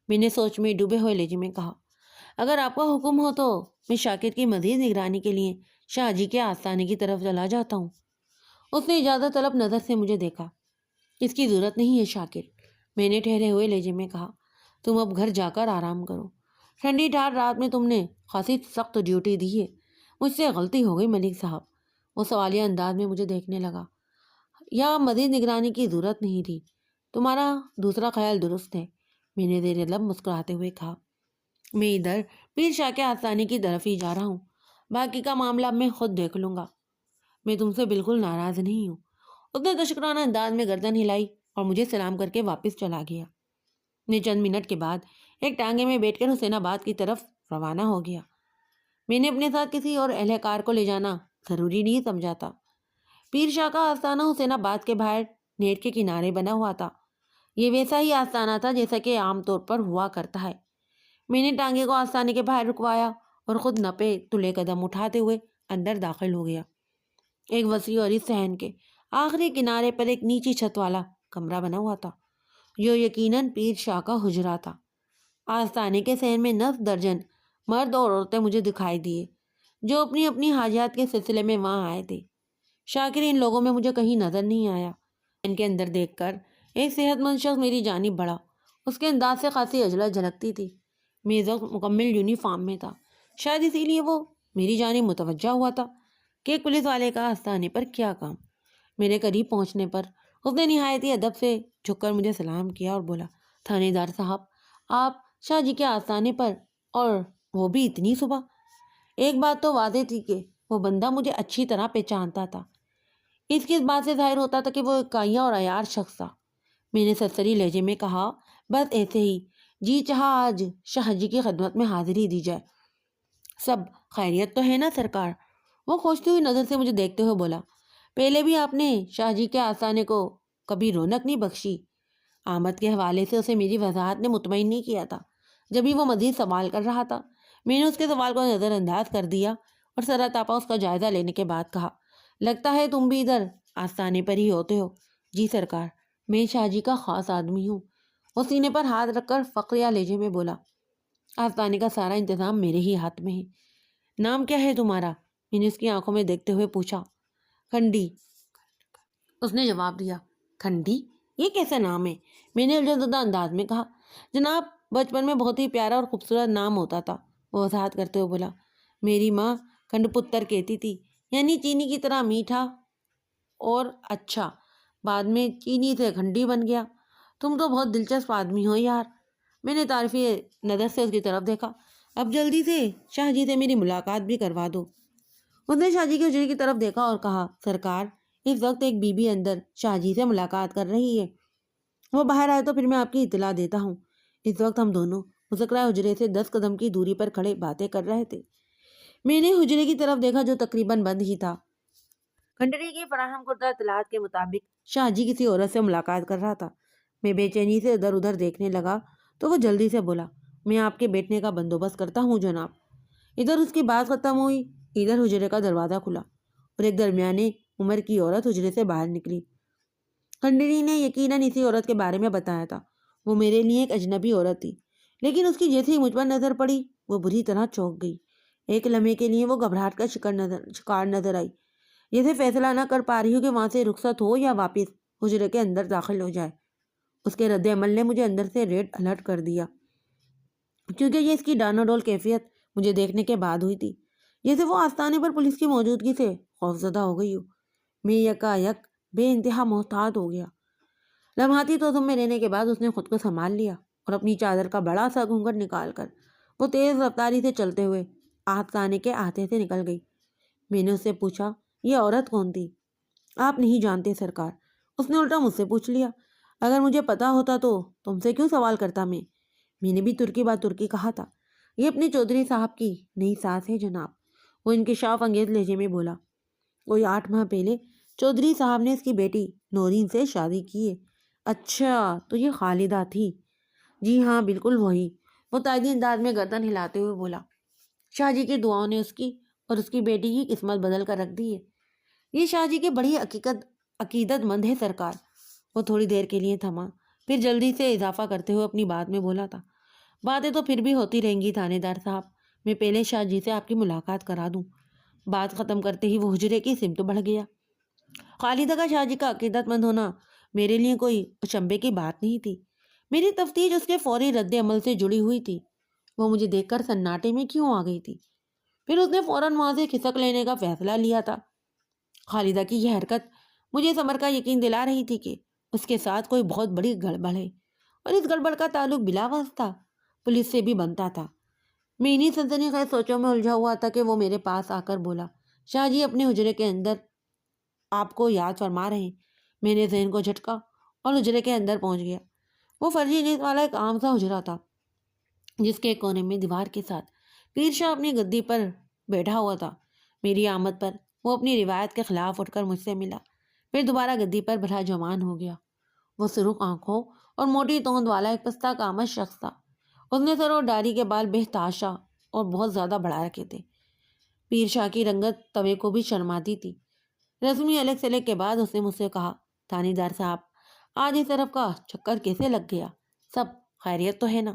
میں نے سوچ میں ڈوبے ہوئے لہجے میں کہا۔ اگر آپ کا حکم ہو تو میں شاکر کی مزید نگرانی کے لیے شاہ جی کے آستانے کی طرف چلا جاتا ہوں۔ اس نے اجازت طلب نظر سے مجھے دیکھا۔ اس کی ضرورت نہیں ہے شاکر، میں نے ٹھہرے ہوئے لہجے میں کہا۔ تم اب گھر جا کر آرام کرو۔ ٹھنڈی ٹھار رات میں تم نے خاصی سخت ڈیوٹی دی ہے، مجھ سے غلطی ہو گئی ملک صاحب۔ وہ سوالیہ انداز میں مجھے دیکھنے لگا۔ یا مزید نگرانی کی ضرورت نہیں تھی، تمہارا دوسرا خیال درست ہے، میں نے زیر لب مسکراتے ہوئے کہا۔ میں ادھر پیر شاہ کے آستانے کی طرف ہی جا رہا ہوں، باقی کا معاملہ میں خود دیکھ لوں گا۔ میں تم سے بالکل ناراض نہیں ہوں۔ اس نے تشکرانہ انداز میں گردن ہلائی اور مجھے سلام کر کے واپس چلا گیا۔ میں چند منٹ کے بعد ایک ٹانگے میں بیٹھ کر حسین آباد کی طرف روانہ ہو گیا۔ میں نے اپنے ساتھ کسی اور اہلکار کو لے جانا ضروری نہیں سمجھا تھا۔ پیر شاہ کا آستانہ حسین آباد کے باہر نہر کے کنارے بنا ہوا تھا۔ یہ ویسا ہی آستانہ تھا جیسا کہ عام طور پر ہوا کرتا ہے۔ میں نے ٹانگے کو آستانے کے باہر رکوایا اور خود نپے تلے قدم اٹھاتے ہوئے اندر داخل ہو گیا۔ ایک وسیع اور اس صحن کے آخری کنارے پر ایک نیچی چھت والا کمرہ بنا ہوا تھا جو یقیناً پیر شاہ کا حجرہ تھا۔ آستانے کے صحن میں 9 درجن مرد اور عورتیں مجھے دکھائی دیے جو اپنی اپنی حاجات کے سلسلے میں وہاں آئے تھے۔ شاکر ان لوگوں میں مجھے کہیں نظر نہیں آیا۔ ان کے اندر دیکھ کر ایک صحت مند شخص میری جانب بڑھا۔ اس کے انداز سے خاصی عجلت جھلکتی تھی۔ میں اس وقت مکمل یونیفارم میں تھا، شاید اسی لیے وہ میری جانب متوجہ ہوا تھا کہ ایک پولیس والے کا آستانے پر کیا کام۔ میرے قریب پہنچنے پر اس نے نہایت ہی ادب سے جھک کر مجھے سلام کیا اور بولا، تھانے دار صاحب، آپ شاہ جی کے آستانے پر، اور وہ بھی اتنی صبح؟ ایک بات تو واضح تھی کہ وہ بندہ مجھے اچھی طرح پہچانتا تھا۔ اس کی اس بات سے ظاہر ہوتا تھا کہ وہ ایک کائیاں اور عیار شخص تھا۔ میں نے سرسری لہجے میں کہا، بس ایسے ہی جی چاہا آج شاہ جی کی خدمت میں حاضری دی جائے۔ سب خیریت تو ہے نا سرکار؟ وہ کھوجتی ہوئی نظر سے مجھے دیکھتے ہوئے بولا، پہلے بھی آپ نے شاہ جی کے آستانے کو کبھی رونق نہیں بخشی۔ آمد کے حوالے سے اسے میری وضاحت نے مطمئن نہیں کیا تھا۔ جبھی وہ مزید سوال کر رہا تھا میں نے اس کے سوال کو نظر انداز کر دیا اور سراتاپا اس کا جائزہ لینے کے بعد کہا، لگتا ہے تم بھی ادھر آستانے پر ہی ہوتے ہو۔ جی سرکار، میں شاہ جی کا خاص آدمی ہوں۔ وہ سینے پر ہاتھ رکھ کر فقریہ لہجے میں بولا، آستانے کا سارا انتظام میرے ہی ہاتھ میں ہے۔ نام کیا ہے تمہارا؟ میں نے اس کی آنکھوں میں دیکھتے ہوئے پوچھا۔ کھنڈی، اس نے جواب دیا۔ کھنڈی؟ یہ کیسا نام ہے؟ میں نے الجھن زدہ انداز میں کہا، جناب بچپن میں بہت ہی پیارا اور خوبصورت نام ہوتا تھا۔ وہ وضاحت کرتے ہوئے بولا، میری ماں کھنڈ پتر کہتی تھی، یعنی چینی کی طرح میٹھا اور اچھا، بعد میں چینی سے کھنڈی بن گیا۔ تم تو بہت دلچسپ آدمی ہو یار۔ میں نے تعریفی نظر سے اس کی طرف دیکھا۔ اب جلدی سے شاہ جی سے میری ملاقات بھی کروا دو۔ اس نے شاہ جی کے حجرے کی طرف دیکھا اور کہا، سرکار اس وقت ایک بی بی اندر شاہ جی سے ملاقات کر رہی ہے۔ وہ باہر آئے تو پھر میں آپ کی اطلاع دیتا ہوں۔ اس وقت ہم دونوں مذکرہ حجرے سے 10 قدم کی دوری پر کھڑے باتیں کر رہے تھے۔ میں نے حجرے کی طرف دیکھا جو تقریباً بند ہی تھا۔ کھنڈری کی فراہم کردہ اطلاعات کے مطابق شاہ جی کسی عورت سے ملاقات کر رہا تھا۔ میں بے چینی سے ادھر ادھر دیکھنے لگا تو وہ جلدی سے بولا، میں آپ کے بیٹھنے کا بندوبست کرتا ہوں جناب۔ ادھر اس کی بات ختم ہوئی، ادھر حجرے کا دروازہ کھلا اور ایک درمیانے عمر کی عورت حجرے سے باہر نکلی۔ کھنڈری نے یقیناً اسی عورت کے بارے میں بتایا تھا۔ وہ میرے لیے ایک اجنبی عورت تھی، لیکن اس کی جیسے ہی مجھ پر نظر پڑی وہ بری طرح چونک گئی۔ ایک لمحے کے لیے وہ گھبراہٹ کا شکار نظر آئی، جیسے فیصلہ نہ کر پا رہی ہو کہ وہاں سے رخصت ہو یا واپس حجرے کے اندر داخل ہو جائے۔ اس کے رد عمل نے مجھے اندر سے ریڈ الرٹ کر دیا، کیونکہ یہ اس کی ڈانو ڈول کیفیت مجھے دیکھنے کے بعد ہوئی تھی، جیسے وہ آستانے پر پولیس کی موجودگی سے خوفزدہ ہو گئی ہو۔ میں یکایک بے انتہا محتاط ہو گیا۔ لمحاتی توازن میں رہنے کے بعد اس نے خود کو سنبھال لیا اور اپنی چادر کا بڑا سا گھونگھٹ نکال کر وہ تیز رفتاری سے چلتے ہوئے آستانے کے احاطے سے نکل گئی۔ میں نے اس سے پوچھا، یہ عورت کون تھی؟ آپ نہیں جانتے سرکار۔ اس نے الٹا مجھ سے پوچھ لیا۔ اگر مجھے پتا ہوتا تو تم سے کیوں سوال کرتا میں نے بھی ترکی بات ترکی کہا تھا۔ یہ اپنے چودھری صاحب کی نئی ساس ہے جناب، وہ انکشاف انگیز لہجے میں بولا۔ کوئی 8 ماہ پہلے چودھری صاحب نے اس کی بیٹی نورین سے شادی کی ہے۔ اچھا، تو یہ خالدہ تھی؟ جی ہاں بالکل وہی، وہ تائیدی انداز میں گردن ہلاتے ہوئے بولا۔ شاہ جی کی دعاؤں نے اس کی اور اس کی بیٹی کی قسمت بدل کر رکھ دی ہے۔ یہ شاہ جی کے بڑی عقیدت مند ہے سرکار۔ وہ تھوڑی دیر کے لیے تھما، پھر جلدی سے اضافہ کرتے ہوئے اپنی بات میں بولا تھا، باتیں تو پھر بھی ہوتی رہیں گی تھانے دار صاحب، میں پہلے شاہ جی سے آپ کی ملاقات کرا دوں۔ بات ختم کرتے ہی وہ حجرے کی سمت بڑھ گیا۔ خالدہ کا شاہ جی کا عقیدت مند ہونا میرے لیے کوئی اچنبھے کی بات نہیں تھی۔ میری تفتیش اس کے فوری رد عمل سے جڑی ہوئی تھی۔ وہ مجھے دیکھ کر سناٹے میں کیوں آ گئی تھی؟ پھر اس نے فوراً وہاں سے کھسک لینے کا فیصلہ لیا تھا۔ خالدہ کی یہ حرکت مجھے اس امر کا یقین دلا رہی تھی کہ اس کے ساتھ کوئی بہت بڑی گڑبڑ ہے، اور اس گڑبڑ کا تعلق بلا واسطہ پولیس سے بھی بنتا تھا۔ میں انہی سنسنی خیز سوچوں میں الجھا ہوا تھا کہ وہ میرے پاس آ کر بولا، شاہ جی اپنے حجرے کے اندر آپ کو یاد فرما رہے ہیں۔ میں نے ذہن کو جھٹکا اور حجرے کے اندر پہنچ گیا۔ وہ فرجی نیت والا ایک عام سا حجرہ تھا، جس کے کونے میں دیوار کے ساتھ پیر شاہ اپنی گدی پر بیٹھا ہوا تھا۔ میری آمد پر وہ اپنی روایت کے خلاف اٹھ کر مجھ سے ملا، پھر دوبارہ گدی پر بڑھا جوان ہو گیا۔ وہ سرخ آنکھوں اور موٹی توند والا ایک پستہ کامش شخص تھا، اس نے سر اور داڑھی کے بال بے تحاشا اور بہت زیادہ بڑھا رکھے تھے۔ پیر شاہ کی رنگت توے کو بھی شرماتی تھی۔ رسمی الگ سلگ کے بعد اس نے مجھ سے کہا، تھانے دار صاحب، آج اس طرف کا چکر کیسے لگ گیا؟ سب خیریت تو ہے نا؟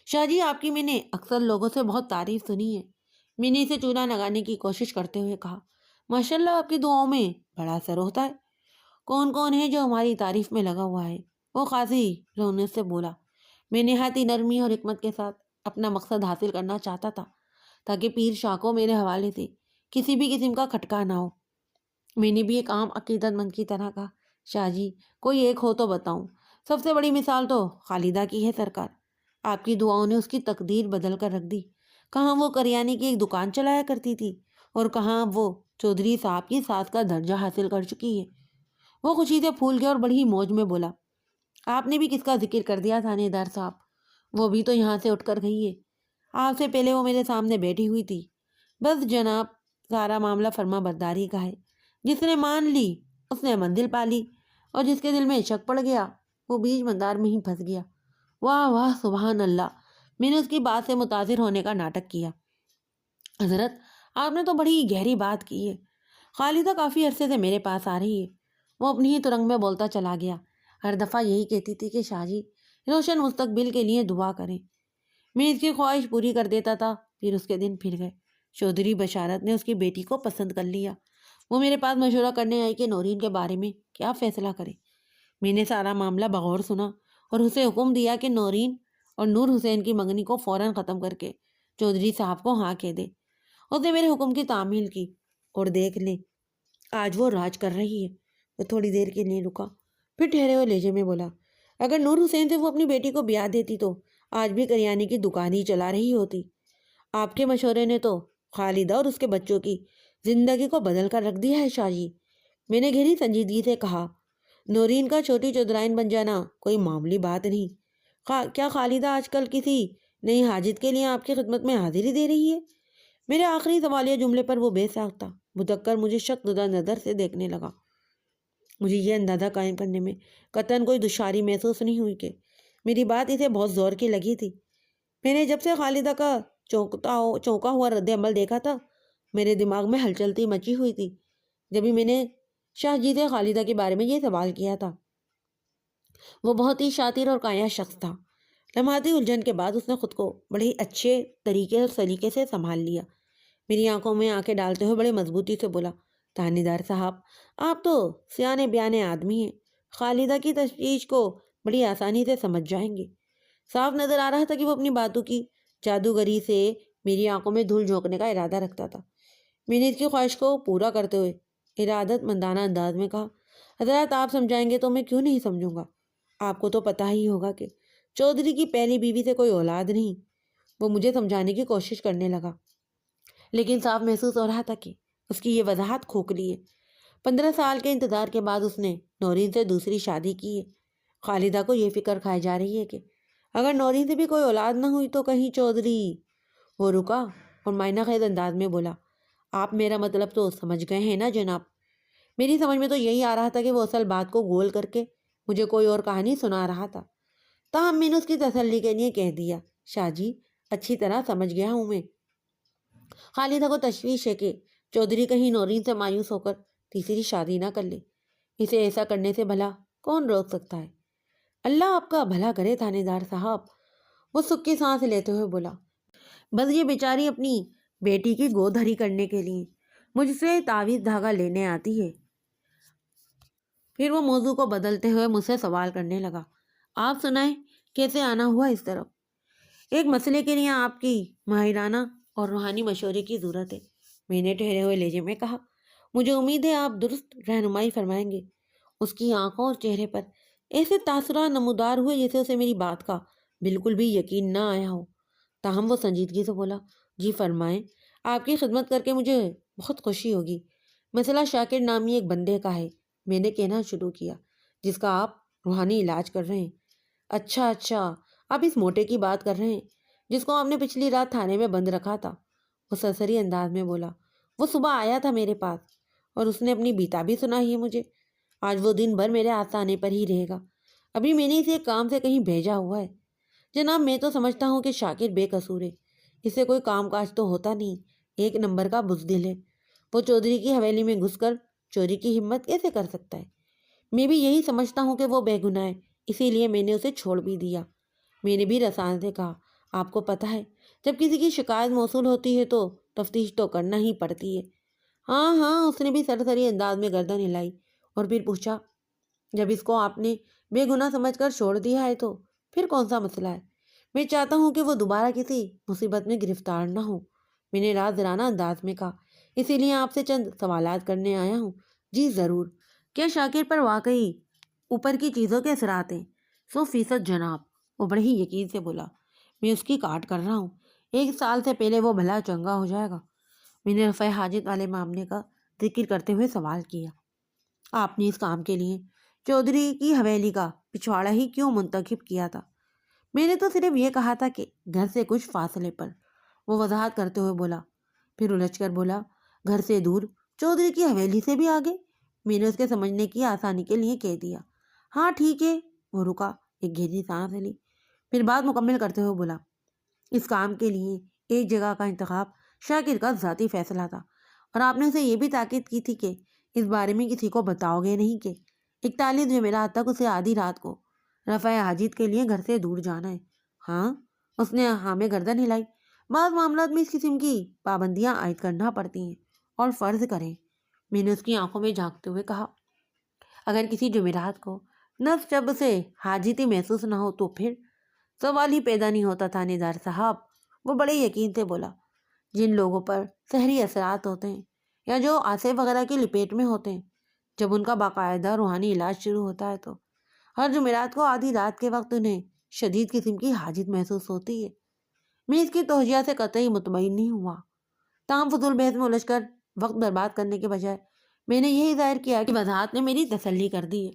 شاہ جی، آپ کی میں نے اکثر لوگوں سے بہت تعریف سنی ہے۔ میں نے اسے چولہا لگانے کی کوشش کرتے ہوئے کہا، ماشاءاللہ آپ کی دعاؤں میں بڑا اثر ہوتا ہے۔ کون کون ہے جو ہماری تعریف میں لگا ہوا ہے؟ وہ قاضی رونق سے بولا۔ میں نہایت ہی نرمی اور حکمت کے ساتھ اپنا مقصد حاصل کرنا چاہتا تھا تاکہ پیر شاہ کو میرے حوالے سے کسی بھی قسم کا کھٹکا نہ ہو۔ میں نے بھی ایک عام عقیدت مند کی طرح کہا، شاہ جی، کوئی ایک ہو تو بتاؤں۔ سب سے بڑی مثال تو خالدہ کی ہے سرکار۔ آپ کی دعاؤں نے اس کی تقدیر بدل کر رکھ دی۔ کہاں وہ کریانے کی ایک دکان چلایا کرتی تھی اور کہاں وہ چودھری صاحب کی ساس کا درجہ حاصل کر چکی ہے۔ وہ خوشی سے پھول گیا اور بڑی ہی موج میں بولا، آپ نے بھی کس کا ذکر کر دیا تھانے دار صاحب؟ وہ بھی تو یہاں سے اٹھ کر گئی ہے۔ آپ سے پہلے وہ میرے سامنے بیٹھی ہوئی تھی۔ بس جناب، سارا معاملہ فرما برداری کا ہے۔ جس نے مان لی اس نے منزل پا لی، اور جس کے دل میں شک پڑ گیا وہ بیچ مندار میں ہی پھنس گیا۔ واہ واہ، سبحان اللہ! میں نے اس کی بات سے متاثر ہونے کا ناٹک کیا۔ حضرت، آپ نے تو بڑی گہری بات کی ہے۔ خالدہ کافی عرصے سے میرے پاس آ رہی ہے۔ وہ اپنی ہی ترنگ میں بولتا چلا گیا۔ ہر دفعہ یہی کہتی تھی کہ شاہ جی، روشن مستقبل کے لیے دعا کریں۔ میں اس کی خواہش پوری کر دیتا تھا، پھر اس کے دن پھر گئے۔ چودھری بشارت نے اس کی بیٹی کو پسند کر لیا۔ وہ میرے پاس مشورہ کرنے آئی کہ نورین کے بارے میں کیا فیصلہ کرے۔ میں نے سارا معاملہ بغور سنا اور اسے حکم دیا کہ نورین اور نور حسین کی منگنی کو فوراً ختم کر کے چودھری صاحب کو ہاں کہہ دے۔ اس نے میرے حکم کی تعمیل کی، اور دیکھ لیں آج وہ راج کر رہی ہے۔ وہ تھوڑی دیر کے لیے رکا، پھر ٹھہرے ہوئے لہجے میں بولا، اگر نور حسین سے وہ اپنی بیٹی کو بیاہ دیتی تو آج بھی کریانے کی دکان ہی چلا رہی ہوتی۔ آپ کے مشورے نے تو خالدہ اور اس کے بچوں کی زندگی کو بدل کر رکھ دیا ہے شاہ جی۔ میں نے گہری سنجیدگی سے کہا، نورین کا چھوٹی چودرائن بن جانا کوئی معمولی بات نہیں۔ کیا خالدہ آج کل کسی نئی حاجت کے لیے آپ کی خدمت میں حاضری دے رہی ہے؟ میرے آخری سوالیہ جملے پر وہ بے ساختہ متکر مجھے شک زدہ نظر سے دیکھنے لگا۔ مجھے یہ اندازہ قائم کرنے میں قطعاً کوئی دشواری محسوس نہیں ہوئی کہ میری بات اسے بہت زور کی لگی تھی۔ میں نے جب سے خالدہ کا چونکا ہوا رد عمل دیکھا تھا، میرے دماغ میں ہلچل مچی ہوئی تھی۔ جبھی میں نے شاہ جی سے خالدہ کے بارے میں یہ سوال کیا تھا۔ وہ بہت ہی شاطر اور کایا شخص تھا۔ لمحاتی الجھن کے بعد اس نے خود کو بڑے اچھے طریقے اور سلیقے سے سنبھال لیا۔ میری آنکھوں میں آنکھیں ڈالتے ہوئے بڑے مضبوطی سے بولا، تھانے دار صاحب، آپ تو سیانے بیانے آدمی ہیں، خالدہ کی تشویش کو بڑی آسانی سے سمجھ جائیں گے۔ صاف نظر آ رہا تھا کہ وہ اپنی باتوں کی جادوگری سے میری آنکھوں میں دھول جھونکنے کا ارادہ رکھتا تھا۔ میں نے اس کی خواہش کو پورا کرتے ہوئے ارادت مندانہ انداز میں کہا، حضرات آپ سمجھائیں گے تو میں کیوں نہیں سمجھوں گا؟ آپ کو تو پتہ ہی ہوگا کہ چودھری کی پہلی بیوی سے کوئی اولاد نہیں۔ وہ مجھے سمجھانے کی کوشش کرنے لگا، لیکن صاف محسوس ہو رہا تھا کہ اس کی یہ وضاحت کھوکھلی ہے۔ 15 سال کے انتظار کے بعد اس نے نورین سے دوسری شادی کی ہے۔ خالدہ کو یہ فکر کھائی جا رہی ہے کہ اگر نورین سے بھی کوئی اولاد نہ ہوئی تو کہیں چودھری۔ وہ رکا اور معنی خیز انداز میں بولا، آپ میرا مطلب تو سمجھ گئے ہیں نا جناب؟ میری سمجھ میں تو یہی آ رہا تھا کہ وہ اصل بات کو گول کر کے مجھے کوئی اور کہانی سنا رہا تھا۔ تاہم میں نے اس کی تسلی کے لیے کہہ دیا، شاہ جی، اچھی طرح سمجھ گیا ہوں میں۔ خالدہ کو تشویش ہے کہ چودھری کہیں نورین سے مایوس ہو کر تیسری شادی نہ کر لے۔ اسے ایسا کرنے سے بھلا کون روک سکتا ہے؟ اللہ آپ کا بھلا کرے تھانے دار صاحب، وہ سکھ کی سانس لیتے ہوئے بولا۔ بس یہ بیچاری اپنی بیٹی کی گود ہری کرنے کے لیے مجھ سے تعویذ دھاگا لینے آتی ہے۔ پھر وہ موضوع کو بدلتے ہوئے مجھ سے سوال کرنے لگا، آپ سنائیں کیسے آنا ہوا اس طرف؟ ایک مسئلے کے لیے آپ کی ماہرانہ اور روحانی مشورے کی ضرورت ہے، میں نے ٹھہرے ہوئے لہجے میں کہا۔ مجھے امید ہے آپ درست رہنمائی فرمائیں گے۔ اس کی آنکھوں اور چہرے پر ایسے تاثرات نمودار ہوئے جیسے اسے میری بات کا بالکل بھی یقین نہ آیا ہو۔ تاہم وہ سنجیدگی سے بولا، جی فرمائیں، آپ کی خدمت کر کے مجھے بہت خوشی ہوگی۔ مسئلہ شاکر نامی ایک بندے کا ہے، میں نے کہنا شروع کیا، جس کا آپ روحانی علاج کر رہے ہیں۔ اچھا، آپ اس موٹے کی بات کر رہے ہیں جس کو آپ نے پچھلی رات تھانے میں بند رکھا تھا؟ وہ سرسری انداز میں بولا، وہ صبح آیا تھا میرے پاس اور اس نے اپنی بیتا بھی سنائی ہے مجھے۔ آج وہ دن بھر میرے آستانے پر ہی رہے گا۔ ابھی میں نے اسے ایک کام سے کہیں بھیجا ہوا ہے۔ جناب میں تو سمجھتا ہوں کہ شاکر بے قصور ہے، اس سے کوئی کام کاج تو ہوتا نہیں، ایک نمبر کا بزدل ہے، وہ چودھری کی حویلی میں گھس کر چوری کی ہمت کیسے کر سکتا ہے؟ میں بھی یہی سمجھتا ہوں کہ وہ بے گناہ ہے، اسی لیے میں نے اسے چھوڑ بھی دیا۔ میں نے بھی رسان سے کہا، آپ کو پتہ ہے جب کسی کی شکایت موصول ہوتی ہے تو تفتیش تو کرنا ہی پڑتی ہے۔ ہاں ہاں، اس نے بھی سرسری انداز میں گردن ہلائی اور پھر پوچھا، جب اس کو آپ نے بے گناہ سمجھ کر چھوڑ دیا ہے تو پھر کون سا مسئلہ ہے؟ میں چاہتا ہوں کہ وہ دوبارہ کسی مصیبت میں گرفتار نہ ہو، میں نے رازدارانہ انداز میں کہا، اسی لیے آپ سے چند سوالات کرنے آیا ہوں۔ جی ضرور، کیا شاکر پر واقعی اوپر کی چیزوں کے اثرات ہیں؟ 100% جناب، وہ بڑے ہی یقین سے بولا۔ میں اس کی کاٹ کر رہا ہوں، 1 سال سے پہلے وہ بھلا چنگا ہو جائے گا۔ میں نے رفع حاجت والے معاملے کا ذکر کرتے ہوئے سوال کیا، آپ نے اس کام کے لیے چودھری کی حویلی کا پچھواڑا ہی کیوں منتخب کیا تھا؟ میں نے تو صرف یہ کہا تھا کہ گھر سے کچھ فاصلے پر، وہ وضاحت کرتے ہوئے بولا، پھر الجھ کر بولا، گھر سے دور، چودھری کی حویلی سے بھی آگے؟ میں نے اس کے سمجھنے کی آسانی کے لیے کہہ دیا، ہاں ٹھیک ہے۔ وہ رکا، ایک گہری سانس لی، پھر بات مکمل کرتے ہوئے بولا، اس کام کے لیے ایک جگہ کا انتخاب شاکر کا ذاتی فیصلہ تھا، اور آپ نے اسے یہ بھی تاکید کی تھی کہ اس بارے میں کسی کو بتاؤ گے نہیں کہ 41 جمعرات تک اسے آدھی رات کو رفع حاجت کے لیے گھر سے دور جانا ہے۔ ہاں، اس نے ہاں میں گردن ہلائی۔ بعض معاملات میں اس قسم کی پابندیاں عائد کرنا پڑتی ہیں، اور فرض کریں، میں نے اس کی آنکھوں میں جھانکتے ہوئے کہا، اگر کسی جمعرات کو نفس جب سے حاجتی محسوس نہ ہو تو پھر؟ سوال ہی پیدا نہیں ہوتا تھانے دار صاحب، وہ بڑے یقین سے بولا، جن لوگوں پر سحری اثرات ہوتے ہیں یا جو آصف وغیرہ کی لپیٹ میں ہوتے ہیں، جب ان کا باقاعدہ روحانی علاج شروع ہوتا ہے تو ہر جمعرات کو آدھی رات کے وقت انہیں شدید قسم کی حاجت محسوس ہوتی ہے۔ میں اس کی توجیہ سے قطعی مطمئن نہیں ہوا، تاہم فضول بحث میں الجھ کر وقت برباد کرنے کے بجائے میں نے یہی ظاہر کیا کہ وضاحت نے میری تسلی کر دی ہے۔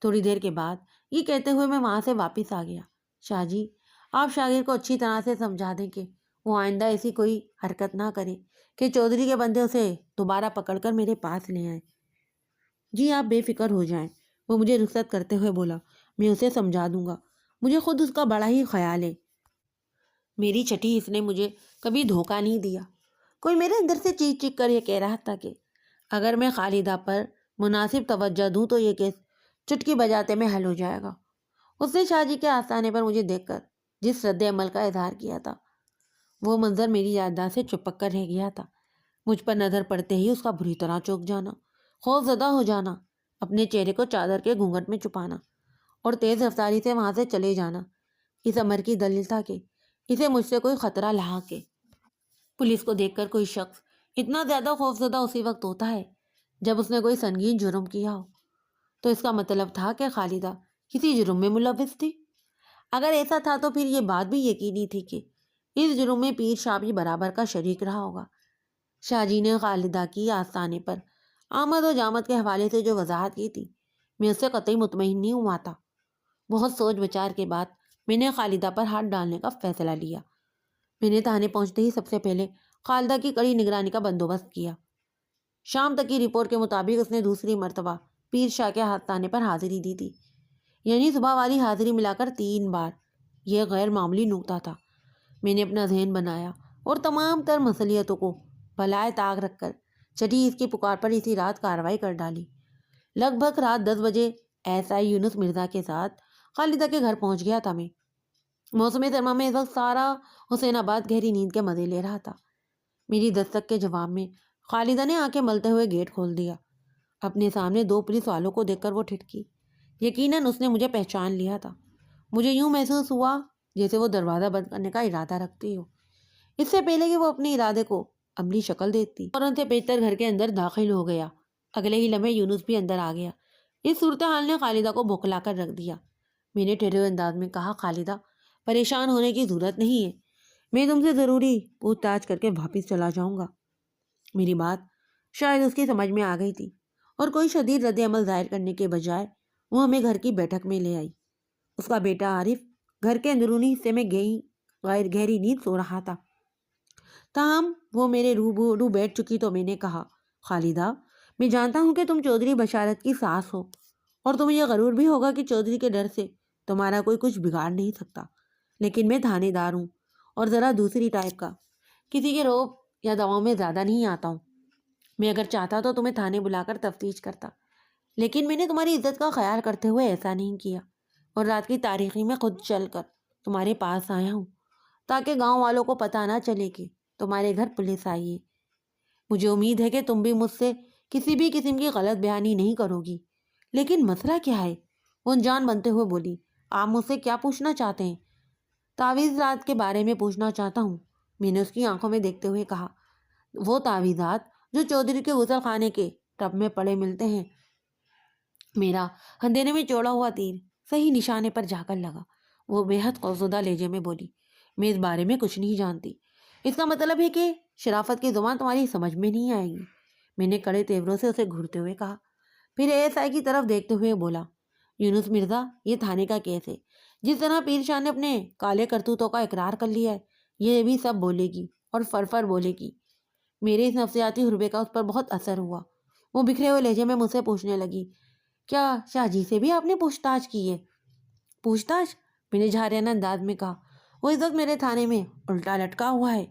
تھوڑی دیر کے بعد یہ کہتے ہوئے میں وہاں سے واپس آ گیا، شاہ جی، آپ شاگیر کو اچھی طرح سے سمجھا دیں کہ وہ آئندہ ایسی کوئی حرکت نہ کرے کہ چودھری کے بندے اسے دوبارہ پکڑ کر میرے پاس لے آئیں۔ جی آپ بے فکر ہو جائیں، وہ مجھے رخصت کرتے ہوئے بولا، میں اسے سمجھا دوں گا، مجھے خود اس کا بڑا ہی خیال ہے۔ میری چھٹی اس نے مجھے کبھی دھوکہ نہیں دیا۔ کوئی میرے اندر سے چیخ چیخ کر یہ کہہ رہا تھا کہ اگر میں خالدہ پر مناسب توجہ دوں تو یہ کیس چٹکی بجاتے میں حل ہو جائے گا۔ اس نے شاہ جی کے آستانے پر مجھے دیکھ کر جس رد عمل کا اظہار کیا تھا، وہ منظر میری یادداشت سے چپک کر رہ گیا تھا۔ مجھ پر نظر پڑتے ہی اس کا بری طرح چونک جانا، خوف زدہ ہو جانا، اپنے چہرے کو چادر کے گھونگھٹ میں چھپانا اور تیز رفتاری سے وہاں سے چلے جانا اس امر کی دلیل تھا کہ اسے مجھ سے کوئی خطرہ لاحق ہے۔ پولیس کو دیکھ کر کوئی شخص اتنا زیادہ خوف زدہ اسی وقت ہوتا ہے جب اس نے کوئی سنگین جرم کیا ہو، تو اس کا مطلب تھا کہ خالدہ کسی جرم میں ملوث تھی۔ اگر ایسا تھا تو پھر یہ بات بھی یقینی تھی کہ اس جرم میں پیر شاہ بھی برابر کا شریک رہا ہوگا۔ شاہ جی نے خالدہ کی آستانے پر آمد و جامد کے حوالے سے جو وضاحت کی تھی، میں اس سے قطعی مطمئن نہیں ہوا تھا۔ بہت سوچ بچار کے بعد میں نے خالدہ پر ہاتھ ڈالنے کا فیصلہ لیا۔ میں نے تھانے پہنچتے ہی سب سے پہلے خالدہ کی کڑی نگرانی کا بندوبست کیا۔ شام تک کی رپورٹ کے مطابق اس نے دوسری مرتبہ پیر شاہ کے آستانے پر حاضری دی تھی، یعنی صبح والی حاضری ملا کر 3 بار۔ یہ غیر معمولی نکتہ تھا۔ میں نے اپنا ذہن بنایا اور تمام تر مصلیتوں کو بلائے طاق رکھ کر چھٹی اس کی پکار پر اسی رات کارروائی کر ڈالی۔ لگ بھگ رات 10 بجے SI یونس مرزا کے ساتھ خالدہ کے گھر پہنچ گیا تھا میں۔ موسم سرما میں اس وقت سارا حسین آباد گہری نیند کے مزے لے رہا تھا۔ میری دستک کے جواب میں خالدہ نے آنکھیں ملتے ہوئے گیٹ کھول دیا۔ اپنے سامنے 2 پولیس والوں کو دیکھ کر وہ ٹھٹکی۔ یقیناً اس نے مجھے پہچان لیا تھا۔ مجھے یوں محسوس ہوا جیسے وہ دروازہ بند کرنے کا ارادہ رکھتی ہو، اس سے پہلے کہ وہ اپنے ارادے کو عملی شکل دیتی۔ فوراً سے پیچتر گھر کے اندر داخل ہو گیا۔ اگلے ہی لمحے یونس بھی اندر آ گیا۔ اس صورتحال نے خالدہ کو بھوکلا کر رکھ دیا۔ میں نے ٹھہرے ہوئے انداز میں کہا، خالدہ، پریشان ہونے کی ضرورت نہیں ہے، میں تم سے ضروری پوچھ تاچھ کر کے واپس چلا جاؤں گا۔ میری بات شاید اس کی سمجھ میں آ گئی تھی، اور کوئی شدید رد عمل ظاہر کرنے کے بجائے وہ ہمیں گھر کی بیٹھک میں لے آئی۔ اس کا بیٹا عارف گھر کے اندرونی حصے میں گہری نیند سو رہا تھا۔ تاہم وہ میرے روبرو بیٹھ چکی تو میں نے کہا، خالدہ، میں جانتا ہوں کہ تم چودھری بشارت کی ساس ہو، اور تمہیں یہ غرور بھی ہوگا کہ چودھری کے ڈر سے تمہارا کوئی کچھ بگاڑ نہیں سکتا۔ لیکن میں تھانے دار ہوں اور ذرا دوسری ٹائپ کا، کسی کے روب یا دواؤں میں زیادہ نہیں آتا ہوں۔ میں اگر چاہتا تو تمہیں تھانے بلا کر تفتیش کرتا، لیکن میں نے تمہاری عزت کا خیال کرتے ہوئے ایسا نہیں کیا، اور رات کی تاریخی میں خود چل کر تمہارے پاس آیا ہوں تاکہ گاؤں والوں کو پتہ نہ چلے کہ تمہارے گھر پولیس آئی ہے۔ مجھے امید ہے کہ تم بھی مجھ سے کسی بھی قسم کی غلط بیانی نہیں کرو گی۔ لیکن مسئلہ کیا ہے؟ وہ انجان بنتے ہوئے بولی۔ آپ مجھ سے کیا پوچھنا چاہتے ہیں؟ تعویذات کے بارے میں پوچھنا چاہتا ہوں، میں نے اس کی آنکھوں میں دیکھتے ہوئے کہا۔ وہ تعویذات جو چودھری کے غسل خانے کے ٹب میں پڑے ملتے ہیں۔ میرا اندھیرے میں چوڑا ہوا تیر صحیح نشانے پر جا کر لگا۔ وہ بے حد خوفزدہ لہجے میں بولی، میں اس بارے میں کچھ نہیں جانتی۔ اس کا مطلب ہے کہ شرافت کی زبان تمہاری سمجھ میں نہیں آئے گی۔ میں نے کڑے تیوروں سے اسے گھورتے ہوئے کہا، پھر ASI کی طرف دیکھتے ہوئے بولا، یونس مرزا، یہ تھانے کا کیس ہے۔ جس طرح پیر شاہ نے اپنے کالے کرتوتوں کا اقرار کر لیا ہے، یہ بھی سب بولے گی اور فرفر بولے گی۔ میرے اس نفسیاتی حربے کا اس پر بہت اثر ہوا۔ وہ بکھرے ہوئے لہجے میں مجھ سے پوچھنے لگی، کیا شاہ جی سے بھی آپ نے پوچھ تاچھ کی ہے؟ پوچھ تاچھ؟ میں نے جھاریانہ انداز میں کہا، وہ اس وقت میرے تھانے میں الٹا لٹکا ہوا ہے۔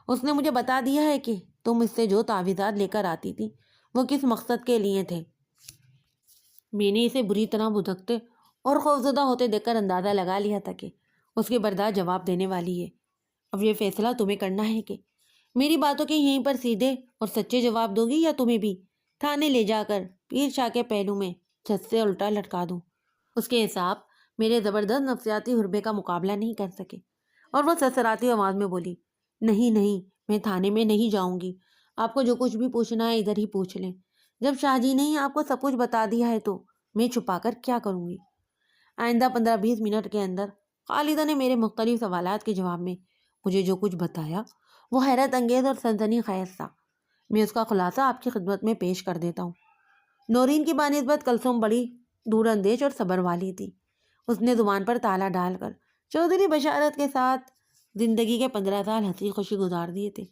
اس نے مجھے بتا دیا ہے کہ تم اس سے جو تعویذات لے کر آتی تھی وہ کس مقصد کے لیے تھے۔ میں نے اسے بری طرح بھدکتے اور خوفزدہ ہوتے دیکھ کر اندازہ لگا لیا تھا کہ اس کے برداشت جواب دینے والی ہے۔ اب یہ فیصلہ تمہیں کرنا ہے کہ میری باتوں کے یہیں پر سیدھے اور سچے جواب دو گی یا تمہیں بھی تھانے لے جا کر پیر شاہ کے پہلو میں چھت سے الٹا لٹکا دوں۔ اس کے حساب میرے زبردست نفسیاتی حربے کا مقابلہ نہیں کر سکے اور وہ سرسراتی آواز میں بولی، نہیں نہیں، میں تھانے میں نہیں جاؤں گی۔ آپ کو جو کچھ بھی پوچھنا ہے ادھر ہی پوچھ لیں۔ جب شاہ جی نے آپ کو سب کچھ بتا دیا ہے تو میں چھپا کر کیا کروں گی؟ آئندہ 15-20 منٹ کے اندر خالدہ نے میرے مختلف سوالات کے جواب میں مجھے جو کچھ بتایا وہ حیرت انگیز اور سنسنی خیز تھا۔ میں اس کا خلاصہ آپ کی خدمت میں پیش کر دیتا ہوں۔ نورین کی بانسبت کلثوم بڑی دور اندیش اور صبر والی تھی۔ اس نے زبان پر تالا ڈال کر چودھری بشارت کے ساتھ زندگی کے 15 سال ہنسی خوشی گزار دیے تھے۔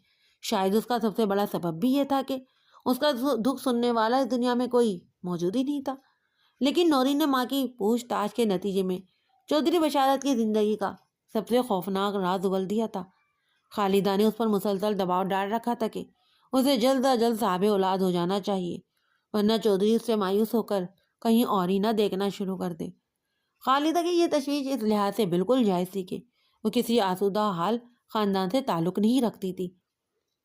شاید اس کا سب سے بڑا سبب بھی یہ تھا کہ اس کا دکھ سننے والا اس دنیا میں کوئی موجود ہی نہیں تھا۔ لیکن نورین نے ماں کی پوچھ تاچھ کے نتیجے میں چودھری بشارت کی زندگی کا سب سے خوفناک راز اگل دیا تھا۔ خالدہ نے اس پر مسلسل دباؤ ڈال رکھا تھا کہ اسے جلد از جلد صاحب اولاد ہو جانا چاہیے، ورنہ چودھری اس سے مایوس ہو کر کہیں اور ہی نہ دیکھنا شروع کر دے۔ خالدہ کی یہ تشویش اس لحاظ سے بالکل جائز تھی کہ وہ کسی آسودہ حال خاندان سے تعلق نہیں رکھتی تھی۔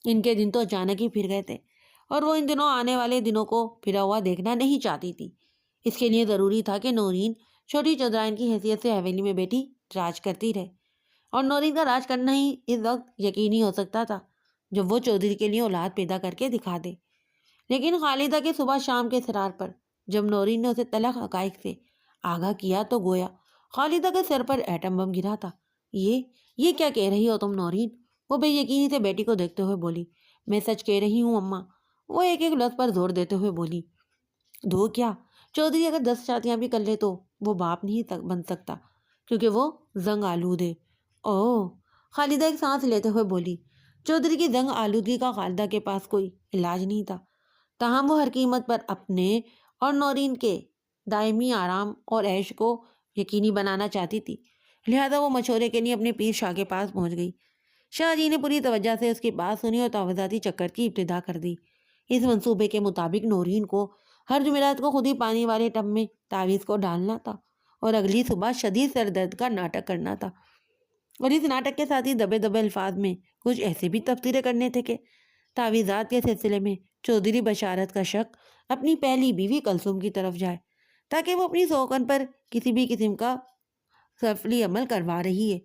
ان کے دن تو اچانک ہی پھر گئے تھے اور وہ ان دنوں آنے والے دنوں کو پھرا ہوا دیکھنا نہیں چاہتی تھی۔ اس کے لیے ضروری تھا کہ نورین چھوٹی چودرائن کی حیثیت سے حویلی میں بیٹھی راج کرتی رہے، اور نورین کا راج کرنا ہی اس وقت یقینی ہو سکتا تھا جب وہ چودھری کے لیے اولاد پیدا کر کے دکھا دے۔ لیکن خالدہ کے صبح شام کے اصرار پر جب نورین نے اسے تلخ حقائق سے آگاہ کیا تو گویا خالدہ کے سر پر ایٹم بم گرا تھا۔ یہ کیا کہہ رہی ہو تم نورین؟ وہ بے یقینی سے بیٹی کو دیکھتے ہوئے بولی۔ میں سچ کہہ رہی ہوں اماں، وہ ایک ایک لفظ پر زور دیتے ہوئے بولی۔ دو کیا، چودھری اگر 10 شادیاں بھی کر لے تو وہ باپ نہیں بن سکتا کیونکہ وہ زنگ آلود ہے۔ اوہ، خالدہ ایک سانس لیتے ہوئے بولی۔ چودھری کی زنگ آلودگی کا خالدہ کے پاس کوئی علاج نہیں تھا، تاہم وہ ہر قیمت پر اپنے اور نورین کے دائمی آرام اور عیش کو یقینی بنانا چاہتی تھی۔ لہذا وہ مشورے کے لیے اپنے پیر شاہ کے پاس پہنچ گئی۔ شاہ جی نے پوری توجہ سے اس کی بات سنی اور تعویذاتی چکر کی ابتدا کر دی۔ اس منصوبے کے مطابق نورین کو ہر جمعرات کو خود ہی پانی والے ٹب میں تعویذ کو ڈالنا تھا اور اگلی صبح شدید سر درد کا ناٹک کرنا تھا، اور اس ناٹک کے ساتھ ہی دبے دبے الفاظ میں کچھ ایسے بھی تبصرے کرنے تھے کہ تعویذات کے سلسلے میں چودھری بشارت کا شک اپنی پہلی بیوی کلثوم کی طرف جائے، تاکہ وہ اپنی سوکن پر کسی بھی قسم کا سفلی عمل کروا رہی ہے۔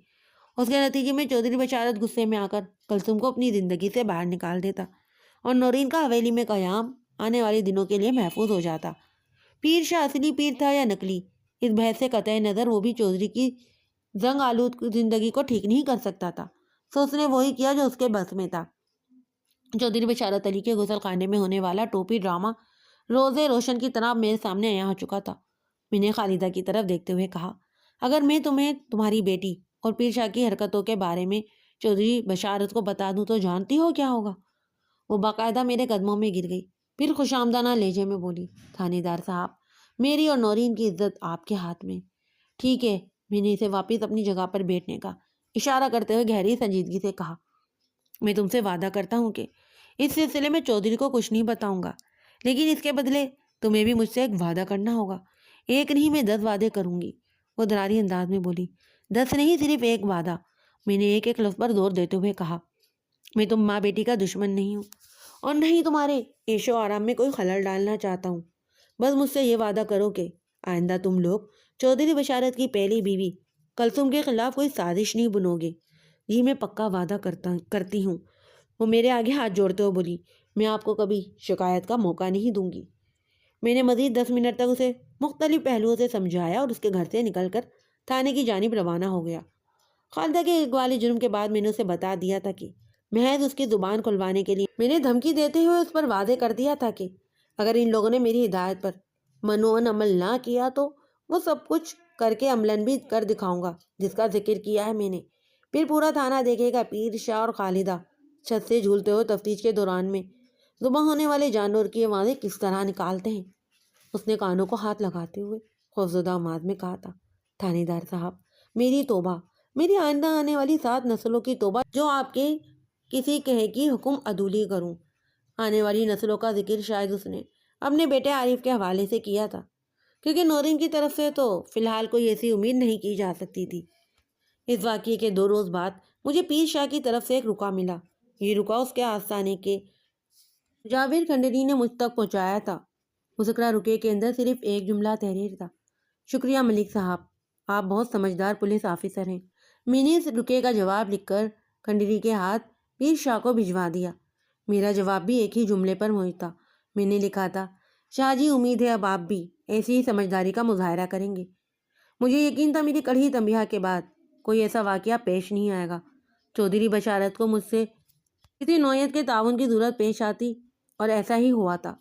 اس کے نتیجے میں چودھری بشارت غصے میں آ کر کلثوم کو اپنی زندگی سے باہر نکال دیتا اور نورین کا حویلی میں قیام آنے والے دنوں کے لیے محفوظ ہو جاتا۔ پیر شاہ اصلی پیر تھا یا نقلی، اس بحث سے قطع نظر وہ بھی چودھری کی زنگ آلود زندگی کو ٹھیک نہیں کر سکتا تھا، سو اس نے وہی کیا جو اس کے بس میں تھا۔ چودھری بشارت علی کے غسل خانے میں ہونے والا ٹوپی ڈرامہ روزے روشن کی طرح میرے سامنے عیاں ہو چکا تھا۔ میں نے خالدہ کی طرف دیکھتے ہوئے کہا، اگر میں تمہیں تمہاری بیٹی اور پیر شاہ کی حرکتوں کے بارے میں چودھری بشارت کو بتا دوں تو جانتی ہو کیا ہوگا؟ وہ باقاعدہ میرے قدموں میں گر گئی، پھر خوش آمدانہ لہجے میں بولی، تھانے دار صاحب، میری اور نورین کی عزت آپ کے ہاتھ میں۔ ٹھیک ہے، میں نے اسے واپس اپنی جگہ پر بیٹھنے کا اشارہ کرتے ہوئے گہری سنجیدگی سے کہا، میں تم سے وعدہ کرتا ہوں کہ اس سلسلے میں چودھری کو کچھ نہیں بتاؤں گا، لیکن اس کے بدلے تمہیں بھی مجھ سے ایک وعدہ کرنا ہوگا۔ ایک نہیں، میں 10 وعدے کروں گی، وہ دراری انداز میں بولی۔ 10 نہیں، صرف ایک وعدہ، میں نے ایک لفظ پر زور دیتے ہوئے کہا۔ میں تم ماں بیٹی کا دشمن نہیں ہوں اور نہ ہی تمہارے عیش و آرام میں کوئی خلل ڈالنا چاہتا ہوں۔ بس مجھ سے یہ وعدہ کرو کہ آئندہ تم لوگ چودھری بشارت کی پہلی بیوی کلثوم کے خلاف کوئی سازش نہیں بنو گے۔ جی میں پکا وعدہ کرتی ہوں، وہ میرے آگے ہاتھ جوڑتے ہوئے بولی۔ میں آپ کو کبھی شکایت کا موقع نہیں دوں گی۔ میں نے مزید 10 منٹ تک اسے مختلف پہلوؤں سے سمجھایا اور اس کے گھر سے نکل کر تھانے کی جانب روانہ ہو گیا۔ خالدہ کے اقبالی جرم کے بعد میں نے اسے بتا دیا تھا کہ محض اس کی زبان کھلوانے کے لیے میں نے دھمکی دیتے ہوئے اس پر واضح کر دیا تھا کہ اگر ان لوگوں نے میری ہدایت پر منوعن عمل نہ کیا تو وہ سب کچھ کر کے عملاً بھی کر دکھاؤں گا جس کا ذکر کیا ہے میں نے۔ پھر پورا تھانہ دیکھے گا پیر شاہ اور خالدہ چھت سے جھولتے ہوئے تفتیش کے دوران میں ذبح ہونے والے جانور کی آوازیں کس طرح نکالتے ہیں۔ اس نے کانوں کو ہاتھ لگاتے ہوئے خوفزدہ آواز میں کہا تھا، تھانے دار صاحب، میری توبہ، میری آئندہ آنے والی 7 نسلوں کی توبہ جو آپ کے کسی کہے کی حکم عدولی کروں۔ آنے والی نسلوں کا ذکر شاید اس نے اپنے بیٹے عارف کے حوالے سے کیا تھا، کیونکہ نورین کی طرف سے تو فی الحال کوئی ایسی امید نہیں کی جا سکتی تھی۔ اس واقعے کے 2 روز بعد مجھے پیر شاہ کی طرف سے ایک رکا ملا۔ یہ رکا اس کے آستانے کے جاوید کھنڈری نے مجھ تک پہنچایا تھا۔ مذکرہ رکے کے اندر صرف ایک جملہ تحریر تھا، شکریہ ملک صاحب، آپ بہت سمجھدار پولیس آفیسر ہیں۔ میں نے اس رکے کا جواب لکھ کر کھنڈری کے ہاتھ پیر شاہ کو بھجوا دیا۔ میرا جواب بھی ایک ہی جملے پر محیط تھا۔ میں نے لکھا تھا، شاہ جی امید ہے اب آپ بھی ایسی ہی سمجھداری کا مظاہرہ کریں گے۔ مجھے یقین تھا میری کڑھی تنبیہ کے بعد کوئی ایسا واقعہ پیش نہیں آئے گا۔ چودھری بشارت کو مجھ سے کسی نوعیت کے تعاون کی ضرورت پیش آتی اور ایسا ہی ہوا تھا۔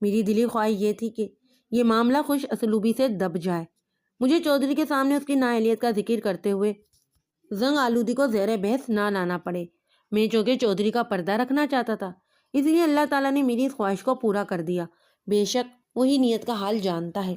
میری دلی خواہش یہ تھی کہ یہ معاملہ خوش اسلوبی سے دب جائے، مجھے چودھری کے سامنے اس کی نااہلیت کا ذکر کرتے ہوئے زنگ آلودی کو زیر بحث نہ لانا پڑے۔ میں چونکہ چودھری کا پردہ رکھنا چاہتا تھا، اس لیے اللہ تعالیٰ نے میری اس خواہش کو پورا کر دیا۔ بے شک وہی نیت کا حال جانتا ہے۔